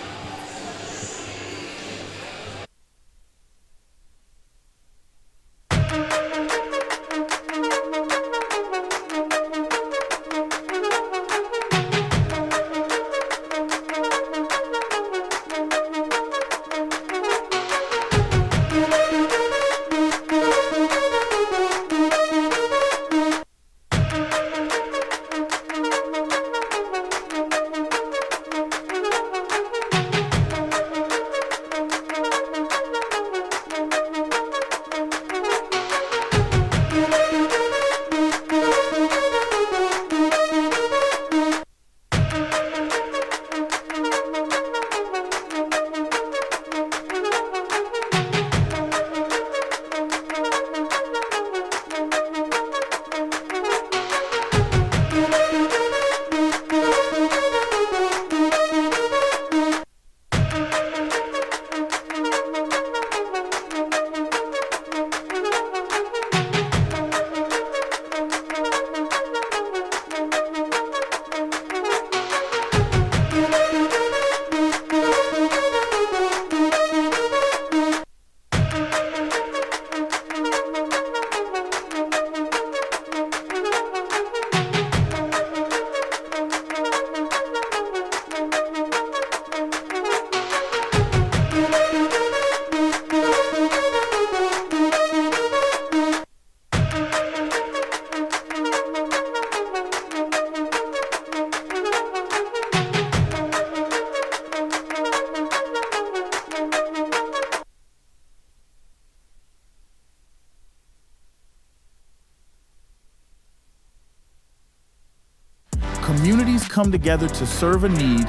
Speaker 9: Communities come together to serve a need,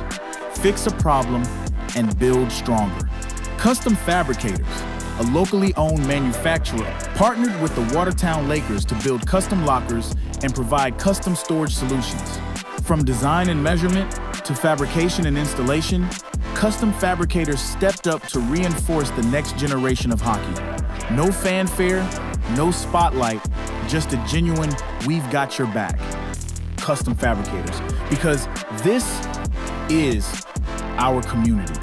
Speaker 9: fix a problem, and build stronger. Custom Fabricators, a locally owned manufacturer, partnered with the Watertown Lakers to build custom lockers and provide custom storage solutions. From design and measurement to fabrication and installation, Custom Fabricators stepped up to reinforce the next generation of hockey. No fanfare, no spotlight, just a genuine, we've got your back. Custom Fabricators, because this is our community.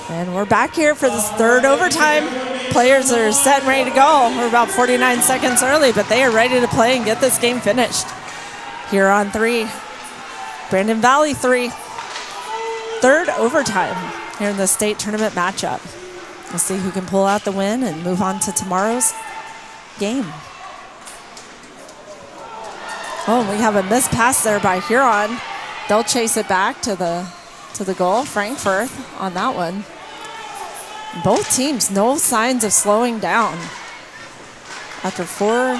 Speaker 1: And we're back here for this third overtime. Players are set and ready to go. We're about 49 seconds early, but they are ready to play and get this game finished. Huron 3, Brandon Valley 3. Third overtime here in the state tournament matchup. We'll see who can pull out the win and move on to tomorrow's game. Oh, we have a missed pass there by Huron. They'll chase it back to the goal. Frankfurt on that one. Both teams, no signs of slowing down. After 5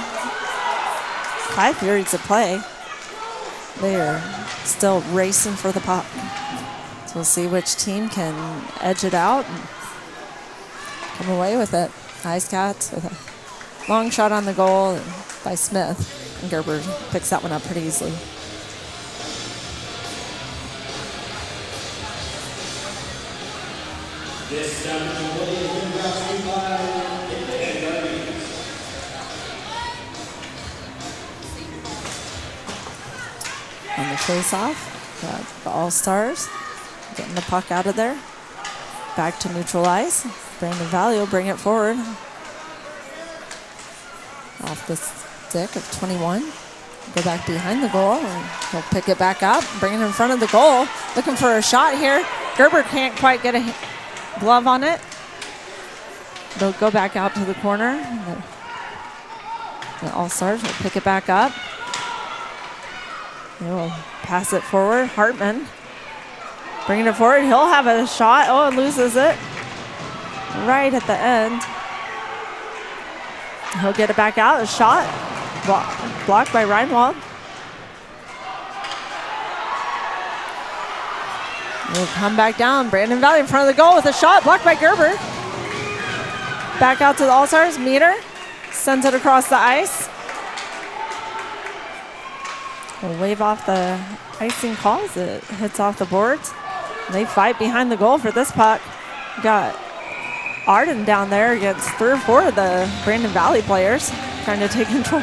Speaker 1: periods of play, they are still racing for the puck. So we'll see which team can edge it out and come away with it. Ice Cats with a long shot on the goal by Smith. And Gerber picks that one up pretty easily.
Speaker 2: This down to Williams has been brought to you by
Speaker 1: On the face-off, got the All-Stars getting the puck out of there. Back to neutral ice. Brandon Valley will bring it forward. Off the stick of 21. Go back behind the goal, and he'll pick it back up, bring it in front of the goal. Looking for a shot here. Gerber can't quite get a glove on it. They'll go back out to the corner. The All-Stars will pick it back up. They will pass it forward. Hartman bringing it forward. He'll have a shot. Oh, and loses it right at the end. He'll get it back out. A shot blocked by Reinwald. We'll come back down. Brandon Valley in front of the goal with a shot blocked by Gerber. Back out to the All-Stars. Meter sends it across the ice. We'll wave off the icing call as it hits off the boards. They fight behind the goal for this puck. Got Arden down there against 3 or 4 of the Brandon Valley players trying to take control.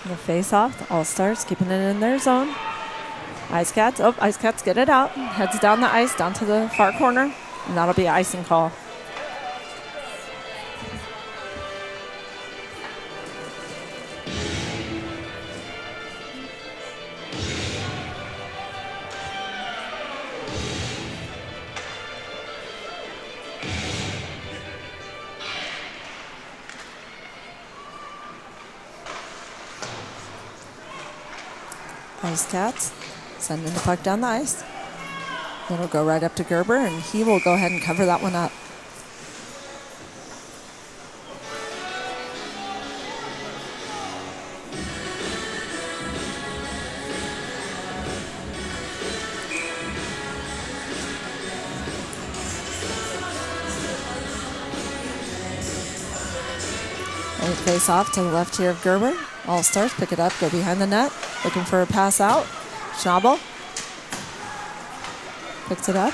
Speaker 1: The face-off, the All-Stars keeping it in their zone. Ice Cats, Ice Cats get it out. Heads down the ice, down to the far corner, and that'll be an icing call. Ice Cats sending the puck down the ice. It'll go right up to Gerber, and he will go ahead and cover that one up. Quick face off to the left here of Gerber. All-Stars pick it up, go behind the net, looking for a pass out. Schnabel picks it up,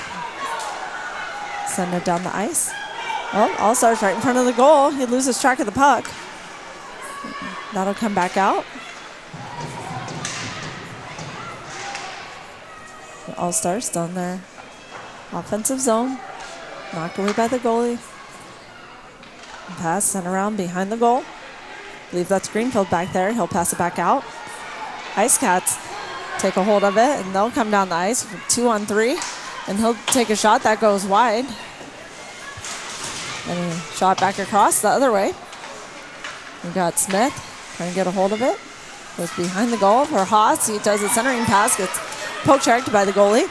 Speaker 1: send it down the ice. Oh, All-Stars right in front of the goal. He loses track of the puck. That'll come back out. The All-Stars still in their offensive zone. Knocked away by the goalie. Pass sent around behind the goal. I believe that's Greenfield back there. He'll pass it back out. Ice Cats take a hold of it, and they'll come down the ice for 2-on-3. And he'll take a shot that goes wide. And he shot back across the other way. We got Smith trying to get a hold of it. Goes behind the goal for Haas. He does a centering pass, gets poke checked by the goalie.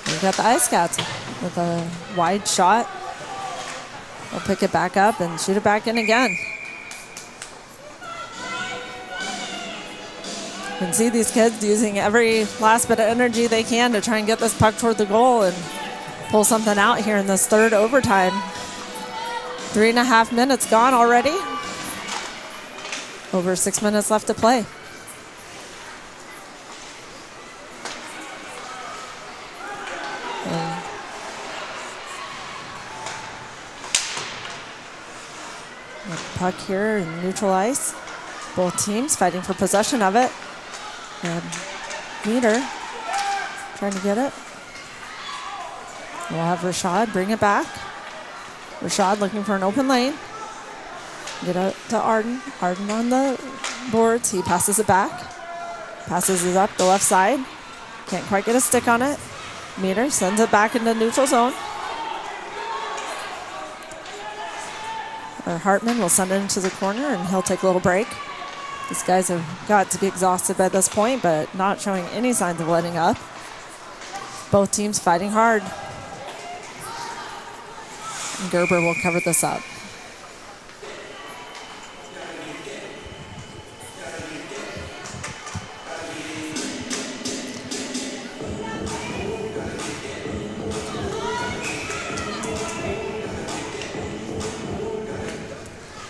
Speaker 1: We got the Ice Cats with a wide shot. They'll pick it back up and shoot it back in again. You can see these kids using every last bit of energy they can to try and get this puck toward the goal and pull something out here in this third overtime. 3.5 minutes gone already. Over 6 minutes left to play. And the puck here in neutral ice. Both teams fighting for possession of it. And Meter trying to get it. We'll have Rashad bring it back. Rashad looking for an open lane. Get out to Arden. Arden on the boards. He passes it back. Passes it up the left side. Can't quite get a stick on it. Meter sends it back into neutral zone. Or Hartman will send it into the corner, and he'll take a little break. These guys have got to be exhausted by this point, but not showing any signs of letting up. Both teams fighting hard. And Gerber will cover this up.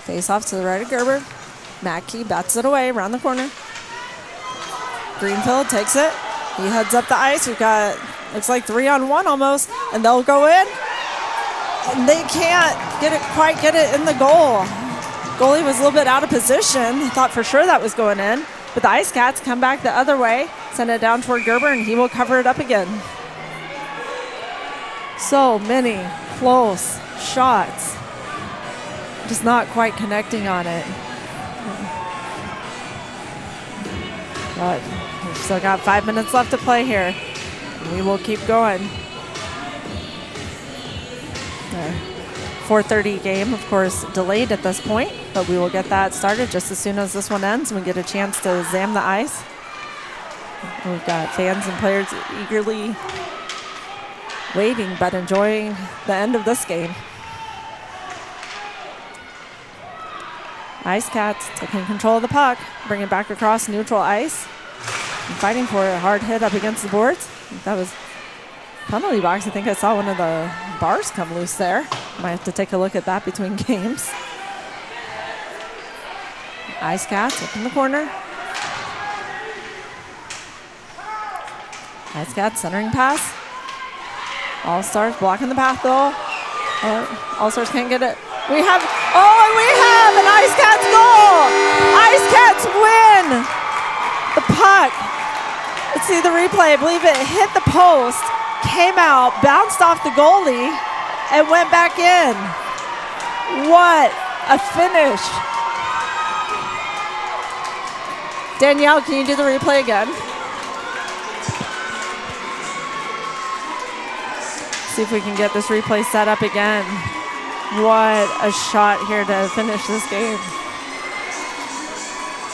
Speaker 1: Face off to the right of Gerber. Mackey bats it away around the corner. Greenfield takes it. He heads up the ice. We've got, looks like 3-on-1 almost, and they'll go in. And they can't quite get it in the goal. Goalie was a little bit out of position. Thought for sure that was going in. But the Ice Cats come back the other way, send it down toward Gerber, and he will cover it up again. So many close shots. Just not quite connecting on it. But we've still got 5 minutes left to play here. We will keep going. The 4:30 game, of course, delayed at this point, but we will get that started just as soon as this one ends and we get a chance to examine the ice. We've got fans and players eagerly waiting but enjoying the end of this game. Ice Cats taking control of the puck, bring it back across neutral ice, and fighting for a hard hit up against the boards. That was penalty box. I think I saw one of the bars come loose there. Might have to take a look at that between games. Ice Cats up in the corner. Ice Cats centering pass. All-Stars blocking the path though. All-Stars can't get it. We have an Ice Cats goal! Ice Cats win the puck. Let's see the replay. I believe it hit the post, came out, bounced off the goalie, and went back in. What a finish. Danielle, can you do the replay again? See if we can get this replay set up again. What a shot here to finish this game.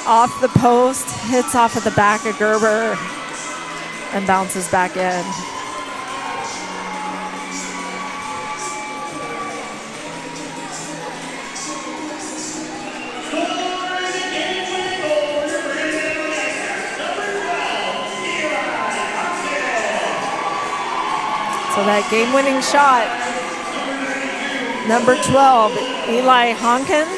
Speaker 1: Off the post, hits off at the back of Gerber, and bounces back in. So that game-winning shot, number 12, Eli Honkin,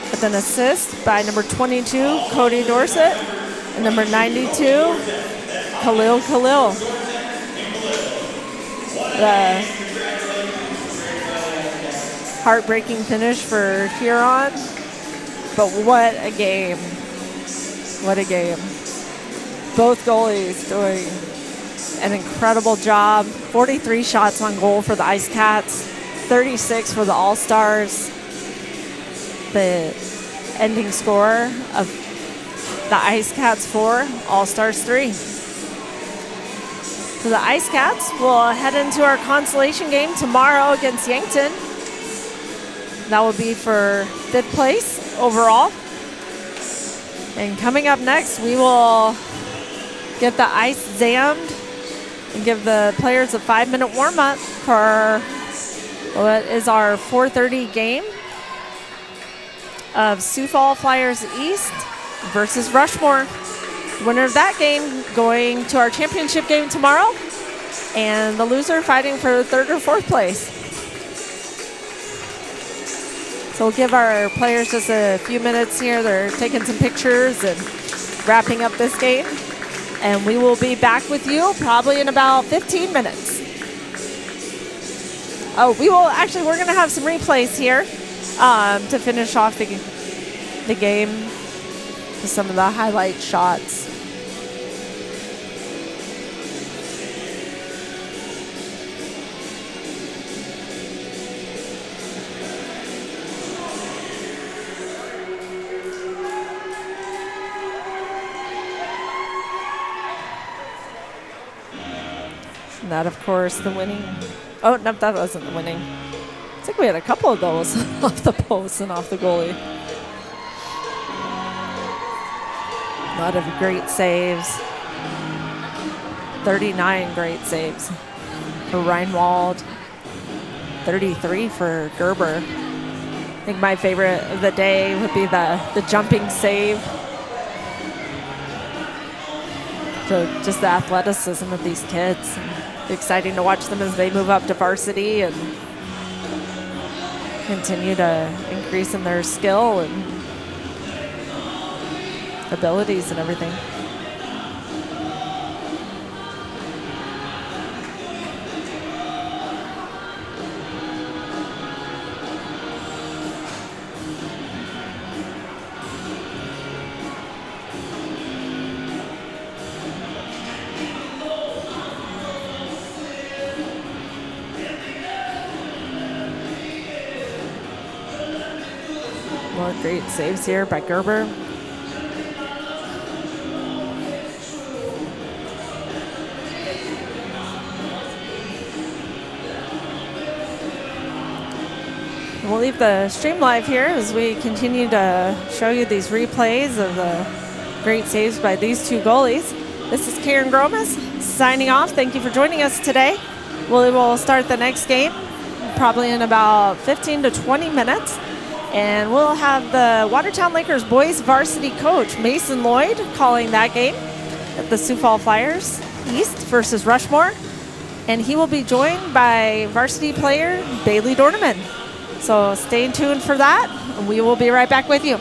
Speaker 1: with an assist by number 22, Cody Dorsett, and number 92, Khalil. The heartbreaking finish for Huron, but what a game. What a game. Both goalies doing an incredible job. 43 shots on goal for the Ice Cats, 36 for the All-Stars. The ending score of the Ice Cats 4, All-Stars 3. So the Ice Cats will head into our consolation game tomorrow against Yankton. That will be for 5th place overall. And coming up next, we will get the ice zammed and give the players a 5-minute warm-up for what is our 4:30 game of Sioux Falls Flyers East versus Rushmore. The winner of that game going to our championship game tomorrow, and the loser fighting for 3rd or 4th place. So we'll give our players just a few minutes here. They're taking some pictures and wrapping up this game. And we will be back with you probably in about 15 minutes. Oh, we're going to have some replays here to finish off the game with some of the highlight shots. And that, of course, the winning. Oh, no, that wasn't the winning. I think we had a couple of those off the post and off the goalie. A lot of great saves. 39 great saves for Reinwald. 33 for Gerber. I think my favorite of the day would be the jumping save. So just the athleticism of these kids. Exciting to watch them as they move up to varsity and continue to increase in their skill and abilities and everything. More great saves here by Gerber. We'll leave the stream live here as we continue to show you these replays of the great saves by these two goalies. This is Karen Gromas signing off. Thank you for joining us today. We will start the next game probably in about 15 to 20 minutes. And we'll have the Watertown Lakers boys varsity coach, Mason Lloyd, calling that game at the Sioux Falls Flyers East versus Rushmore. And he will be joined by varsity player Bailey Dorneman. So stay tuned for that, and we will be right back with you.